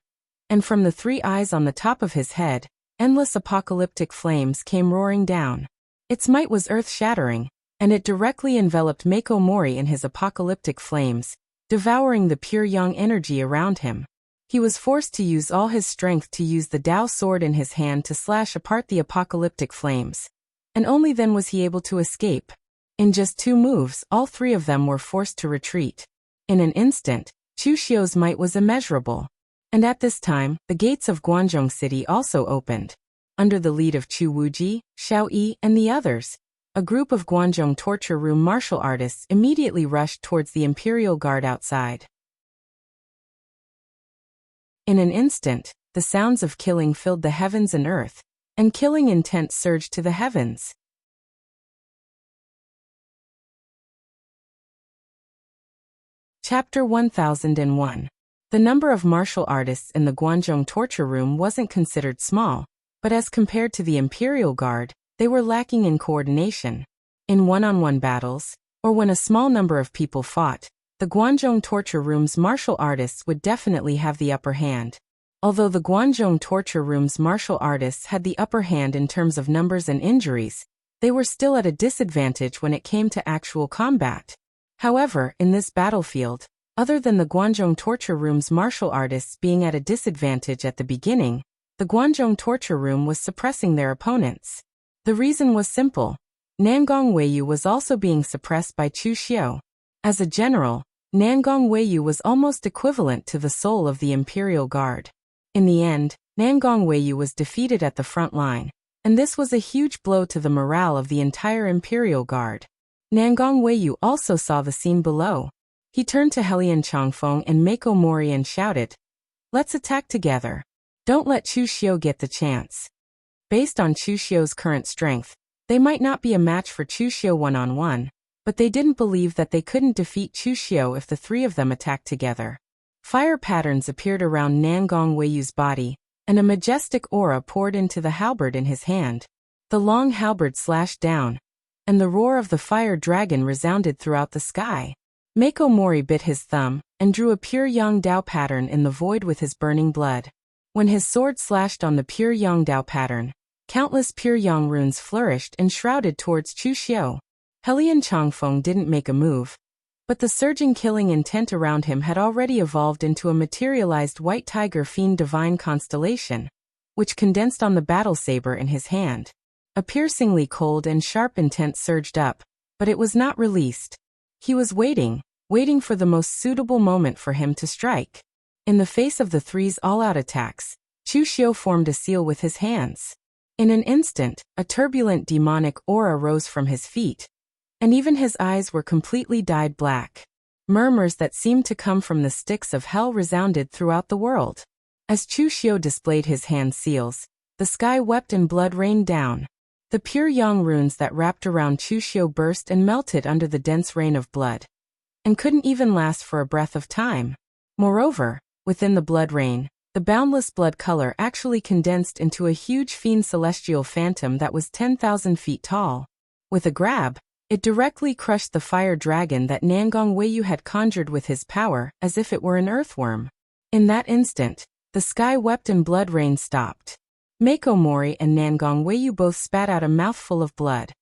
and from the 3 eyes on the top of his head, endless apocalyptic flames came roaring down. Its might was earth-shattering, and it directly enveloped Mako Mori in his apocalyptic flames, devouring the pure yang energy around him. He was forced to use all his strength to use the Dao sword in his hand to slash apart the apocalyptic flames, and only then was he able to escape. In just 2 moves, all 3 of them were forced to retreat. In an instant, Chu Xiu's might was immeasurable. And at this time, the gates of Guangzhong City also opened. Under the lead of Chu Wuji, Xiao Yi, and the others, a group of Guangzhong torture room martial artists immediately rushed towards the Imperial Guard outside. In an instant, the sounds of killing filled the heavens and earth, and killing intent surged to the heavens. Chapter 1001. The number of martial artists in the Guangzhong torture room wasn't considered small, but as compared to the Imperial Guard, they were lacking in coordination. In one-on-one battles, or when a small number of people fought, the Guangzhong torture room's martial artists would definitely have the upper hand. Although the Guangzhong torture room's martial artists had the upper hand in terms of numbers and injuries, they were still at a disadvantage when it came to actual combat. However, in this battlefield, other than the Guangzhong torture room's martial artists being at a disadvantage at the beginning, the Guangzhong torture room was suppressing their opponents. The reason was simple. Nangong Weiyu was also being suppressed by Chu Xiu. As a general, Nangong Weiyu was almost equivalent to the soul of the Imperial Guard. In the end, Nangong Weiyu was defeated at the front line, and this was a huge blow to the morale of the entire Imperial Guard. Nangong Weiyu also saw the scene below. He turned to Helian Chongfeng and Mako Mori and shouted, "Let's attack together. Don't let Chu Xiu get the chance." Based on Chu Xiu's current strength, they might not be a match for Chu Xiu one-on-one, but they didn't believe that they couldn't defeat Chu Xiu if the 3 of them attacked together. Fire patterns appeared around Nangong Weiyu's body, and a majestic aura poured into the halberd in his hand. The long halberd slashed down, and the roar of the fire dragon resounded throughout the sky. Mako Mori bit his thumb, and drew a pure Yang Dao pattern in the void with his burning blood. When his sword slashed on the pure Yang Dao pattern, countless pure Yang runes flourished and shrouded towards Chu Xiu. Helian Chongfeng didn't make a move, but the surging killing intent around him had already evolved into a materialized White Tiger Fiend Divine constellation, which condensed on the battle saber in his hand. A piercingly cold and sharp intent surged up, but it was not released. He was waiting for the most suitable moment for him to strike. In the face of the 3's all-out attacks, Chu Xiu formed a seal with his hands. In an instant, a turbulent demonic aura rose from his feet, and even his eyes were completely dyed black. Murmurs that seemed to come from the sticks of hell resounded throughout the world. As Chu Xiu displayed his hand seals, the sky wept and blood rained down. The pure Yang runes that wrapped around Chu Xiu burst and melted under the dense rain of blood, and couldn't even last for a breath of time. Moreover, within the blood rain, The boundless blood color actually condensed into a huge fiend celestial phantom that was 10,000 feet tall. With a grab, it directly crushed the fire dragon that Nangong Weiyu had conjured with his power, as if it were an earthworm. In that instant, the sky wept and blood rain stopped. Mako Mori and Nangong Weiyu both spat out a mouthful of blood.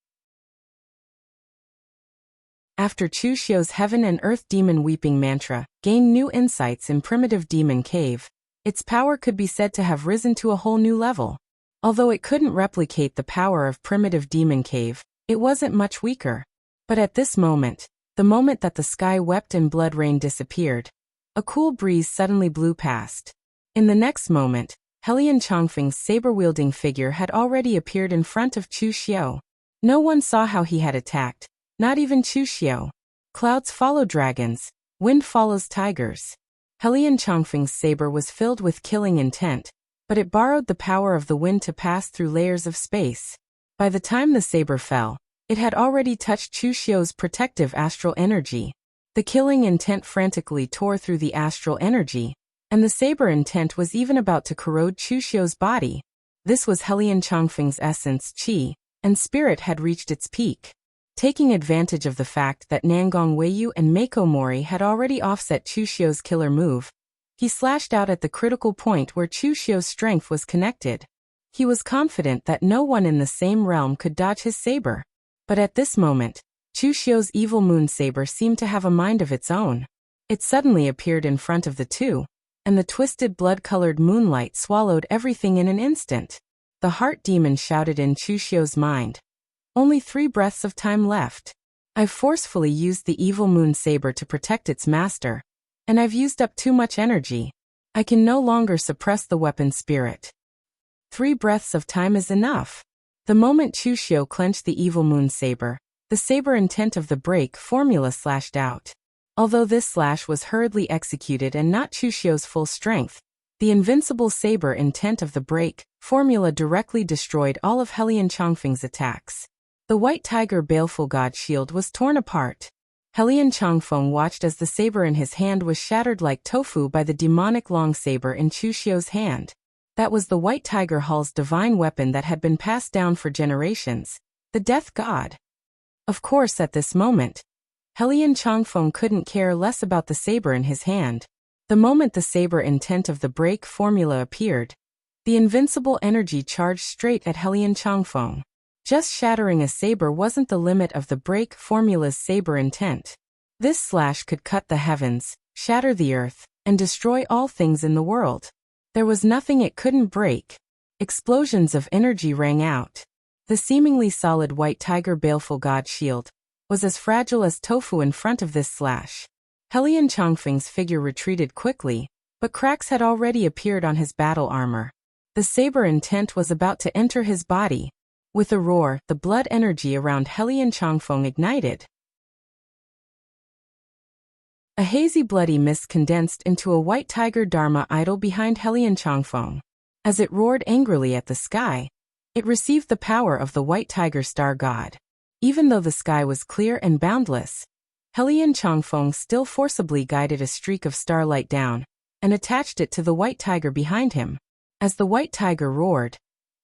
After Chu Xiu's Heaven and Earth Demon Weeping Mantra gained new insights in Primitive Demon Cave, its power could be said to have risen to a whole new level. Although it couldn't replicate the power of Primitive Demon Cave, it wasn't much weaker. But at this moment, the moment that the sky wept and blood rain disappeared, a cool breeze suddenly blew past. In the next moment, Helian Chongfeng's saber-wielding figure had already appeared in front of Chu Xiu. No one saw how he had attacked, not even Chu Xiu. Clouds follow dragons, wind follows tigers. Helian Chongfeng's saber was filled with killing intent, but it borrowed the power of the wind to pass through layers of space. By the time the saber fell, it had already touched Chu Xiu's protective astral energy. The killing intent frantically tore through the astral energy, and the saber intent was even about to corrode Chu Xiu's body. This was Helian Chongfeng's essence, qi, and spirit had reached its peak. Taking advantage of the fact that Nangong Weiyu and Mako Mori had already offset Chu Xiu's killer move, he slashed out at the critical point where Chu Xiu's strength was connected. He was confident that no one in the same realm could dodge his saber. But at this moment, Chu Xiu's evil moon saber seemed to have a mind of its own. It suddenly appeared in front of the two, and the twisted blood-colored moonlight swallowed everything in an instant. The heart demon shouted in Chu Xiu's mind. Only 3 breaths of time left. I've forcefully used the evil moon saber to protect its master, and I've used up too much energy. I can no longer suppress the weapon spirit. 3 breaths of time is enough. The moment Chu Xiu clenched the evil moon saber, the saber intent of the break formula slashed out. Although this slash was hurriedly executed and not Chu Xiu's full strength, the invincible saber intent of the break formula directly destroyed all of Helian Chongfeng's attacks. The white tiger baleful god shield was torn apart. Helian Chongfeng watched as the saber in his hand was shattered like tofu by the demonic long saber in Chu Xiu's hand. That was the white tiger Hall's divine weapon that had been passed down for generations, the death god. Of course, at this moment, Helian Chongfeng couldn't care less about the saber in his hand. The moment the saber intent of the break formula appeared, the invincible energy charged straight at Helian Chongfeng. Just shattering a saber wasn't the limit of the break formula's saber intent. This slash could cut the heavens, shatter the earth, and destroy all things in the world. There was nothing it couldn't break. Explosions of energy rang out. The seemingly solid white tiger baleful god shield was as fragile as tofu in front of this slash. Helian Chongfeng's figure retreated quickly, but cracks had already appeared on his battle armor. The saber intent was about to enter his body. With a roar, the blood energy around Helian Chongfeng ignited. A hazy bloody mist condensed into a white tiger dharma idol behind Helian Chongfeng. As it roared angrily at the sky, it received the power of the white tiger star god. Even though the sky was clear and boundless, Helian Chongfeng still forcibly guided a streak of starlight down and attached it to the white tiger behind him. As the white tiger roared,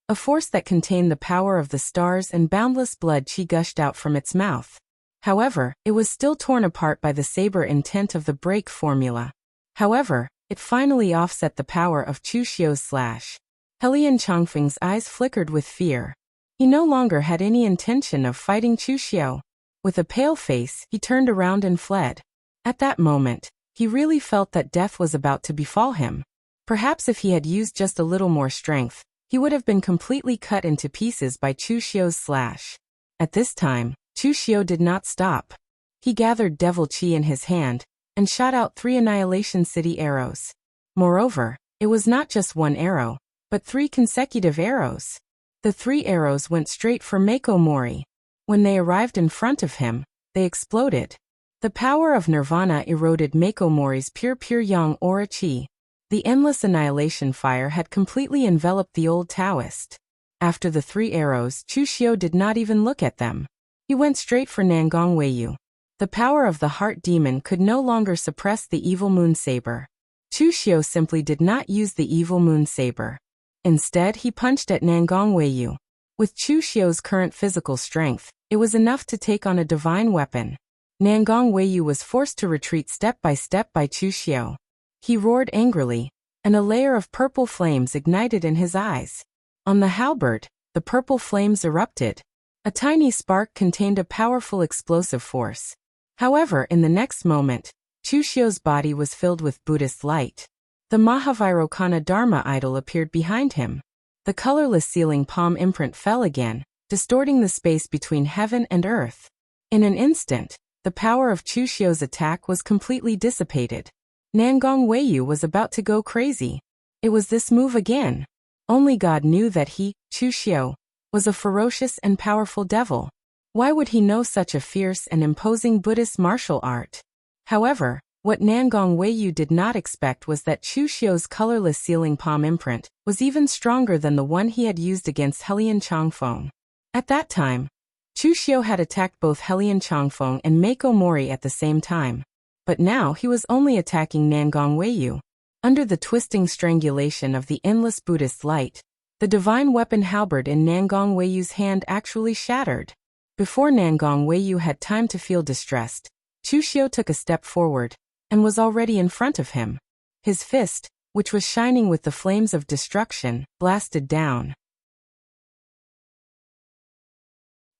a force that contained the power of the stars and boundless blood qi gushed out from its mouth. However, it was still torn apart by the saber intent of the break formula. However, it finally offset the power of Chu Xiu's slash. Helian Chongfeng's eyes flickered with fear. He no longer had any intention of fighting Chu Xiu. With a pale face, he turned around and fled. At that moment, he really felt that death was about to befall him. Perhaps if he had used just a little more strength, he would have been completely cut into pieces by Chu Xiu's slash. At this time, Chu Xiu did not stop. He gathered devil qi in his hand and shot out 3 Annihilation City arrows. Moreover, it was not just 1 arrow, but 3 consecutive arrows. The 3 arrows went straight for Mako Mori. When they arrived in front of him, they exploded. The power of nirvana eroded Mako Mori's pure yang aura qi. The endless annihilation fire had completely enveloped the old Taoist. After the 3 arrows, Chu Xiu did not even look at them. He went straight for Nangong Weiyu. The power of the heart demon could no longer suppress the evil moon saber. Chu Xiu simply did not use the evil moon saber. Instead, he punched at Nangong Weiyu. With Chu Xiu's current physical strength, it was enough to take on a divine weapon. Nangong Weiyu was forced to retreat step by Chu Xiu. He roared angrily, and a layer of purple flames ignited in his eyes. On the halberd, the purple flames erupted. A tiny spark contained a powerful explosive force. However, in the next moment, Chu Xiu's body was filled with Buddhist light. The Mahavairokkana Dharma idol appeared behind him. The colorless ceiling palm imprint fell again, distorting the space between heaven and earth. In an instant, the power of Chu Xiu's attack was completely dissipated. Nangong Weiyu was about to go crazy. It was this move again. Only God knew that he, Chu Xiu, was a ferocious and powerful devil. Why would he know such a fierce and imposing Buddhist martial art? However, what Nangong Weiyu did not expect was that Chu Xiu's colorless ceiling palm imprint was even stronger than the one he had used against Helian Changfeng. At that time, Chu Xiu had attacked both Helian Changfeng and Mako Mori at the same time. But now he was only attacking Nangong Weiyu. Under the twisting strangulation of the endless Buddhist light, the divine weapon halberd in Nangong Weiyu's hand actually shattered. Before Nangong Weiyu had time to feel distressed, Chu Xiu took a step forward and was already in front of him. His fist, which was shining with the flames of destruction, blasted down.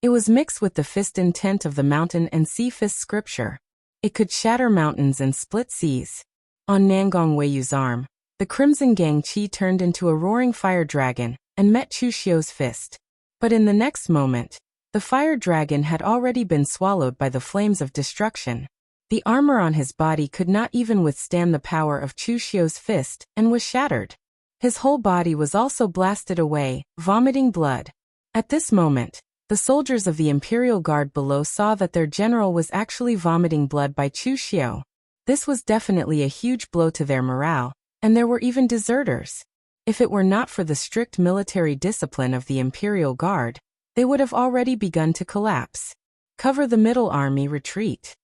It was mixed with the fist intent of the mountain and sea fist scripture. It could shatter mountains and split seas. On Nangong Weiyu's arm, the crimson Gang Qi turned into a roaring fire dragon and met Chu Xiu's fist. But in the next moment, the fire dragon had already been swallowed by the flames of destruction. The armor on his body could not even withstand the power of Chu Xiu's fist and was shattered. His whole body was also blasted away, vomiting blood. At this moment, the soldiers of the Imperial Guard below saw that their general was actually vomiting blood by Chu Xiu. This was definitely a huge blow to their morale, and there were even deserters. If it were not for the strict military discipline of the Imperial Guard, they would have already begun to collapse. Cover the middle army, retreat.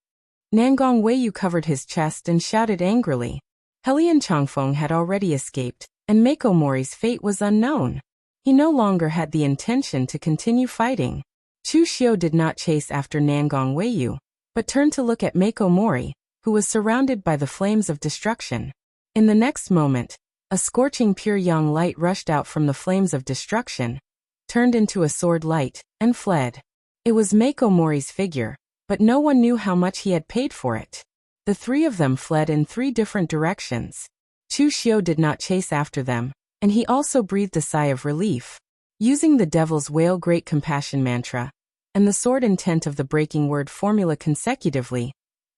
Nangong Weiyu covered his chest and shouted angrily. Helian Changfeng had already escaped, and Mako Mori's fate was unknown. He no longer had the intention to continue fighting. Chu Xiu did not chase after Nangong Weiyu, but turned to look at Mako Mori, who was surrounded by the flames of destruction. In the next moment, a scorching pure yang light rushed out from the flames of destruction, turned into a sword light, and fled. It was Mako Mori's figure, but no one knew how much he had paid for it. The three of them fled in three different directions. Chu Xiu did not chase after them, and he also breathed a sigh of relief. Using the Devil's Whale Great Compassion mantra, and the sword intent of the breaking word formula consecutively,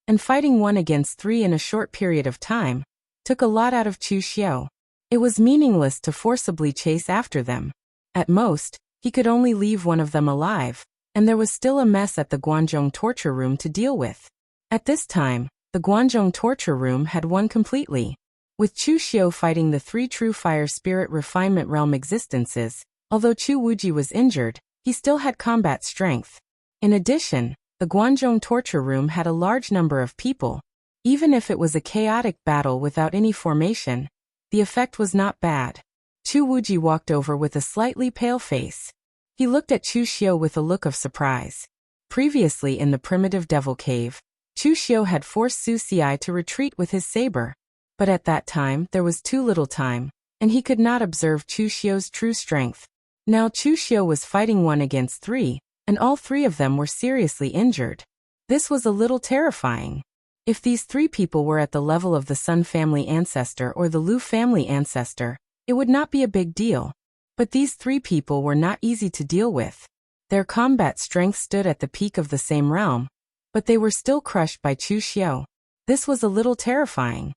and fighting 1 against 3 in a short period of time, took a lot out of Chu Xiu. It was meaningless to forcibly chase after them. At most, he could only leave one of them alive, and there was still a mess at the Guanzhong torture room to deal with. At this time, the Guanzhong torture room had won completely. With Chu Xiu fighting the 3 true fire spirit refinement realm existences, although Chu Wuji was injured, he still had combat strength. In addition, the Guanzhong torture room had a large number of people. Even if it was a chaotic battle without any formation, the effect was not bad. Chu Wuji walked over with a slightly pale face. He looked at Chu Xiu with a look of surprise. Previously in the primitive devil cave, Chu Xiu had forced Su Xiai to retreat with his saber. But at that time there was too little time, and he could not observe Chu Xiu's true strength. Now Chu Xiu was fighting 1 against 3, and all 3 of them were seriously injured. This was a little terrifying. If these 3 people were at the level of the Sun family ancestor or the Lu family ancestor, it would not be a big deal. But these 3 people were not easy to deal with. Their combat strength stood at the peak of the same realm, but they were still crushed by Chu Xiu. This was a little terrifying.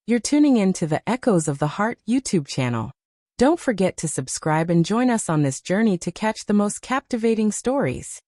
You're tuning in to the Echoes of the Heart YouTube channel. Don't forget to subscribe and join us on this journey to catch the most captivating stories.